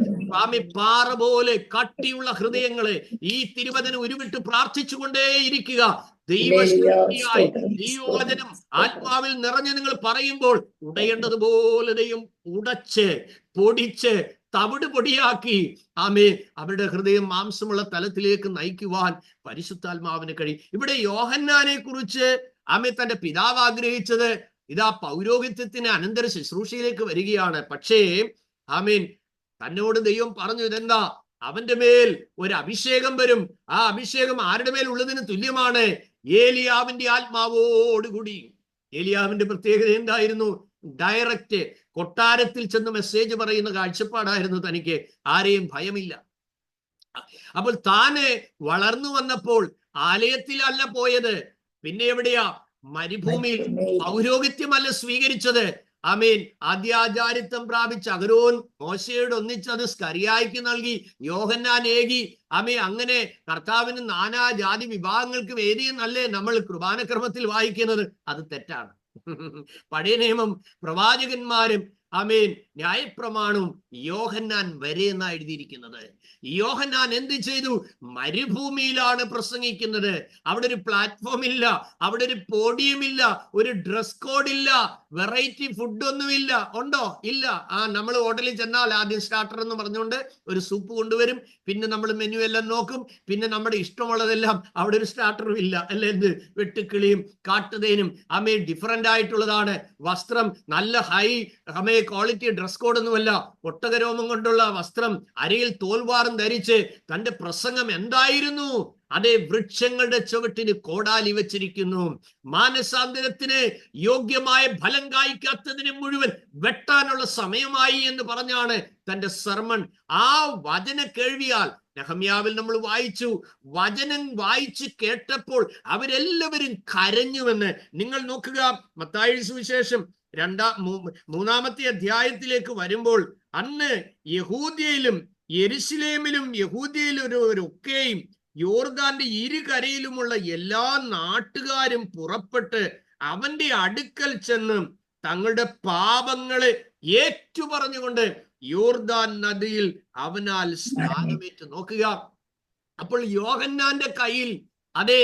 പാറ പോലെ കട്ടിയുള്ള ഹൃദയങ്ങളെ ഈ തിരുവചനം ഉരുവിട്ട് പ്രാർത്ഥിച്ചുകൊണ്ടേയിരിക്കുക. ദൈവശക്തിയായി ദൈവവചനം ആത്മാവിൽ നിറഞ്ഞ് നിങ്ങൾ പറയുമ്പോൾ ഉടയേണ്ടതുപോലെ ദൈവം ഉടച്ച് പൊടിച്ച് തവിട് പൊടിയാക്കി അവരുടെ ഹൃദയം മാംസമുള്ള തലത്തിലേക്ക് നയിക്കുവാൻ പരിശുദ്ധാത്മാവിന് കഴിയും. ഇവിടെ യോഹന്നാനെ കുറിച്ച് തന്റെ പിതാവ് ആഗ്രഹിച്ചത് ഇതാ പൗരോഹിത്യത്തിന് അനന്തര ശുശ്രൂഷയിലേക്ക് വരികയാണ്. പക്ഷേ തന്നോട് ദൈവം പറഞ്ഞു, ഇതെന്താ, അവന്റെ മേൽ ഒരു അഭിഷേകം വരും. ആ അഭിഷേകം ആരുടെ മേൽ ഉള്ളതിന് തുല്യമാണ്? ഏലിയാവിന്റെ ആത്മാവോടുകൂടി. ഏലിയാവിന്റെ പ്രത്യേകത എന്തായിരുന്നു? ഡയറക്റ്റ് കൊട്ടാരത്തിൽ ചെന്ന് മെസ്സേജ് പറയുന്ന കാഴ്ചപ്പാടായിരുന്നു തനിക്ക്. ആരെയും ഭയമില്ല, അപ്പോൾ താന് വളർന്നു വന്നപ്പോൾ ആലയത്തിലല്ല പോയത്, പിന്നെ എവിടെയാ? മരുഭൂമിയിൽ. പൗരോഹിത്യമല്ല സ്വീകരിച്ചത്. ആമേൻ. ആദ്യാചാരിത്വം പ്രാപിച്ച അഹരോൻ മോശയോട് ഒന്നിച്ചത് സ്കറിയായിക്ക് നൽകി, യോഹന്നാൻ ഏകി. ആമേൻ. അങ്ങനെ കർത്താവിന് നാനാ ജാതി വിഭാഗങ്ങൾക്ക് വേദിയെന്നല്ലേ നമ്മൾ കുർബാനക്രമത്തിൽ വായിക്കുന്നത്? അത് തെറ്റാണ്. പഴയ നിയമം പ്രവാചകന്മാരും ആമേൻ ന്യായപ്രമാണവും യോഹന്നാൻ വരെ എന്നാണ് എഴുതിയിരിക്കുന്നത്. യോഹന്നാൻ എന്ത് ചെയ്തു? മരുഭൂമിയിലാണ് പ്രസംഗിക്കുന്നത്. അവിടെ ഒരു പ്ലാറ്റ്ഫോം ഇല്ല, അവിടെ ഒരു പോഡിയം ഇല്ല, ഒരു ഡ്രസ് കോഡ് ഇല്ല, വെറൈറ്റി ഫുഡൊന്നുമില്ല. ഉണ്ടോ? ഇല്ല. നമ്മൾ ഹോട്ടലിൽ ചെന്നാൽ ആദ്യം സ്റ്റാർട്ടർ എന്ന് പറഞ്ഞുകൊണ്ട് ഒരു സൂപ്പ് കൊണ്ടുവരും, പിന്നെ നമ്മൾ മെനു എല്ലാം നോക്കും, പിന്നെ നമ്മുടെ ഇഷ്ടമുള്ളതെല്ലാം. അവിടെ ഒരു സ്റ്റാർട്ടറും ഇല്ല. അല്ലെ? എന്ത് വെട്ടുക്കിളിയും കാട്ടുതേനും. ആമേ ഡിഫറെന്റ് ആയിട്ടുള്ളതാണ് വസ്ത്രം. നല്ല ഹൈ ക്വാളിറ്റി ഡ്രസ് കോഡ് ഒന്നുമല്ല. ഒട്ടകരോമം കൊണ്ടുള്ള വസ്ത്രം, അരയിൽ തോൽവാറും ധരിച്ച് തന്റെ പ്രസംഗം എന്തായിരുന്നു? അതേ വൃക്ഷങ്ങളുടെ ചുവട്ടിന് കോടാലി വെച്ചിരിക്കുന്നു. മാനസാന്തരത്തിന് യോഗ്യമായ ഫലം കായ്ക്കാത്തതിനെ മുഴുവൻ വെട്ടാനുള്ള സമയമായി എന്ന് പറഞ്ഞാണ് തന്റെ സർമൺ. ആ വചന കേൾവിയാൽ നെഹമ്യാവിൽ നമ്മൾ വായിച്ചു, വചനം വായിച്ച് കേട്ടപ്പോൾ അവരെല്ലാവരും കരഞ്ഞുവെന്ന്. നിങ്ങൾ നോക്കുക, മത്തായി സുവിശേഷം 3-ാമത്തെ അധ്യായത്തിലേക്ക് വരുമ്പോൾ, അന്ന് യഹൂദ്യയിലും യെരുശലേമിലും യഹൂദ്യയിലൊക്കെയും യോർദാന്റെ ഇരുകരയിലുമുള്ള എല്ലാ നാട്ടുകാരും പുറപ്പെട്ട് അവന്റെ അടുക്കൽ ചെന്ന് തങ്ങളുടെ പാപങ്ങളെ ഏറ്റുപറഞ്ഞുകൊണ്ട് യോർദാൻ നദിയിൽ അവനാൽ സ്നാനമേറ്റ്. നോക്കുക, അപ്പോൾ യോഹന്നാന്റെ കയ്യിൽ അതേ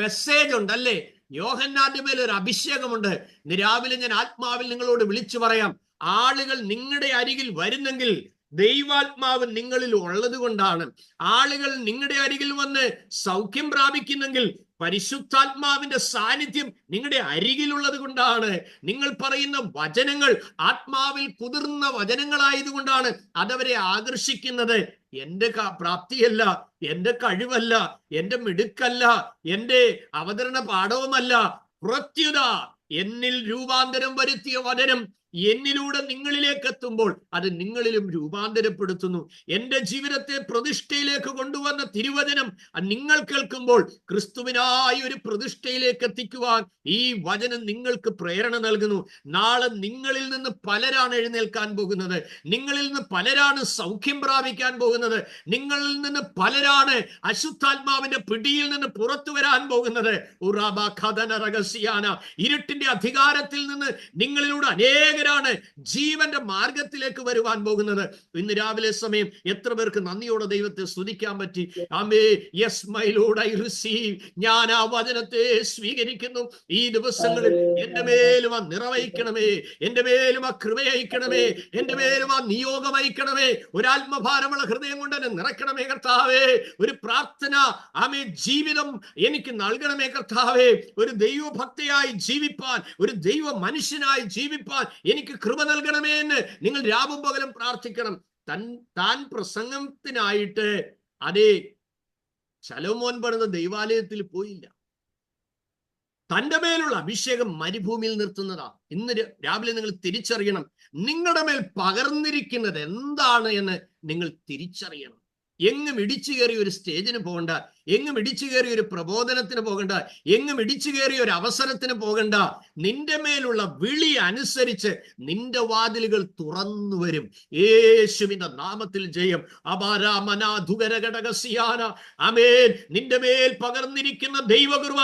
മെസ്സേജ് ഉണ്ടല്ലേ? യോഹന്നാന്റെ മേൽ ഒരു അഭിഷേകമുണ്ട്. ഇന്ന് രാവിലെ ഞാൻ ആത്മാവിൽ നിങ്ങളോട് വിളിച്ചു പറയാം, ആളുകൾ നിങ്ങളുടെ അരികിൽ വരുന്നെങ്കിൽ ദൈവാത്മാവ് നിങ്ങളിൽ ഉള്ളത് കൊണ്ടാണ്. ആളുകൾ നിങ്ങളുടെ അരികിൽ വന്ന് സൗഖ്യം പ്രാപിക്കുന്നെങ്കിൽ പരിശുദ്ധാത്മാവിന്റെ സാന്നിധ്യം നിങ്ങളുടെ അരികിലുള്ളത് കൊണ്ടാണ്. നിങ്ങൾ പറയുന്ന വചനങ്ങൾ ആത്മാവിൽ കുതിർന്ന വചനങ്ങളായതുകൊണ്ടാണ് അതവരെ ആകർഷിക്കുന്നത്. എന്റെ പ്രാപ്തിയല്ല, എന്റെ കഴിവല്ല, എന്റെ മിടുക്കല്ല, എന്റെ അവതരണ പാഠവുമല്ല. പ്രത്യുത എന്നിൽ രൂപാന്തരം വരുത്തിയ വചനം എന്നിലൂടെ നിങ്ങളിലേക്ക് എത്തുമ്പോൾ അത് നിങ്ങളിലും രൂപാന്തരപ്പെടുത്തുന്നു. എന്റെ ജീവിതത്തെ പ്രതിഷ്ഠയിലേക്ക് കൊണ്ടുവന്ന തിരുവചനം നിങ്ങൾ കേൾക്കുമ്പോൾ ക്രിസ്തുവിനായി ഒരു പ്രതിഷ്ഠയിലേക്ക് എത്തിക്കുവാൻ ഈ വചനം നിങ്ങൾക്ക് പ്രേരണ നൽകുന്നു. നാളെ നിങ്ങളിൽ നിന്ന് പലരാണ് എഴുന്നേൽക്കാൻ പോകുന്നത്. നിങ്ങളിൽ നിന്ന് പലരാണ് സൗഖ്യം പ്രാപിക്കാൻ പോകുന്നത്. നിങ്ങളിൽ നിന്ന് പലരാണ് അശുദ്ധാത്മാവിന്റെ പിടിയിൽ നിന്ന് പുറത്തു വരാൻ പോകുന്നത്. ഇരുട്ടിന്റെ അധികാരത്തിൽ നിന്ന് നിങ്ങളിലൂടെ അനേകരാണ് ജീവന്റെ മാർഗത്തിലേക്ക് വരുവാൻ പോകുന്നത്. ഇന്ന് രാവിലെ സമയം എത്ര പേർക്ക് നന്ദിയോടെ ദൈവത്തെ സ്തുതിക്കാൻ പറ്റി? ആമേ. Yes my Lord, I receive. ഞാൻ ആ വചനത്തെ സ്വീകരിക്കുന്നു. ഈ ദിവസങ്ങളിൽ എന്റെ മേലും ആ നിറവഹിക്കണമേ, എന്റെ മേലും ആ കൃപയയക്കണമേ, എന്റെ മേലും ആ നിയോഗം അയക്കണമേ. ഒരു ആത്മഭാരമുള്ള ഹൃദയം കൊണ്ട് എന്നെ നിറയ്ക്കണമേ കർത്താവേ. ഒരു പ്രാർത്ഥന ആമേ ജീവിതം എനിക്ക് നൽകണമേ കർത്താവേ. ഒരു ദൈവഭക്തിയായി ജീവിപ്പാൻ, ഒരു ദൈവ മനുഷ്യനായി ജീവിപ്പാൻ എനിക്ക് കൃപ നൽകണമേ എന്ന് നിങ്ങൾ രാവും പകലും പ്രാർത്ഥിക്കണം. താൻ പ്രസംഗത്തിനായിട്ട് അതേ ശലോമോൻ പണിത ദൈവാലയത്തിൽ പോയില്ല. തന്റെ മേലുള്ള അഭിഷേകം മരുഭൂമിയിൽ നിർത്തുന്നതാ. ഇന്ന് രാവിലെ നിങ്ങൾ തിരിച്ചറിയണം, നിങ്ങളുടെ മേൽ പകർന്നിരിക്കുന്നത് എന്താണ് എന്ന് നിങ്ങൾ തിരിച്ചറിയണം. എങ്ങും ഇടിച്ചു കയറി ഒരു സ്റ്റേജിന് പോകണ്ട, എങ്ങും ഇടിച്ചു കയറി ഒരു പ്രബോധനത്തിന് പോകണ്ട, എങ്ങും ഇടിച്ചു കയറി ഒരു അവസരത്തിന് പോകണ്ട. നിന്റെ മേലുള്ള വിളി അനുസരിച്ച് നിന്റെ വാതിലുകൾ തുറന്നു വരും. യേശുവിന്റെ നാമത്തിൽ ജയം. ആമേൻ. നിന്റെ മേൽ പകർന്നിരിക്കുന്ന ദൈവകൃപ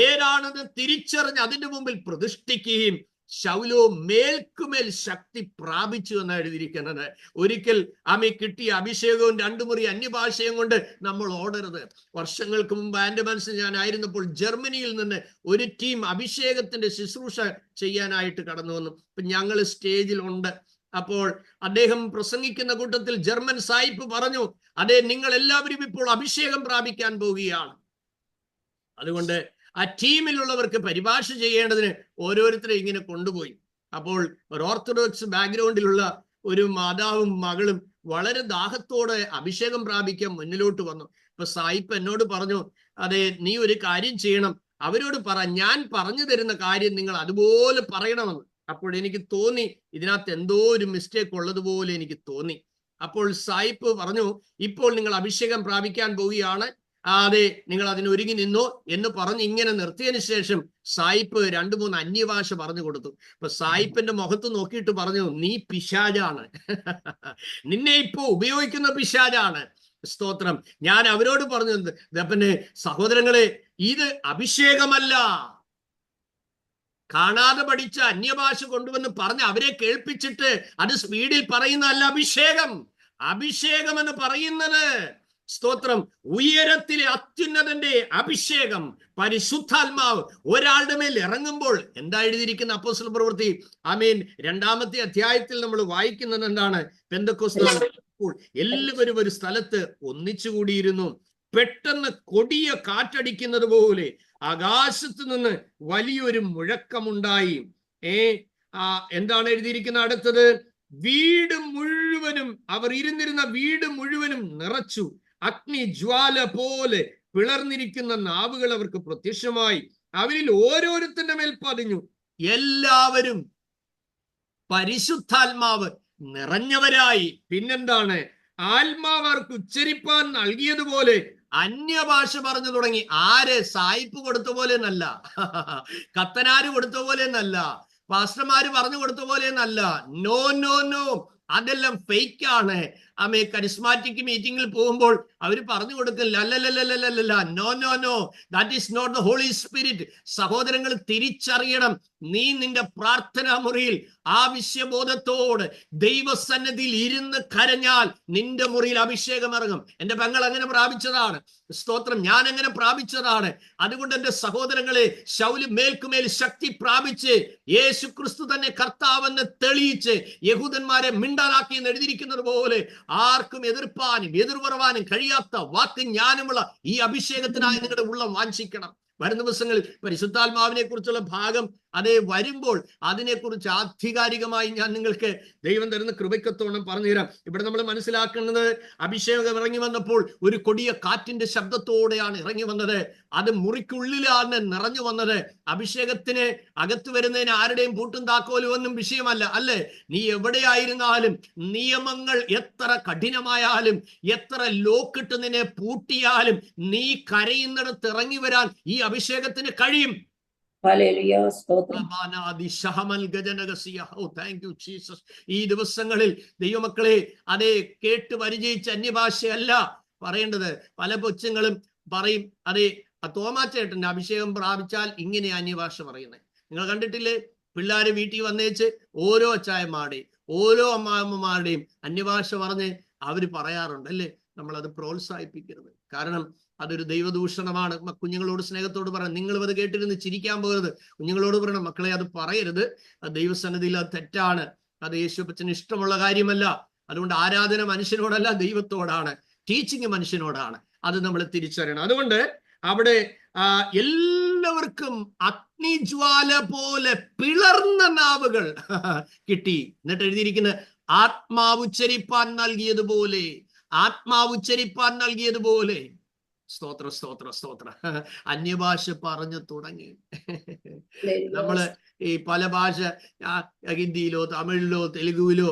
ഏതാണെന്ന് തിരിച്ചറിഞ്ഞ് അതിന്റെ മുമ്പിൽ പ്രതിഷ്ഠിക്കുകയും ശൗലോ മേൽക്കുമേൽ ശക്തി പ്രാപിച്ചു എന്നാണ് എഴുതിയിരിക്കുന്നത്. ഒരിക്കൽ ആമേ കിട്ടിയ അഭിഷേകവും 2 മുറി അന്യഭാഷയും കൊണ്ട് നമ്മൾ ഓടരുത്. വർഷങ്ങൾക്ക് മുമ്പ് ആൻഡ് മനസ്സിൽ ഞാൻ ആയിരുന്നപ്പോൾ ജർമ്മനിയിൽ നിന്ന് ഒരു ടീം അഭിഷേകത്തിന്റെ ശുശ്രൂഷ ചെയ്യാനായിട്ട് കടന്നു വന്നു. ഇപ്പൊ ഞങ്ങൾ സ്റ്റേജിലുണ്ട്. അപ്പോൾ അദ്ദേഹം പ്രസംഗിക്കുന്ന കൂട്ടത്തിൽ ജർമ്മൻ സായിപ്പ് പറഞ്ഞു, അതെ, നിങ്ങൾ എല്ലാവരും ഇപ്പോൾ അഭിഷേകം പ്രാപിക്കാൻ പോവുകയാണ്. അതുകൊണ്ട് ആ ടീമിലുള്ളവർക്ക് പരിഭാഷ ചെയ്യേണ്ടതിന് ഓരോരുത്തരെ ഇങ്ങനെ കൊണ്ടുപോയി. അപ്പോൾ ഒരു ഓർത്തഡോക്സ് ബാക്ക്ഗ്രൗണ്ടിലുള്ള ഒരു മാതാവും മകളും വളരെ ദാഹത്തോടെ അഭിഷേകം പ്രാപിക്കാൻ മുന്നിലോട്ട് വന്നു. ഇപ്പൊ സായിപ്പ് എന്നോട് പറഞ്ഞു, അതെ, നീ ഒരു കാര്യം ചെയ്യണം, അവരോട് പറ, ഞാൻ പറഞ്ഞു തരുന്ന കാര്യം നിങ്ങൾ അതുപോലെ പറയണമെന്ന്. അപ്പോൾ എനിക്ക് തോന്നി ഇതിനകത്ത് എന്തോ ഒരു മിസ്റ്റേക്ക് ഉള്ളതുപോലെ എനിക്ക് തോന്നി. അപ്പോൾ സായിപ്പ് പറഞ്ഞു, ഇപ്പോൾ നിങ്ങൾ അഭിഷേകം പ്രാപിക്കാൻ പോവുകയാണ്, അതെ നിങ്ങൾ അതിന് ഒരുങ്ങി നിന്നോ എന്ന് പറഞ്ഞ് ഇങ്ങനെ നിർത്തിയതിനു ശേഷം സായിപ്പ് 2-3 അന്യഭാഷ പറഞ്ഞു കൊടുത്തു. അപ്പൊ സായിപ്പിന്റെ മുഖത്ത് നോക്കിയിട്ട് പറഞ്ഞു, നീ പിശാചാണ്, നിന്നെ ഇപ്പോ ഉപയോഗിക്കുന്ന പിശാചാണ്. സ്തോത്രം. ഞാൻ അവരോട് പറഞ്ഞു, പിന്നെ സഹോദരങ്ങളെ, ഇത് അഭിഷേകമല്ല, കാണാതെ പഠിച്ച അന്യഭാഷ കൊണ്ടുവന്ന് പറഞ്ഞ് അവരെ കേൾപ്പിച്ചിട്ട് അത് സ്പീഡിൽ പറയുന്നതല്ല അഭിഷേകം. അഭിഷേകം എന്ന് പറയുന്നത്, സ്തോത്രം, ഉയരത്തിലെ അത്യുന്നതന്റെ അഭിഷേകം, പരിശുദ്ധാത്മാവ് ഒരാളുടെ മേൽ ഇറങ്ങുമ്പോൾ എന്താ എഴുതിയിരിക്കുന്ന അപ്പോസ്തല പ്രവൃത്തി 2-ാമത്തെ അധ്യായത്തിൽ നമ്മൾ വായിക്കുന്നത് എന്താണ്? പെന്തക്കോസ്ത് നാൾ എല്ലാവരും ഒരു സ്ഥലത്ത് ഒന്നിച്ചുകൂടിയിരുന്നു. പെട്ടെന്ന് കൊടിയ കാറ്റടിക്കുന്നത് പോലെ ആകാശത്ത് നിന്ന് വലിയൊരു മുഴക്കമുണ്ടായി. എന്താണ് എഴുതിയിരിക്കുന്ന അടുത്തത്? വീട് മുഴുവനും, അവർ ഇരുന്നിരുന്ന വീട് മുഴുവനും നിറച്ചു. അഗ്നി ജ്വാല പോലെ പിളർന്നിരിക്കുന്ന നാവുകൾ അവർക്ക് പ്രത്യക്ഷമായി. അവരിൽ ഓരോരുത്തരുടെ മേൽ പതിഞ്ഞു. എല്ലാവരും പരിശുദ്ധാത്മാവ് നിറഞ്ഞവരായി. പിന്നെന്താണ്? ആത്മാവ് അവർക്ക് ഉച്ചരിപ്പാൻ നൽകിയതുപോലെ അന്യഭാഷ പറഞ്ഞു തുടങ്ങി. ആര്? സായിപ്പ് കൊടുത്ത പോലെ എന്നല്ല, കത്തനാര് കൊടുത്ത പോലെ എന്നല്ല, പാസ്റ്റർമാര് പറഞ്ഞു കൊടുത്ത പോലെ എന്നല്ല. നോ നോ നോ, അതെല്ലാം ഫേക്ക് ആണ്. കരിസ്മാറ്റിക് മീറ്റിംഗിൽ പോകുമ്പോൾ അവർ പറഞ്ഞു കൊടുക്കില്ല. അല്ലല്ലല്ലല്ലല്ല, no no no, that is not the holy spirit. സഹോദരങ്ങൾ തിരിച്ചറിയണം. നീ നിന്റെ പ്രാർത്ഥനാ മുറിയിൽ ആവശ്യബോധത്തോട് ദൈവസന്നിധിയിൽ ഇരുന്ന് കരഞ്ഞാൽ നിന്റെ മുറിയിൽ അഭിഷേകം ഇറങ്ങും. എന്റെ പെങ്ങൾ അങ്ങനെ പ്രാപിച്ചതാണ്. സ്തോത്രം. ഞാൻ അങ്ങനെ പ്രാപിച്ചതാണ്. അതുകൊണ്ട് എന്റെ സഹോദരങ്ങളെ, ശൗല് മേൽക്കുമേൽ ശക്തി പ്രാപിച്ച് യേശു ക്രിസ്തു തന്നെ കർത്താവെന്ന് തെളിയിച്ച് യഹൂദന്മാരെ മിണ്ടാലാക്കി എന്ന് എഴുതിയിരിക്കുന്നത് പോലെ ആർക്കും എതിർപ്പാനും എതിർപറവാനും കഴിയാത്ത വാക്ക് ജ്ഞാനമുള്ള ഈ അഭിഷേകത്തിനായി നിങ്ങളുടെ ഉള്ളം വാഞ്ചിക്കണം. വരും ദിവസങ്ങളിൽ പരിശുദ്ധാത്മാവിനെ കുറിച്ചുള്ള ഭാഗം അതേ വരുമ്പോൾ അതിനെക്കുറിച്ച് ആധികാരികമായി ഞാൻ നിങ്ങൾക്ക് ദൈവം തരുന്ന കൃപയ്ക്കത്തോണം പറഞ്ഞുതരാം. ഇവിടെ നമ്മൾ മനസ്സിലാക്കുന്നത്, അഭിഷേകം ഇറങ്ങി വന്നപ്പോൾ ഒരു കൊടിയ കാറ്റിന്റെ ശബ്ദത്തോടെയാണ് ഇറങ്ങി വന്നത്. അത് മുറിക്കുള്ളിലാണ് നിറഞ്ഞു വന്നത്. അഭിഷേകത്തിന് അകത്ത് വരുന്നതിന് ആരുടെയും പൂട്ടും താക്കോലും ഒന്നും വിഷയമല്ല, അല്ലേ? നീ എവിടെയായിരുന്നാലും, നിയമങ്ങൾ എത്ര കഠിനമായാലും, എത്ര ലോക്കിട്ട് നിന്നെ പൂട്ടിയാലും, നീ കരയുന്നിടത്ത് ഇറങ്ങി വരാൻ ഈ അഭിഷേകത്തിന് കഴിയും. ഈ ദിവസങ്ങളിൽ ദൈവമക്കളെ, അതേ കേട്ട് പരിചയിച്ച അന്യഭാഷയല്ല പറയേണ്ടത്. പല കൊച്ചുങ്ങളും പറയും, അതെ തോമാച്ചേട്ടന്റെ അഭിഷേകം പ്രാപിച്ചാൽ ഇങ്ങനെ അന്യഭാഷ പറയുന്നത്. നിങ്ങൾ കണ്ടിട്ടില്ലേ? പിള്ളേര് വീട്ടിൽ വന്നേച്ച് ഓരോ അച്ചായന്മാരുടെയും ഓരോ അമ്മാമ്മമാരുടെയും അന്യഭാഷ പറഞ്ഞ് അവര് പറയാറുണ്ട്, അല്ലേ? നമ്മളത് പ്രോത്സാഹിപ്പിക്കരുത്. കാരണം അതൊരു ദൈവദൂഷണമാണ്. കുഞ്ഞുങ്ങളോട് സ്നേഹത്തോട് പറയണം, നിങ്ങളും അത് കേട്ടിരുന്ന് ചിരിക്കാൻ പോകരുത്. കുഞ്ഞുങ്ങളോട് പറയണം, മക്കളെ അത് പറയരുത്, അത് ദൈവസന്നിധിയിൽ അത് തെറ്റാണ്, അത് യേശുപ്പച്ചന് ഇഷ്ടമുള്ള കാര്യമല്ല. അതുകൊണ്ട് ആരാധന മനുഷ്യനോടല്ല, ദൈവത്തോടാണ്. ടീച്ചിങ് മനുഷ്യനോടാണ്. അത് നമ്മൾ തിരിച്ചറിയണം. അതുകൊണ്ട് അവിടെ എല്ലാവർക്കും അഗ്നിജ്വാല പോലെ പിളർന്ന നാവുകൾ കിട്ടി. എന്നിട്ട് എഴുതിയിരിക്കുന്നത്, ആത്മാവുച്ചരിപ്പാൻ നൽകിയതുപോലെ, ആത്മാവുച്ചരിപ്പാൻ നൽകിയതുപോലെ. സ്തോത്ര സ്തോത്ര സ്തോത്ര. അന്യഭാഷ പറഞ്ഞു തുടങ്ങി. നമ്മള് ഈ പല ഭാഷ, ഹിന്ദിയിലോ തമിഴിലോ തെലുഗുവിലോ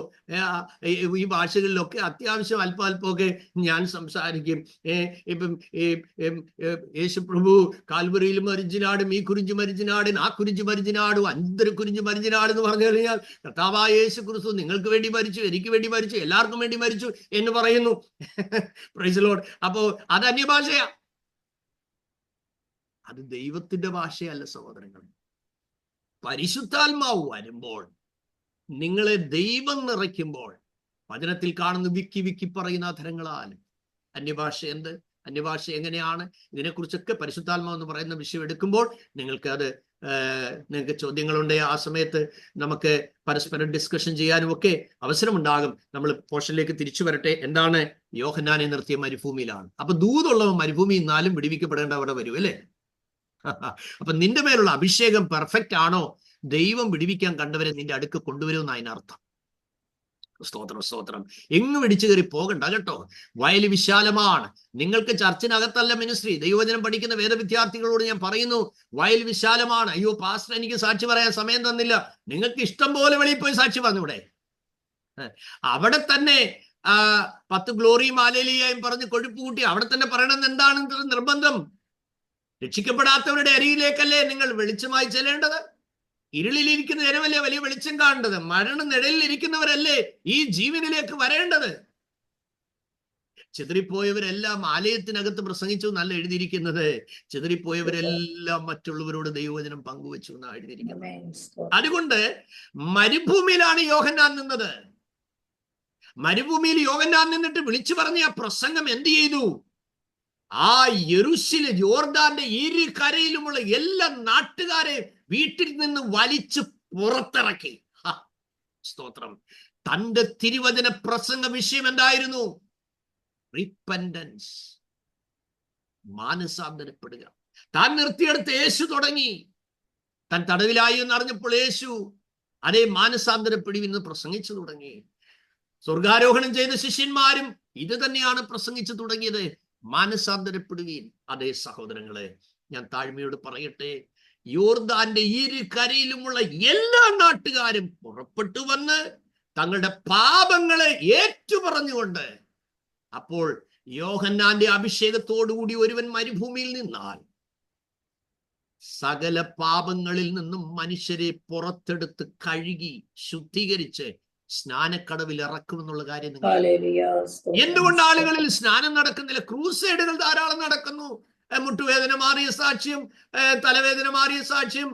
ഈ ഭാഷകളിലൊക്കെ അത്യാവശ്യം അല്പമൊക്കെ ഞാൻ സംസാരിക്കും. ഇപ്പം യേശു പ്രഭു കാൽവറിയിൽ മരിച്ചിനാടും, ഈ കുരിഞ്ചു മരിച്ചിനാടും, ആ കുരിഞ്ചു മരിച്ചിനാടും, അന്തര കുരിഞ്ചു മരിച്ചിനാട് എന്ന് പറഞ്ഞു കഴിഞ്ഞാൽ കർത്താവായ യേശു ക്രിസ്തു നിങ്ങൾക്ക് വേണ്ടി മരിച്ചു, എനിക്ക് വേണ്ടി മരിച്ചു, എല്ലാവർക്കും വേണ്ടി മരിച്ചു എന്ന് പറയുന്നു. Praise the Lord. അപ്പോ അത് അന്യഭാഷയാ, അത് ദൈവത്തിന്റെ ഭാഷയല്ല സഹോദരങ്ങൾ. പരിശുദ്ധാത്മാവ് വരുമ്പോൾ, നിങ്ങളെ ദൈവം നിറയ്ക്കുമ്പോൾ, വചനത്തിൽ കാണുന്ന വിക്കി വിക്കി പറയുന്ന അധരങ്ങളാൽ അന്യഭാഷ എന്ത്, അന്യഭാഷ എങ്ങനെയാണ്, ഇതിനെക്കുറിച്ചൊക്കെ പരിശുദ്ധാത്മാവ് എന്ന് പറയുന്ന വിഷയം എടുക്കുമ്പോൾ നിങ്ങൾക്ക് ചോദ്യങ്ങളുണ്ടെങ്കിൽ ആ സമയത്ത് നമുക്ക് പരസ്പരം ഡിസ്കഷൻ ചെയ്യാനും ഒക്കെ അവസരമുണ്ടാകും. നമ്മൾ പോർഷനിലേക്ക് തിരിച്ചു വരട്ടെ. എന്താണ്? യോഹന്നാനെ നിർത്തിയ മരുഭൂമിയിലാണ്. അപ്പൊ ദൂതുള്ളവൻ മരുഭൂമി ഇന്നാലും വിടിവിക്കപ്പെടേണ്ട അവിടെ വരും, അല്ലേ? അപ്പൊ നിന്റെ മേലുള്ള അഭിഷേകം പെർഫെക്റ്റ് ആണോ? ദൈവം വിടിവിക്കാൻ കണ്ടവരെ നിന്റെ അടുക്ക് കൊണ്ടുവരുമെന്ന് അതിനർത്ഥം. സ്തോത്രം സ്തോത്രം. എങ്ങും ഇടിച്ചു കയറി പോകണ്ട കേട്ടോ. വയൽ വിശാലമാണ്. നിങ്ങൾക്ക് ചർച്ചിനകത്തല്ല മിനിസ്ട്രി. ദൈവവചനം പഠിക്കുന്ന വേദവിദ്യാർത്ഥികളോട് ഞാൻ പറയുന്നു, വയൽ വിശാലമാണ്. അയ്യോ പാസ്റ്റർ, എനിക്ക് സാക്ഷി പറയാൻ സമയം തന്നില്ല. നിങ്ങൾക്ക് ഇഷ്ടം പോലെ വെളിയിൽ പോയി സാക്ഷി പറഞ്ഞൂടെ? അവിടെ തന്നെ 10 ഗ്ലോറിയും ആലേലിയായും പറഞ്ഞ് കൊഴുപ്പ് കൂട്ടി അവിടെ തന്നെ പറയണമെന്ന് എന്താണ് നിർബന്ധം? രക്ഷിക്കപ്പെടാത്തവരുടെ അരികിലേക്കല്ലേ നിങ്ങൾ വെളിച്ചമായി ചെല്ലേണ്ടത്? ഇരുളിലിരിക്കുന്ന ജനമല്ലേ വലിയ വെളിച്ചം കാണേണ്ടത്? മരണ നിഴലിലിരിക്കുന്നവരല്ലേ ഈ ജീവനിലേക്ക് വരേണ്ടത്? ചിതറിപ്പോയവരെല്ലാം ആലയത്തിനകത്ത് പ്രസംഗിച്ചു എന്നല്ല എഴുതിയിരിക്കുന്നത്. ചിതറിപ്പോയവരെല്ലാം മറ്റുള്ളവരോട് ദൈവവചനം പങ്കുവെച്ചു എന്നാണ് എഴുതിയിരിക്കുന്നത്. അതുകൊണ്ട് മരുഭൂമിയിലാണ് യോഹന്നാൻ നിന്നത്. മരുഭൂമിയിൽ യോഹന്നാൻ നിന്നിട്ട് വിളിച്ചു പറഞ്ഞ ആ പ്രസംഗം എന്ത് ചെയ്തു? ആ യെരൂശലേം യോർദാന്റെ ഇരു കരയിലുമുള്ള എല്ലാ നാട്ടുകാരെ വീട്ടിൽ നിന്ന് വലിച്ചു പുറത്തിറക്കി. സ്തോത്രം. തന്റെ തിരുവചന പ്രസംഗ വിഷയം എന്തായിരുന്നു? റിപ്പന്റൻസ്, മാനസാന്തരപ്പെടുക. താൻ നിർത്തിയെടുത്ത് യേശു തുടങ്ങി. താൻ തടവിലായി എന്നറിഞ്ഞപ്പോൾ യേശു അതേ മാനസാന്തരപ്പെടുവിന്ന് പ്രസംഗിച്ചു തുടങ്ങി. സ്വർഗാരോഹണം ചെയ്ത ശിഷ്യന്മാരും ഇത് തന്നെയാണ് പ്രസംഗിച്ചു തുടങ്ങിയത്, മാനസാന്തരപ്പെടുവീൻ. അതേ സഹോദരങ്ങളെ, ഞാൻ താഴ്മയോട് പറയട്ടെ, യോർദാന്റെ ഇരു കരയിലുമുള്ള എല്ലാ നാട്ടുകാരും പുറപ്പെട്ടു വന്ന് തങ്ങളുടെ പാപങ്ങളെ ഏറ്റുപറഞ്ഞുകൊണ്ട്, അപ്പോൾ യോഹന്നാന്റെ അഭിഷേകത്തോടുകൂടി ഒരുവൻ മരുഭൂമിയിൽ നിന്നാൽ സകല പാപങ്ങളിൽ നിന്നും മനുഷ്യരെ പുറത്തെടുത്ത് കഴുകി ശുദ്ധീകരിച്ച് സ്നാനക്കടവിൽ ഇറക്കുമെന്നുള്ള കാര്യം എന്തുകൊണ്ട് ആളുകളിൽ സ്നാനം നടക്കുന്നില്ല? ക്രൂസൈഡുകൾ ധാരാളം നടക്കുന്നു. മുട്ടുവേദന മാറിയ സാക്ഷ്യം, തലവേദന മാറിയ സാക്ഷ്യം,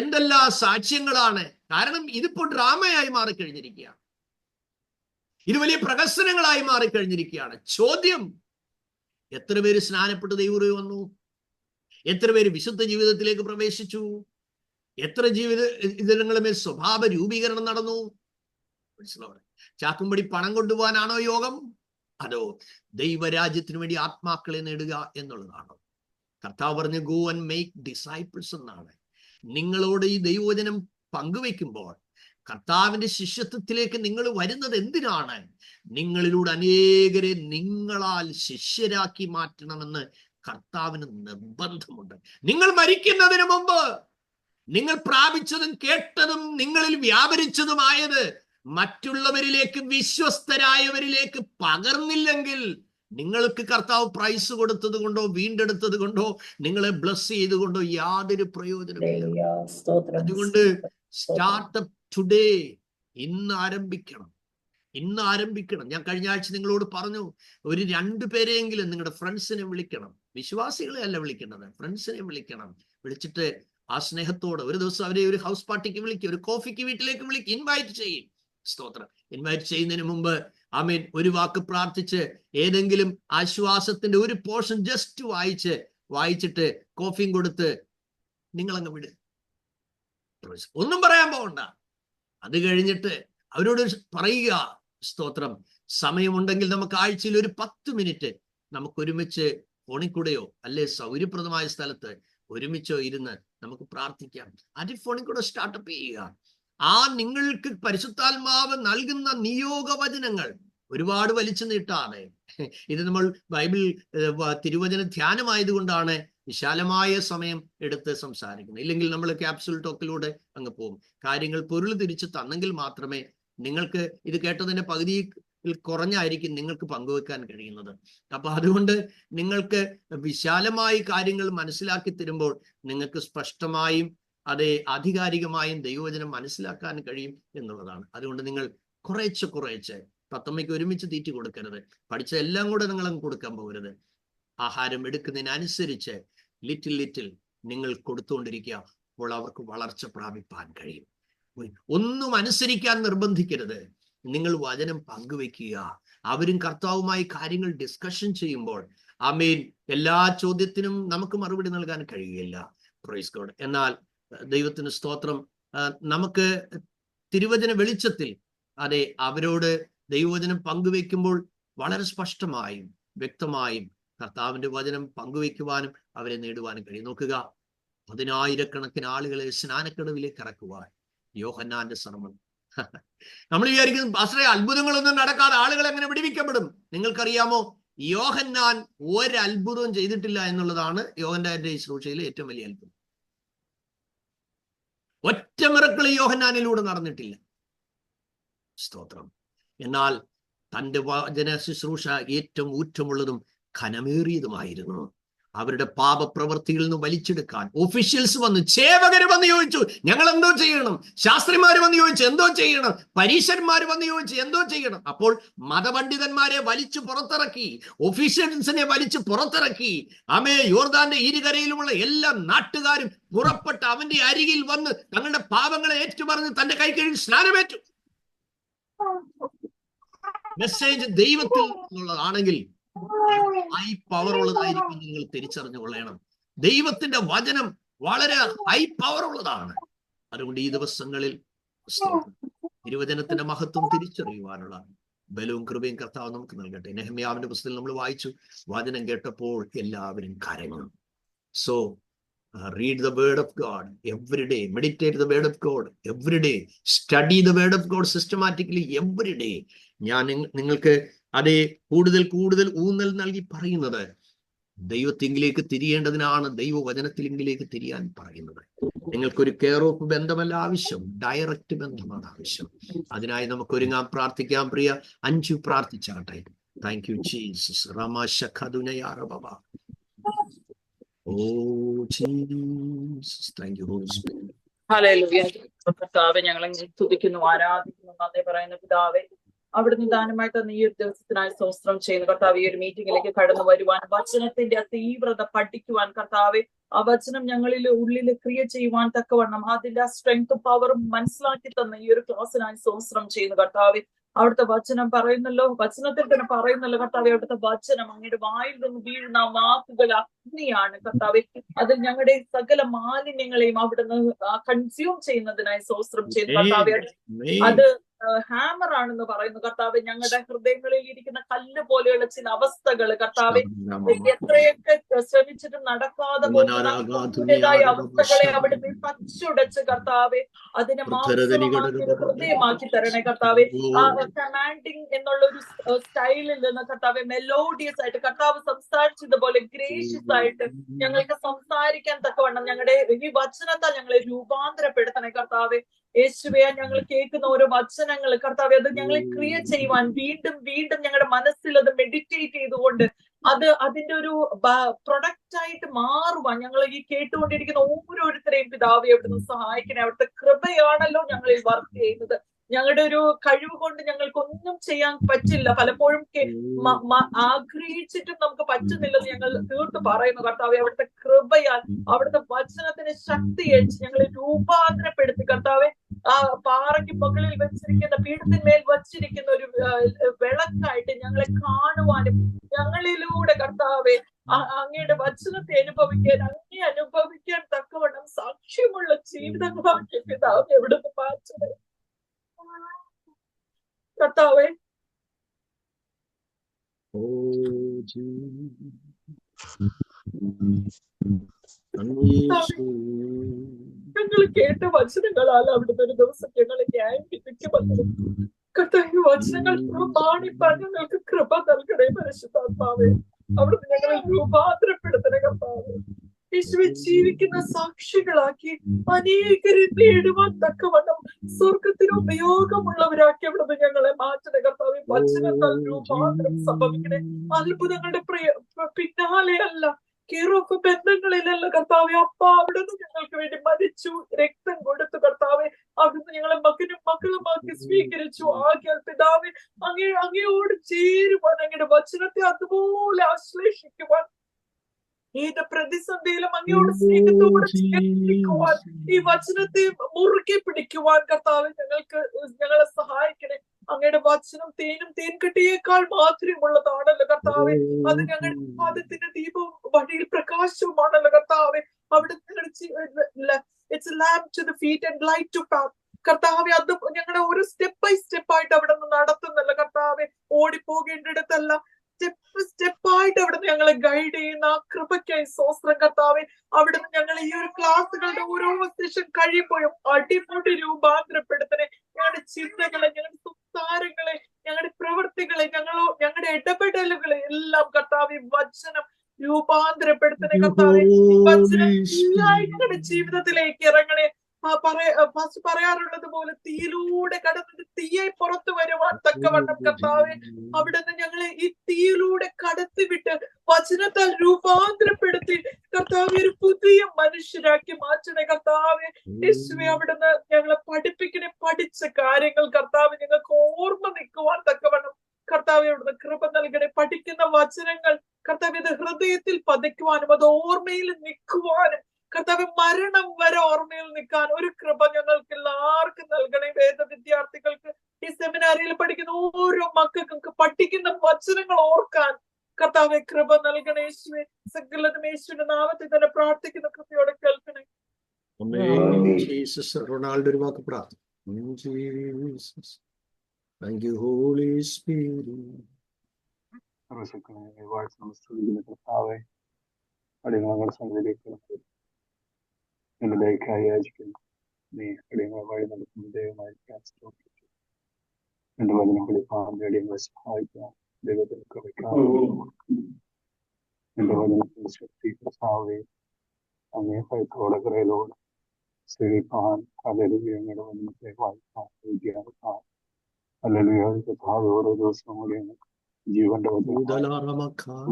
എന്തെല്ലാം സാക്ഷ്യങ്ങളാണ്. കാരണം ഇതിപ്പോ ഡ്രാമയായി മാറിക്കഴിഞ്ഞിരിക്കുകയാണ്. ഇത് വലിയ പ്രഹസനങ്ങളായി മാറിക്കഴിഞ്ഞിരിക്കുകയാണ്. ചോദ്യം, എത്ര പേര് സ്നാനപ്പെട്ട് ദൈവം വന്നു? എത്ര പേര് വിശുദ്ധ ജീവിതത്തിലേക്ക് പ്രവേശിച്ചു? എത്ര ഇതിനങ്ങളുമേൽ സ്വഭാവ രൂപീകരണം നടന്നു? ചാക്കുംപടി പണം കൊണ്ടുപോകാനാണോ യോഗം? അതോ ദൈവരാജ്യത്തിന് വേണ്ടി ആത്മാക്കളെ നേടുക എന്നുള്ളതാണോ? കർത്താവ് പറഞ്ഞു, ഗോ ആൻഡ് മേക്ക് ഡിസൈപ്പിൾസ് എന്നാണ്. നിങ്ങളോട് ഈ ദൈവവചനം പങ്കുവെക്കുമ്പോൾ കർത്താവിന്റെ ശിഷ്യത്വത്തിലേക്ക് നിങ്ങൾ വരുന്നത് എന്തിനാണ്? നിങ്ങളിലൂടെ അനേകരെ നിങ്ങളാൽ ശിഷ്യരാക്കി മാറ്റണമെന്ന് കർത്താവിന് നിർബന്ധമുണ്ട്. നിങ്ങൾ മരിക്കുന്നതിന് മുമ്പ് നിങ്ങൾ പ്രാപിച്ചതും കേട്ടതും നിങ്ങളിൽ വ്യാപരിച്ചതുമായത് മറ്റുള്ളവരിലേക്ക്, വിശ്വസ്തരായവരിലേക്ക് പകർന്നില്ലെങ്കിൽ നിങ്ങൾക്ക് കർത്താവ് പ്രൈസ് കൊടുത്തത് കൊണ്ടോ വീണ്ടെടുത്തത് കൊണ്ടോ നിങ്ങളെ ബ്ലസ് ചെയ്തുകൊണ്ടോ യാതൊരു പ്രയോജനമില്ല. അതുകൊണ്ട് സ്റ്റാർട്ടപ്പ് ടുഡേ, ഇന്ന് ആരംഭിക്കണം, ഇന്ന് ആരംഭിക്കണം. ഞാൻ കഴിഞ്ഞ ആഴ്ച നിങ്ങളോട് പറഞ്ഞു, ഒരു 2 പേരെയെങ്കിലും നിങ്ങളുടെ ഫ്രണ്ട്സിനെ വിളിക്കണം. വിശ്വാസികളെ അല്ല വിളിക്കേണ്ടത്, ഫ്രണ്ട്സിനെ വിളിക്കണം. വിളിച്ചിട്ട് ആ സ്നേഹത്തോടെ ഒരു ദിവസം അവരെ ഒരു ഹൗസ് പാർട്ടിക്ക് വിളിക്കുക, ഒരു കോഫിക്ക് വീട്ടിലേക്ക് വിളിക്കുക, ഇൻവൈറ്റ് ചെയ്യും. സ്തോത്രം. ഇൻവൈറ്റ് ചെയ്യുന്നതിന് മുമ്പ് ആമേൻ ഒരു വാക്ക് പ്രാർത്ഥിച്ച് ഏതെങ്കിലും ആശ്വാസത്തിന്റെ ഒരു പോർഷൻ ജസ്റ്റ് വായിച്ചിട്ട് കോഫിയും കൊടുത്ത് നിങ്ങളങ്ങ് വിട്. ഒന്നും പറയാൻ പോകണ്ട. അത് കഴിഞ്ഞിട്ട് അവരോട് പറയുക, സ്തോത്രം, സമയമുണ്ടെങ്കിൽ നമുക്ക് ആഴ്ചയിൽ ഒരു 10 മിനിറ്റ് നമുക്ക് ഒരുമിച്ച് ഫോണിൽ കൂടെയോ അല്ലെ സൗകര്യപ്രദമായ സ്ഥലത്ത് ഒരുമിച്ചോ ഇരുന്ന് നമുക്ക് പ്രാർത്ഥിക്കാം. അത് ഫോണിൽ കൂടെ സ്റ്റാർട്ടപ്പ് ചെയ്യുക. ആ നിങ്ങൾക്ക് പരിശുദ്ധാത്മാവ് നൽകുന്ന നിയോഗവചനങ്ങൾ ഒരുപാട് വലിച്ചു നീട്ടാതെ, ഇത് നമ്മൾ ബൈബിൾ തിരുവചന ധ്യാനമായതുകൊണ്ടാണ് വിശാലമായ സമയം എടുത്ത് സംസാരിക്കുന്നത്. ഇല്ലെങ്കിൽ നമ്മൾ ക്യാപ്സുൽ ടോക്കിലൂടെ അങ്ങ് പോകും. കാര്യങ്ങൾ പൊരുൾ തിരിച്ച് തന്നെങ്കിൽ മാത്രമേ നിങ്ങൾക്ക് ഇത് കേട്ടതിന്റെ പകുതിയിൽ കുറഞ്ഞായിരിക്കും നിങ്ങൾക്ക് പങ്കുവെക്കാൻ കഴിയുന്നത്. അപ്പൊ അതുകൊണ്ട് നിങ്ങൾക്ക് വിശാലമായി കാര്യങ്ങൾ മനസ്സിലാക്കി തരുമ്പോൾ നിങ്ങൾക്ക് സ്പഷ്ടമായും അതേ ആധികാരികമായും ദൈവവചനം മനസ്സിലാക്കാൻ കഴിയും എന്നുള്ളതാണ്. അതുകൊണ്ട് നിങ്ങൾ കുറേശ്ശെ തത്തമ്മയ്ക്ക് ഒരുമിച്ച് തീറ്റി കൊടുക്കരുത്. പഠിച്ച എല്ലാം കൂടെ നിങ്ങൾ അങ്ങ് കൊടുക്കാൻ പോകരുത്. ആഹാരം എടുക്കുന്നതിനനുസരിച്ച് ലിറ്റിൽ നിങ്ങൾ കൊടുത്തുകൊണ്ടിരിക്കുക. അപ്പോൾ അവർക്ക് വളർച്ച പ്രാപിപ്പാൻ കഴിയും. ഒന്നും അനുസരിക്കാൻ നിർബന്ധിക്കരുത്. നിങ്ങൾ വചനം പങ്കുവെക്കുക. അവരും കർത്താവുമായി കാര്യങ്ങൾ ഡിസ്കഷൻ ചെയ്യുമ്പോൾ ആമേൻ എല്ലാ ചോദ്യത്തിനും നമുക്ക് മറുപടി നൽകാൻ കഴിയുകയില്ല. Praise God. എന്നാൽ ദൈവത്തിന് സ്തോത്രം, നമുക്ക് തിരുവചന വെളിച്ചത്തിൽ അതെ അവരോട് ദൈവവചനം പങ്കുവെക്കുമ്പോൾ വളരെ സ്പഷ്ടമായും വ്യക്തമായും കർത്താവിന്റെ വചനം പങ്കുവെക്കുവാനും അവരെ നേടുവാനും കഴിയും. നോക്കുക, 10,000-കണക്കിന് ആളുകളെ സ്നാനക്കടവിലേക്ക് ഇറക്കുവാൻ യോഹന്നാന്റെ ശ്രമം. നമ്മൾ വിചാരിക്കുന്നു പാസ്റ്ററെ അത്ഭുതങ്ങളൊന്നും നടക്കാതെ ആളുകൾ എങ്ങനെ വിടുവിക്കപ്പെടും? നിങ്ങൾക്കറിയാമോ, യോഹന്നാൻ ഒരത്ഭുതവും ചെയ്തിട്ടില്ല എന്നുള്ളതാണ് യോഹന്നാന്റെ ശുശ്രൂഷയിലെ ഏറ്റവും വലിയ അത്ഭുതം. ഒറ്റ മിറക്കിൾ യോഹന്നാനിലൂടെ നടന്നിട്ടില്ല. സ്തോത്രം. എന്നാൽ തന്റെ വചന ശുശ്രൂഷ ഏറ്റവും ഊറ്റമുള്ളതും ഘനമേറിയതുമായിരുന്നു. അവരുടെ പാപപ്രവൃത്തിയിൽ നിന്ന് വലിച്ചെടുക്കാൻ ഒഫീഷ്യൽസ് വന്നു, സേവകര് വന്ന് ചോദിച്ചു ഞങ്ങൾ എന്തോ ചെയ്യണം, ശാസ്ത്രിമാര് വന്ന് ചോദിച്ചു എന്തോ ചെയ്യണം, പരീശന്മാര് വന്ന് ചോദിച്ചു എന്തോ ചെയ്യണം. അപ്പോൾ മതപണ്ഡിതന്മാരെ വലിച്ചു പുറത്തിറക്കി, ഒഫീഷ്യൽസിനെ വലിച്ചു പുറത്തിറക്കി. യോർദാന്റെ ഇരുകരയിലുമുള്ള എല്ലാ നാട്ടുകാരും പുറപ്പെട്ട് അവന്റെ അരികിൽ വന്ന് തങ്ങളുടെ പാപങ്ങളെ ഏറ്റുപറഞ്ഞ് തന്റെ കൈ കഴുകി സ്നാനമേറ്റു. മെസ്സേജ് ദൈവത്തിൽ നിന്നുള്ളതാണെങ്കിൽ ഹൈ പവർ ഉള്ളതായിരിക്കും. നിങ്ങൾ തിരിച്ചറിഞ്ഞു കൊള്ളണം, ദൈവത്തിന്റെ വചനം വളരെ ഹൈ പവർ ഉള്ളതാണ്. അതുകൊണ്ട് ഈ ദിവസങ്ങളിൽ തിരുവചനത്തിന്റെ മഹത്വം തിരിച്ചറിയുവാനുള്ള ബലവും കൃപയും കർത്താവ് നമുക്ക് നൽകട്ടെ. നെഹമ്യാവിന്റെ പുസ്തകത്തിൽ നമ്മൾ വായിച്ചു, വചനം കേട്ടപ്പോൾ എല്ലാവരും കരഞ്ഞു. So read the word of God every day, meditate the word of God every day, study the word of God systematically every day. ഞാൻ നിങ്ങൾക്ക് അതേ കൂടുതൽ കൂടുതൽ ഊന്നൽ നൽകി പറയുന്നത് ദൈവത്തിങ്കിലേക്ക് തിരിയേണ്ടതിനാണ്, ദൈവവചനത്തിലെങ്കിലേക്ക് തിരിയാൻ പറയുന്നത്. നിങ്ങൾക്കൊരു കെയർ ഓഫ് ബന്ധമല്ല ആവശ്യം, ഡയറക്റ്റ് ബന്ധമാണ് ആവശ്യം. അതിനായി നമുക്ക് ഒരുങ്ങാൻ പ്രാർത്ഥിക്കാം. പ്രിയ അഞ്ചു പ്രാർത്ഥിച്ചാട്ടെ. Thank you Jesus. റമശഖദുനയാറബബ. Oh Jesus, thank you Holy Spirit. Hallelujah. കർത്താവേ, ഞങ്ങളെ സ്തുതിക്കുന്നു, ആരാധിക്കുന്നു, നന്ദി പറയുന്നു. പിതാവേ, അവിടുന്ന് ദാനമായിട്ട് ഈ ഒരു ദിവസത്തിനായി സ്തോത്രം ചെയ്യുന്നു. കർത്താവ്, ഈ ഒരു മീറ്റിംഗിലേക്ക് കടന്നു വരുവാൻ, വചനത്തിന്റെ തീവ്രത പഠിക്കുവാൻ, കർത്താവെ ആ വചനം ഞങ്ങളിൽ ഉള്ളിൽ ക്രിയ ചെയ്യുവാൻ തക്കവണ്ണം അതിന്റെ ആ സ്ട്രെങ്തും പവറും മനസ്സിലാക്കി തന്ന ഈ ഒരു ക്ലാസ്സിനായി സ്തോത്രം ചെയ്യുന്നു. കർത്താവെ, അവിടുത്തെ വചനം പറയുന്നല്ലോ, വചനത്തിൽ തന്നെ പറയുന്നല്ലോ കർത്താവെ, അവിടുത്തെ വചനം അങ്ങയുടെ വായിൽ നിന്ന് വീഴുന്ന വാക്കുകൾ അഗ്നിയാണ് കർത്താവെ. അതിൽ ഞങ്ങളുടെ സകല മാലിന്യങ്ങളെയും അവിടുന്ന് കൺസ്യൂം ചെയ്യുന്നതിനായി സ്തോത്രം ചെയ്യുന്നു. കർത്താവെ, അത് ഹാമർ ആണെന്ന് പറയുന്നു. കർത്താവെ, ഞങ്ങളുടെ ഹൃദയങ്ങളിൽ ഇരിക്കുന്ന കല്ല് പോലെയുള്ള ചില അവസ്ഥകൾ കർത്താവെ, എത്രയൊക്കെ ശ്രമിച്ചിട്ടും നടക്കാതെ പോകുന്നതായ അവസ്ഥകളെ അവിടുന്ന് പച്ചുടച്ച് കർത്താവെ അതിനെ മാംസമാക്കി ഹൃദയമാക്കി തരണേ കർത്താവെ. ആ കമാൻഡിങ് എന്നുള്ള ഒരു സ്റ്റൈലിൽ നിന്ന് കർത്താവെ മെലോഡിയസ് ആയിട്ട് കർത്താവ് സംസാരിച്ചതുപോലെ ഗ്രേഷ്യസ് ആയിട്ട് ഞങ്ങൾക്ക് സംസാരിക്കാൻ തക്കവണ്ണം ഞങ്ങളുടെ ഈ വചനത്താൽ ഞങ്ങളെ രൂപാന്തരപ്പെടുത്തണേ കർത്താവെ. യേശുവേ, ഞങ്ങൾ കേൾക്കുന്ന ഓരോ വചനങ്ങൾ കർത്താവെ, അത് ഞങ്ങളെ ക്രിയ ചെയ്യുവാൻ വീണ്ടും വീണ്ടും ഞങ്ങളുടെ മനസ്സിൽ അത് മെഡിറ്റേറ്റ് ചെയ്തുകൊണ്ട് അത് അതിന്റെ ഒരു പ്രൊഡക്റ്റ് ആയിട്ട് മാറുവാൻ ഞങ്ങൾ ഈ കേട്ടുകൊണ്ടിരിക്കുന്ന ഓരോരുത്തരെയും പിതാവെ അവിടുന്ന് സഹായിക്കണേ. അവിടുത്തെ കൃപയാണല്ലോ ഞങ്ങളിൽ വർക്ക് ചെയ്യുന്നത്. ഞങ്ങളുടെ ഒരു കഴിവ് കൊണ്ട് ഞങ്ങൾക്കൊന്നും ചെയ്യാൻ പറ്റില്ല, പലപ്പോഴും ആഗ്രഹിച്ചിട്ടും നമുക്ക് പറ്റുന്നില്ലെന്ന് ഞങ്ങൾ തീർത്ത് പറയുന്നു. കർത്താവെ, അവിടുത്തെ കൃപയാൽ അവിടുത്തെ വചനത്തിന് ശക്തിയടിച്ച് ഞങ്ങളെ രൂപാന്തരപ്പെടുത്തി കർത്താവെ, ആ പാറയ്ക്ക് മുകളിൽ വെച്ചിരിക്കുന്ന പീഠത്തിന്മേൽ വച്ചിരിക്കുന്ന ഒരു വിളക്കായിട്ട് ഞങ്ങളെ കാണുവാനും ഞങ്ങളിലൂടെ കർത്താവെ അങ്ങയുടെ വചനത്തെ അനുഭവിക്കാൻ തക്കവണ്ണം സാക്ഷ്യമുള്ള ജീവിതങ്ങളാക്കി പിതാവെ എവിടുന്ന് മാറ്റുന്നത് കർത്താവെ. ഞങ്ങൾ കേട്ട വചനങ്ങളാൽ അവിടുന്ന് ഒരു ദിവസം ഞങ്ങളെ ന്യായം വിധിക്കുമെന്ന് കർത്താവ് വചനങ്ങൾ പ്രമാണിപ്പാൻ ഞങ്ങൾക്ക് കൃപ നൽകണേ പരിശുദ്ധാത്മാവേ. അവിടുന്ന് ഞങ്ങളെ രൂപാന്തരപ്പെടുത്തണേ കർത്താവേ. യേശുവെ, ജീവിക്കുന്ന സാക്ഷികളാക്കി അനേകരെ നേടുവാൻ തക്കവണ്ണം സ്വർഗത്തിന് ഉപയോഗമുള്ളവരാക്കി അവിടുന്ന് ഞങ്ങളെ മാറ്റണേ കർത്താവെ. വചനത്താൽ രൂപാന്തരം സംഭവിക്കണേ. അത്ഭുതങ്ങളുടെ പിന്നാലെ അല്ല, കേറോക്ക് ബന്ധങ്ങളിലല്ല കർത്താവെ. അപ്പ അവിടുന്ന് ഞങ്ങൾക്ക് വേണ്ടി മരിച്ചു, രക്തം കൊടുത്തു കർത്താവെ. അവിടുന്ന് ഞങ്ങളെ മകനും മക്കളുമാക്കി സ്വീകരിച്ചു. ആകിയാൽ പിതാവെ, അങ്ങയോട് ചേരുവാൻ, അങ്ങയുടെ വചനത്തെ അതുപോലെ ആശ്ലേഷിക്കുവാൻ, ഏത് പ്രതിസന്ധിയിലും അങ്ങയോട് സ്നേഹത്തോടെ ചേർന്നിരിക്കുവാൻ, ഈ വചനത്തെ മുറുകെ പിടിക്കുവാൻ കർത്താവെ ഞങ്ങളെ സഹായിക്കണേ. അങ്ങയുടെ വചനം തേനും തേൻകട്ടിയേക്കാൾ മാധുര്യമുള്ളതാണല്ലോ കർത്താവെ. അത് ഞങ്ങളുടെ പാദത്തിന്റെ ദീപവും വഴിയിൽ പ്രകാശവുമാണല്ലോ കർത്താവെ. അവിടെ it's lamp to the feet and light to path കർത്താവെ. അത് ഞങ്ങളുടെ ഒരു സ്റ്റെപ്പ് ബൈ സ്റ്റെപ്പ് ആയിട്ട് അവിടെ നിന്ന് നടത്തുന്നല്ലോ കർത്താവെ. ഓടിപ്പോകേണ്ടിടത്തല്ല, സ്റ്റെപ്പായിട്ട് അവിടുന്ന് ഞങ്ങളെ ഗൈഡ് ചെയ്യുന്ന ആ കൃപയ്ക്കായി സ്തോത്രം കർത്താവെ. അവിടുന്ന് ഞങ്ങൾ ഈ ഒരു ക്ലാസ്സുകളുടെ ഓരോ സെഷൻ കഴിയുമ്പോഴും അടിമുടി രൂപാന്തരപ്പെടുത്തണേ. ഞങ്ങളുടെ ചിന്തകളെ, ഞങ്ങളുടെ സംസാരങ്ങളെ, ഞങ്ങളുടെ പ്രവൃത്തികളെ, ഞങ്ങളുടെ ഇടപെടലുകളെ എല്ലാം കർത്താവെ വചനം രൂപാന്തരപ്പെടുത്തണേ കർത്താവെ. വചനം ഞങ്ങളുടെ ജീവിതത്തിലേക്ക് ഇറങ്ങണേ. ഫസ്റ്റ് പറയാറുള്ളത് പോലെ തീയിലൂടെ കടന്നിട്ട് തീയായി പുറത്തു വരുവാൻ തക്കവണ്ണം കർത്താവെ അവിടുന്ന് ഞങ്ങളെ ഈ തീയിലൂടെ കടത്തിവിട്ട് വചനത്താൽ രൂപാന്തരപ്പെടുത്തി കർത്താവെ ഒരു പുതിയ മനുഷ്യരാക്കി മാറ്റണേ കർത്താവെ. യേശുവെ അവിടുന്ന് ഞങ്ങളെ പഠിപ്പിക്കണേ, പഠിച്ച കാര്യങ്ങൾ കർത്താവ് ഞങ്ങൾക്ക് ഓർമ്മ നിൽക്കുവാൻ തക്കവണ്ണം കർത്താവെ അവിടുന്ന് കൃപ നൽകണേ. പഠിക്കുന്ന വചനങ്ങൾ കർത്താവ് ഇത് ഹൃദയത്തിൽ പതിക്കുവാനും അത് ഓർമ്മയിൽ നിൽക്കുവാനും കർത്താവ് മരണം വരെ ഓർമ്മയിൽ നിൽക്കാൻ ഒരു കൃപ ഞങ്ങൾക്ക് എല്ലാവർക്കും നൽകണേ. വേദ വിദ്യാർത്ഥികൾക്ക്, ഈ സെമിനാരിയിൽ പഠിക്കുന്ന ഓരോ മക്കൾക്കും പഠിക്കുന്ന വചനങ്ങൾ ഓർക്കാൻ കർത്താവെ കൃപ നൽകണേ. യേശുവെ സകലതും യേശുവിന്റെ നാമത്തിൽ തന്നെ പ്രാർത്ഥിക്കുന്ന കൃപയോടെ കേൾക്കണേ. റൊണാൾഡോ ഒരു വാക്ക് പ്രാർത്ഥന. Thank you, Holy Spirit. അടിമകൾ സംഘത്തിലേക്ക് എന്റെ ദയക്കായി യാചിക്കുന്നു. നീ അടിമകൾ വഴി നടക്കുന്ന ദൈവമായിരിക്കാൻ ശ്രമിച്ചു. എന്റെ വചനം പഠിപ്പാൻ അടിമകളെ സഹായിക്കാൻ ദൈവത്തിന് കൃപയ്ക്കായി എന്റെ വചനത്തിന്റെ ശക്തി പ്രസാവേ അങ്ങേ ഭയത്തോടെ കരയിലോട് സേവിപ്പാൻ ഹല്ലേലൂയയുടെ വചനത്തെ വായിപ്പാൻ വിദ്യാർക്കാൻ ഹല്ലേലൂയ കർത്താവേ ഓരോ ദിവസവും കൂടി ജീവന്റെ പരിണമിക്കുവാൻ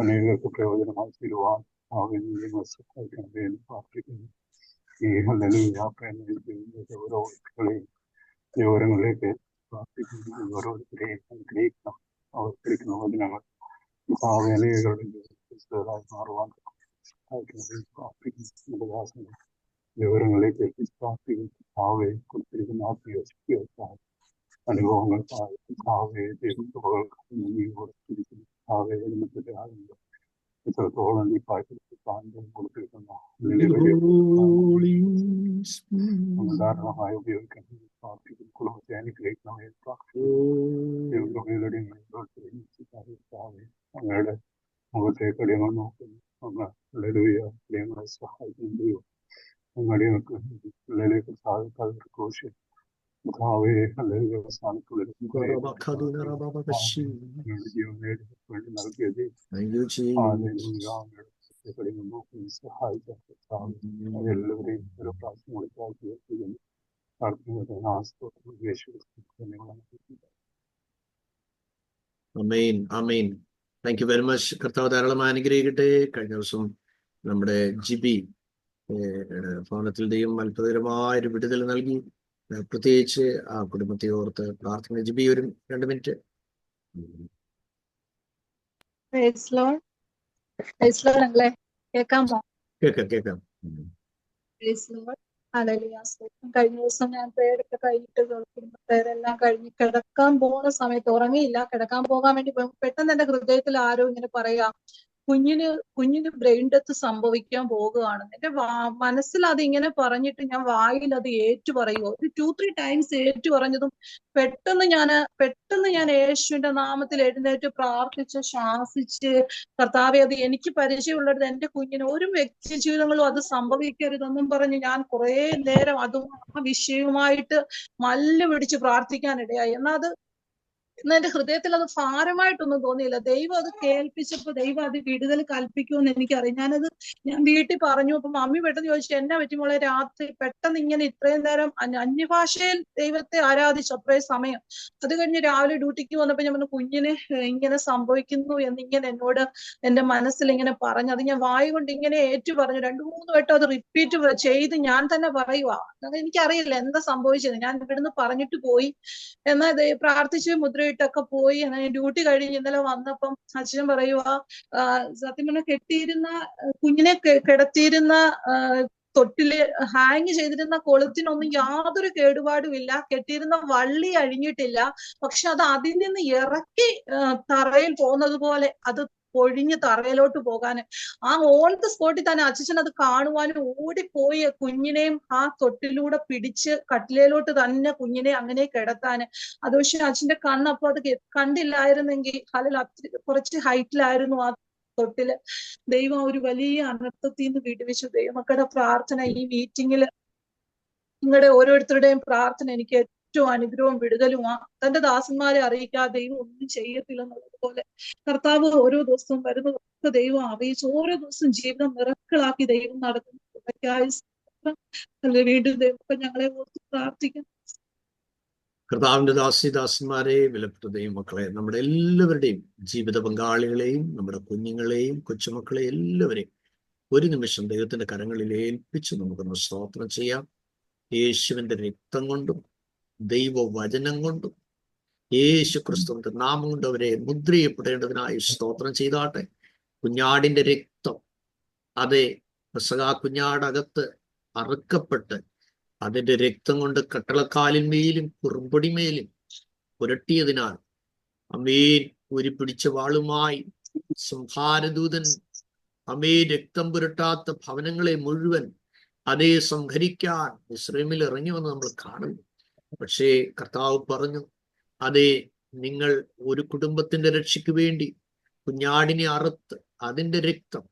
അനേകർക്ക് പ്രയോജനമായി തീരുവാൻ പ്രാർത്ഥിക്കുന്നു. ഈ ഹല്ലേലൂയ ഓരോ വ്യക്തികളെയും വിവരങ്ങളിലേക്ക് പ്രാർത്ഥിക്കുന്നു. ഓരോരുത്തരെയും അനുഗ്രഹിക്കണം. അവർ പഠിക്കുന്ന വചനങ്ങൾ അനേകരുടെ ജീവിതത്തിലായി മാറുവാൻ പ്രാർത്ഥിക്കുന്നു. വിവരങ്ങളിലേക്ക് പ്രാർത്ഥിക്കുന്നു. ഭാവയെ കൊടുത്തിരിക്കുന്ന ആത്മീയ ശക്തികൾക്കായി അനുഭവങ്ങൾക്കായി ഭാവയെ എത്രത്തോളം ഈ പാഠ്യത്തിൽ കൊടുത്തിരിക്കുന്ന ഉദാഹരണമായി ഉപയോഗിക്കാൻ പ്രാർത്ഥിക്കുന്നു. കുടുംബത്തെ അനുഗ്രഹിക്കണമേ അങ്ങയുടെ മുഖത്തേക്ക് അടിയങ്ങൾ നോക്കുന്നു. അങ്ങ് അടിയങ്ങളെ സഹായിക്കുന്നു. ദൈവം അങ്ങടിയങ്ങൾക്ക് പിള്ളേലേക്ക് സാധിക്കാതെ കോശം എല്ലാവരെയും ഓരോ പ്രാവശ്യം കൊടുത്താൽ amen, amen. Thank you very much. കർത്താവ് ധാരാളമായി അനുഗ്രഹിക്കട്ടെ. കഴിഞ്ഞ ദിവസം നമ്മുടെ ജിബി ഭവനത്തിൽ ദൈവം അത്ഭുതകരമായൊരു വിടുതൽ നൽകി. പ്രത്യേകിച്ച് ആ കുടുംബത്തെ ഓർത്ത് പ്രാർത്ഥന. ജിബി ഒരു 2 മിനിറ്റ്. കേൾക്കാമോ? കേൾക്കാം. കഴിഞ്ഞ ദിവസം ഞാൻ പ്രേയറൊക്കെ കഴിഞ്ഞിട്ട് പ്രേയറെല്ലാം കഴിഞ്ഞ് കിടക്കാൻ പോകുന്ന സമയത്ത് ഉറങ്ങിയില്ല. കിടക്കാൻ പോകാൻ വേണ്ടി പെട്ടെന്ന് എന്റെ ഹൃദയത്തിൽ ആരോ ഇങ്ങനെ പറയാ, കുഞ്ഞിന് ബ്രെയിൻ ഡെത്ത് സംഭവിക്കാൻ പോകുകയാണ്. എന്റെ മനസ്സിൽ അത് ഇങ്ങനെ പറഞ്ഞിട്ട് ഞാൻ വായിൽ അത് ഏറ്റു പറയുമോ, ഒരു 2-3 ടൈംസ് ഏറ്റു പറഞ്ഞതും പെട്ടെന്ന് ഞാൻ യേശുവിന്റെ നാമത്തിൽ എഴുന്നേറ്റ് പ്രാർത്ഥിച്ച് ശ്വാസിച്ച്, കർത്താവെ അത് എനിക്ക് പരിചയമുള്ളത് എന്റെ കുഞ്ഞിന് ഒരു വ്യക്തി ജീവിതങ്ങളും അത് സംഭവിക്കരുതെന്നും പറഞ്ഞ് ഞാൻ കുറെ നേരം അതും ആ വിഷയവുമായിട്ട് മല്ല് പിടിച്ച് പ്രാർത്ഥിക്കാനിടയായി. എന്നാൽ എന്റെ ഹൃദയത്തിൽ അത് ഭാരമായിട്ടൊന്നും തോന്നിയില്ല. ദൈവം അത് കേൾപ്പിച്ചപ്പോ ദൈവം അത് വിടുതൽ കൽപ്പിക്കുമെന്ന് എനിക്കറിയാം. ഞാൻ വീട്ടിൽ പറഞ്ഞു. അപ്പൊ മമ്മി പെട്ടെന്ന് ചോദിച്ചു, എന്നാ പറ്റുമോളെ രാത്രി പെട്ടെന്ന് ഇങ്ങനെ ഇത്രയും നേരം അന്യഭാഷയിൽ ദൈവത്തെ ആരാധിച്ചു അത്രയും സമയം. അത് കഴിഞ്ഞ് രാവിലെ ഡ്യൂട്ടിക്ക് വന്നപ്പോ ഞാൻ പറഞ്ഞു, കുഞ്ഞിന് ഇങ്ങനെ സംഭവിക്കുന്നു എന്നിങ്ങനെ എന്നോട് എന്റെ മനസ്സിൽ ഇങ്ങനെ പറഞ്ഞു. അത് ഞാൻ വായ കൊണ്ട് ഇങ്ങനെ ഏറ്റു പറഞ്ഞു. 2-3 വട്ടം അത് റിപ്പീറ്റ് ചെയ്ത് ഞാൻ തന്നെ പറയുക. എനിക്കറിയില്ല എന്താ സംഭവിച്ചത്. ഞാൻ ഇവിടുന്ന് പറഞ്ഞിട്ട് പോയി. എന്നാൽ പ്രാർത്ഥിച്ച് മുദ്രയിട്ടൊക്കെ പോയി. അങ്ങനെ ഡ്യൂട്ടി കഴിഞ്ഞ് ഇന്നലെ വന്നപ്പം അച്ഛൻ പറയുക, സത്യം പറഞ്ഞ കുഞ്ഞിനെ കിടത്തിയിരുന്ന തൊട്ടില് ഹാങ് ചെയ്തിരുന്ന കൊളുത്തിനൊന്നും യാതൊരു കേടുപാടുമില്ല. കെട്ടിയിരുന്ന വള്ളി അഴിഞ്ഞിട്ടില്ല. പക്ഷെ അത് അതിൽ നിന്ന് ഇറക്കി തറയിൽ പോകുന്നത് പോലെ അത് പൊഴിഞ്ഞ് തറയിലോട്ട് പോകാന് ആ ഓൺ ദ സ്പോട്ടിൽ തന്നെ അച്ഛൻ അത് കാണുവാനും ഓടിപ്പോയി കുഞ്ഞിനെയും ആ തൊട്ടിലൂടെ പിടിച്ച് കട്ടിലയിലോട്ട് തന്നെ കുഞ്ഞിനെ അങ്ങനെ കിടത്താന്. അത് പക്ഷെ അച്ഛന്റെ കണ്ണപ്പോ അത് കണ്ടില്ലായിരുന്നെങ്കിൽ അതിൽ കുറച്ച് ഹൈറ്റിലായിരുന്നു ആ തൊട്ടില്. ദൈവം ഒരു വലിയ അനർത്ഥത്തിൽ നിന്ന് വിടുവിച്ചു. ദൈവമക്കളുടെ പ്രാർത്ഥന ഈ മീറ്റിങ്ങില്, നിങ്ങളുടെ ഓരോരുത്തരുടെയും പ്രാർത്ഥന എനിക്ക് ഏറ്റവും അനുഗ്രഹവും വിടുതലും തന്റെ ദാസന്മാരെ അറിയിക്കാതെ ദൈവം ഒന്നും ചെയ്യത്തില്ലെന്നുള്ളതുപോലെ കർത്താവ് ഓരോ ദിവസവും വരുന്നതൊക്കെ ദൈവം അറിയിച്ച് ഓരോ ദിവസവും ജീവിതം മിറക്കിളാക്കി ദൈവം നടത്തുന്നു. വീണ്ടും ദൈവം ഞങ്ങളെ ഓർത്ത് പ്രാർത്ഥിക്കുന്നു. കർത്താവിന്റെ ദാസന്മാരെ, വിലപ്പെട്ട ദൈവമക്കളെ, നമ്മുടെ എല്ലാവരുടെയും ജീവിത പങ്കാളികളെയും നമ്മുടെ കുഞ്ഞുങ്ങളെയും കൊച്ചുമക്കളെയും എല്ലാവരെയും ഒരു നിമിഷം ദൈവത്തിന്റെ കരങ്ങളിൽ ഏൽപ്പിച്ച് നമുക്കൊന്ന് സ്തോത്രം ചെയ്യാം. യേശുവിന്റെ രക്തം കൊണ്ടും ദൈവവചനം കൊണ്ടും യേശു ക്രിസ്തുവിന്റെ നാമം കൊണ്ട് അവരെ മുദ്രയപ്പെടേണ്ടതിനായി സ്തോത്രം ചെയ്താട്ടെ. കുഞ്ഞാടിന്റെ രക്തം, അതെ, പെസഹ കുഞ്ഞാടകത്ത് അറുക്കപ്പെട്ട് അതിന്റെ രക്തം കൊണ്ട് കട്ടളക്കാലിന്മേലും കുറുമ്പടിമേലും പുരട്ടിയതിനാൽ അമേൻ ഉരുപിടിച്ച വാളുമായി സംഹാരദൂതൻ രക്തം പുരട്ടാത്ത ഭവനങ്ങളെ മുഴുവൻ അതേ സംഹരിക്കാൻ ഇസ്രായേലിൽ ഇറങ്ങി വന്ന് നമ്മൾ കാണുന്നു. പക്ഷേ കർത്താവ് പറഞ്ഞു, അതെ, നിങ്ങൾ ഒരു കുടുംബത്തിന്റെ രക്ഷയ്ക്ക് വേണ്ടി കുഞ്ഞാടിനെ അറുത്ത് അതിന്റെ രക്തം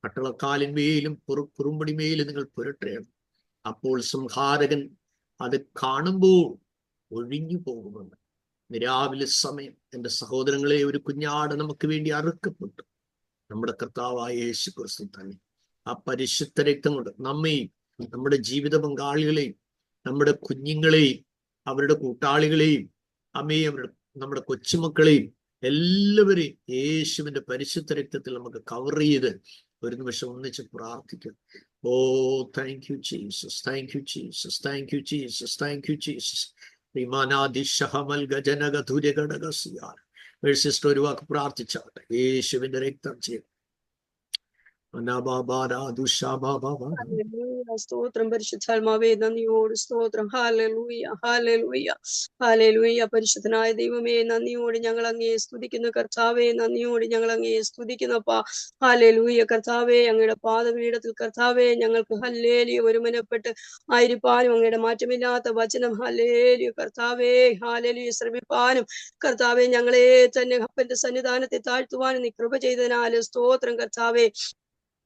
കട്ടളക്കാലിന്മേലും കുറുമ്പടിമേലും നിങ്ങൾ പുരട്ടണം. അപ്പോൾ സംഹാരകൻ അത് കാണുമ്പോൾ ഒഴിഞ്ഞു പോകുമെന്ന്. രാവിലെ സമയം എൻ്റെ സഹോദരങ്ങളെ, ഒരു കുഞ്ഞാട് നമുക്ക് വേണ്ടി അറുക്കപ്പെട്ടു. നമ്മുടെ കർത്താവായ യേശു ക്രിസ്തു തന്നെ ആ പരിശുദ്ധ രക്തം കൊണ്ട് നമ്മെയും നമ്മുടെ ജീവിത പങ്കാളികളെയും നമ്മുടെ കുഞ്ഞുങ്ങളെയും അവരുടെ കൂട്ടാളികളെയും നമ്മുടെ കൊച്ചുമക്കളെയും എല്ലാവരെയും യേശുവിന്റെ പരിശുദ്ധ രക്തത്തിൽ നമുക്ക് കവർ ചെയ്ത് ഒരു നിമിഷം ഒന്നിച്ച് പ്രാർത്ഥിക്കാം. Oh, thank you Jesus, thank you Jesus, thank you Jesus, thank you Jesus. Sister ഒരു വാക്ക് പ്രാർത്ഥിച്ചാട്ടെ. യേശുവിന്റെ രക്തം ചെയ്യും. സ്തോത്രം പരിശുദ്ധാത്മാവേ, നന്ദിയോട് സ്തോത്രം. Hallelujah, hallelujah, hallelujah. പരിശുദ്ധനായ ദൈവമേ, നന്ദിയോട് ഞങ്ങൾ അങ്ങയെ സ്തുതിക്കുന്നു. കർത്താവേ, നന്ദിയോട് ഞങ്ങൾ അങ്ങയെ സ്തുതിക്കുന്നപ്പാ. ഹല്ലേലൂയ. കർത്താവേ, അങ്ങയുടെ പാദപീഠത്തിൽ കർത്താവേ ഞങ്ങൾക്ക് ഹല്ലേലൂയ ഒരുമനപ്പെട്ട് ആയിരിക്കാനും അങ്ങയുടെ മാറ്റമില്ലാത്ത വചനം ഹല്ലേലൂയ കർത്താവേ ഹല്ലേലൂയ ശ്രമിപ്പാനും കർത്താവേ ഞങ്ങളെ തന്നെ അപ്പന്റെ സന്നിധാനത്തെ താഴ്ത്തുവാനും നീ കൃപ ചെയ്തതിനാൽ സ്തോത്രം. കർത്താവേ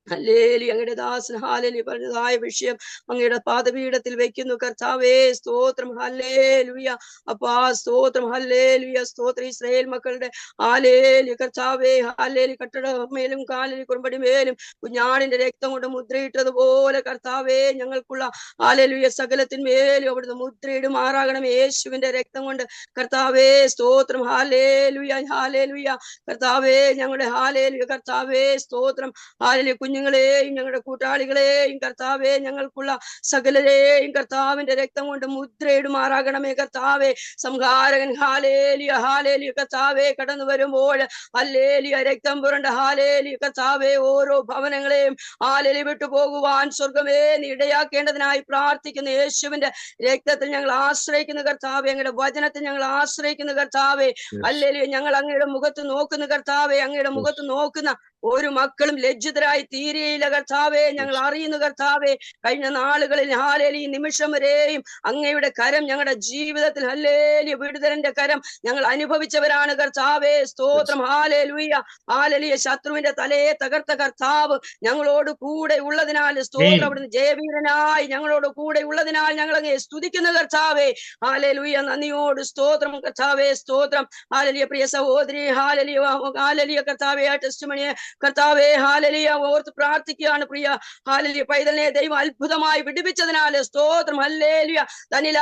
ഹല്ലേലൂയ. അങ്ങയുടെ ദാസൻ ഹല്ലേലൂയ പറഞ്ഞതായ വിഷയം അങ്ങയുടെ പാദപീഠത്തിൽ വെക്കുന്നു. കർത്താവേ സ്തോത്രം. ഹല്ലേലൂയ അപ്പാ സ്തോത്രം. ഹല്ലേലൂയ സ്തോത്രം. ഇസ്രായേൽ മക്കളുടെ ഹല്ലേലൂയ കർത്താവേ ഹല്ലേലൂയ കട്ടടമേലും കാലിൽ കുറുമ്പടിമേലും കുഞ്ഞാടിന്റെ രക്തം കൊണ്ട് മുദ്രയിട്ടതുപോലെ കർത്താവേ ഞങ്ങൾക്കുള്ള ഹല്ലേലൂയ സകലത്തിന്മേലും അവിടുന്ന് മുദ്രയിടുമാറാകണം യേശുവിന്റെ രക്തം കൊണ്ട്. കർത്താവേ സ്തോത്രം. ഹല്ലേലൂയ, ഹല്ലേലൂയ കർത്താവേ ഞങ്ങളുടെ ഹല്ലേലൂയ കർത്താവേ സ്തോത്രം. ഹല്ലേലൂയ കുഞ്ഞുങ്ങളെയും ഞങ്ങളുടെ കൂട്ടാളികളെയും കർത്താവേ ഞങ്ങൾക്കുള്ള സകലരെയും കർത്താവിന്റെ രക്തം കൊണ്ട് മുദ്രയിടുമാറാകണമേ കർത്താവേ. സംഹാരകൻ ഹാലേലിയ ഹാലേലിയ കർത്താവേ കടന്നു വരുമ്പോൾ ഹല്ലേലിയ രക്തം പുരണ്ട ഹാലേലിയ കർത്താവേ ഓരോ ഭവനങ്ങളെയും ഹാലേലി വിട്ടു പോകുവാൻ സ്വർഗമേ നീ ഇടയാക്കേണ്ടതിനായി പ്രാർത്ഥിക്കുന്ന യേശുവിന്റെ രക്തത്തിൽ ഞങ്ങൾ ആശ്രയിക്കുന്ന കർത്താവേ. അങ്ങയുടെ വചനത്തിൽ ഞങ്ങൾ ആശ്രയിക്കുന്ന കർത്താവേ. ഹല്ലേലിയ ഞങ്ങൾ അങ്ങയുടെ മുഖത്ത് നോക്കുന്ന കർത്താവേ. അങ്ങയുടെ മുഖത്ത് നോക്കുന്ന ഒരു മക്കളും ലജ്ജിതരായി തീരെയില്ല കർത്താവേ. ഞങ്ങൾ അറിയുന്നു കർത്താവേ കഴിഞ്ഞ നാളുകളിൽ ഹാലേലി നിമിഷം വരെയും അങ്ങയുടെ കരം ഞങ്ങളുടെ ജീവിതത്തിൽ ഹല്ലേലി വിടുതലിന്റെ കരം ഞങ്ങൾ അനുഭവിച്ചവരാണ് കർത്താവേ സ്തോത്രം. ഹാലേലൂയ ഹാലേലിയ ശത്രുവിന്റെ തലയെ തകർത്ത കർത്താവ് ഞങ്ങളോട് കൂടെ ഉള്ളതിനാൽ സ്തോത്രം. അവിടുന്ന് ജയവീരനായി ഞങ്ങളോട് കൂടെ ഉള്ളതിനാൽ ഞങ്ങൾ അങ്ങേ സ്തുതിക്കുന്ന കർത്താവേ. ഹാലേലൂയ നന്ദിയോട് സ്തോത്രം കർത്താവേ സ്തോത്രം. ഹാലേലിയ പ്രിയ സഹോദരി ഹാലേലിയ ഹാലേലിയ കർത്താവേ ടെസ്റ്റുമണിയെ കർത്താവേ ഹാലേലിയ ഓർത്ത് പ്രാർത്ഥിക്കുകയാണ് പ്രിയ ഹാലേലിയ പൈതലിനെ ദൈവം അത്ഭുതമായി വിടുവിച്ചതിനാൽ സ്തോത്രം. ഹല്ലേലൂയ തന്നിൽ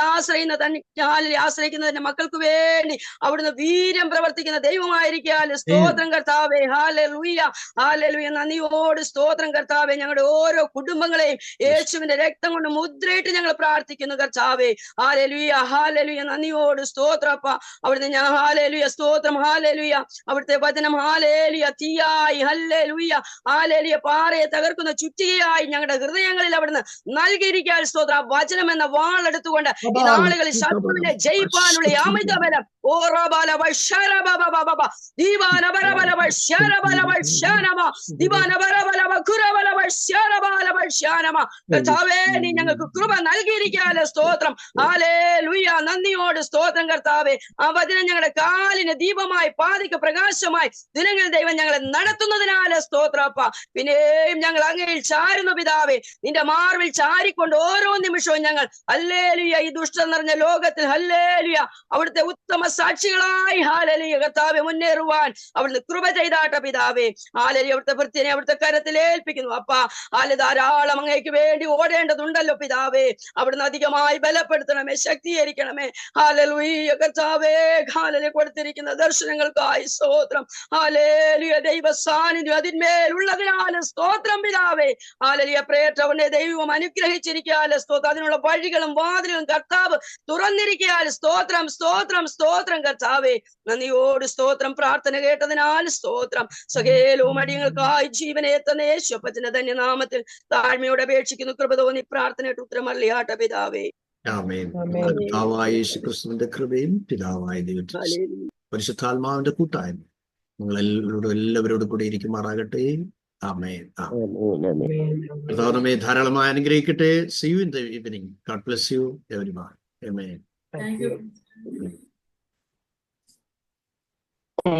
ആശ്രയിക്കുന്നതിന്റെ മക്കൾക്ക് വേണ്ടി അവിടുന്ന് വീര്യം പ്രവർത്തിക്കുന്ന ദൈവമായിരിക്കാൻ സ്തോത്രം കർത്താവേ. ഹാലേലൂയ ഹാലേലൂയ നന്ദിയോട് സ്തോത്രം കർത്താവേ. ഞങ്ങളുടെ ഓരോ കുടുംബങ്ങളെയും യേശുവിന്റെ രക്തം കൊണ്ട് മുദ്രയിട്ട് ഞങ്ങൾ പ്രാർത്ഥിക്കുന്നു കർത്താവേ. ഹാലേലൂയ ഹാലേലൂയ നന്ദിയോട് സ്തോത്രപ്പ. അവിടുന്ന് ഞാൻ ഹാലേലൂയ സ്തോത്രം. ഹാലേലൂയ അവിടുത്തെ വചനം ഹാലേലൂയ തീയായി ഹല്ലേലൂയ ഹാലേലൂയ പാറയെ തകർക്കുന്ന ചുറ്റികയായി ഞങ്ങളുടെ ഹൃദയങ്ങളിൽ അവിടുന്ന് നൽകിയിരിക്കാൻ സ്തോത്ര. വചനം എന്ന വാളെടുത്തുകൊണ്ട് ഈ നാളുകളിൽ ശത്രുവിനെ ജയിപ്പാനുള്ള അമിത ബലം കർത്താവേ, നീ ഞങ്ങൾക്ക് കൃപ നൽകിയിരിക്കാലോ. സ്തോത്രം. ഹല്ലേലൂയ. നന്ദിയോട് സ്തോത്രം കർത്താവേ. ആ വചനം ഞങ്ങളുടെ കാലിന് ദീപമായി പാതിക്ക് പ്രകാശമായി ദിനങ്ങളിൽ ദൈവം ഞങ്ങളെ നടത്തുന്നതിനാല് സ്തോത്രപ്പ. പിന്നെയും ഞങ്ങൾ അങ്ങയിൽ ചാരുന്നു പിതാവേ. നിന്റെ മാർവിൽ ചാരിക്കൊണ്ട് ഓരോ നിമിഷവും ഞങ്ങൾ ഹല്ലേലൂയ ഈ ദുഷ്ടം നിറഞ്ഞ ലോകത്തിൽ ഹല്ലേലൂയ അവിടുത്തെ ഉത്തമ സാക്ഷികളായി ഹല്ലേലൂയ കർത്താവേ മുന്നേറുവാൻ അവിടുന്ന് കൃപ ചെയ്താട്ടെ പിതാവേ. ഹല്ലേലൂയ അവിടുത്തെ ഭൃത്യനെ അവിടുത്തെ കരത്തിൽ ഏൽപ്പിക്കുന്നു അപ്പ. ധാരാളം അങ്ങേക്ക് വേണ്ടി ഓടേണ്ടതുണ്ടല്ലോ പിതാവേ. അവിടുന്ന് അധികമായി ബലപ്പെടുത്തണമേ, ശക്തീകരിക്കണമേ. ഹല്ലേലൂയ കർത്താവേ. ഹല്ലേലൂയ കൊടുത്തിരിക്കുന്ന ദർശനങ്ങൾക്കായി സ്തോത്രം. ഹല്ലേലൂയ ദൈവ സാന്നിധ്യം അതിന്മേലുള്ളതിനാല് സ്തോത്രം പിതാവേ. ഹല്ലേലൂയ പ്രേറ്റവനെ ദൈവം അനുഗ്രഹിച്ചിരിക്കാല് സ്തോത്രം. അതിനുള്ള വഴികളും വാതിലും കർത്താവ് തുറന്നിരിക്കാല് സ്തോത്രം. സ്തോത്രം സ്തോത്രം കർത്താവേ. നന്ദിയോട് സ്തോത്രം. പ്രാർത്ഥന കേട്ടതിനാൽ സ്തോത്രം. സകലവും അടിയങ്ങൾക്കായി ജീവനെ എത്തുന്ന യേശുപ്പത്തിന്റെ തന്നെ നാമത്തിൽ താഴ്മയോടെ അപേക്ഷിക്കുന്നു. കൃപ തോന്നി പ്രാർത്ഥനയായിട്ട് ഉത്തരമറിയാട്ടെ പിതാവേ. ആമേൻ. കർത്താവായ യേശുക്രിസ്തുവിന്റെ കൃപയും പിതാവായ ദൈവത്തിന്റെ പരിശുദ്ധാത്മാവിന്റെ കൂട്ടായ്മ എല്ലാവരോടും കൂടി ഇരിക്കുമാറാകട്ടെ. ആമേൻ. കർത്താവ് നമ്മെ ധാരാളമായി അനുഗ്രഹിക്കട്ടെ. See you in the evening. God bless you everyone. Amen. Thank you.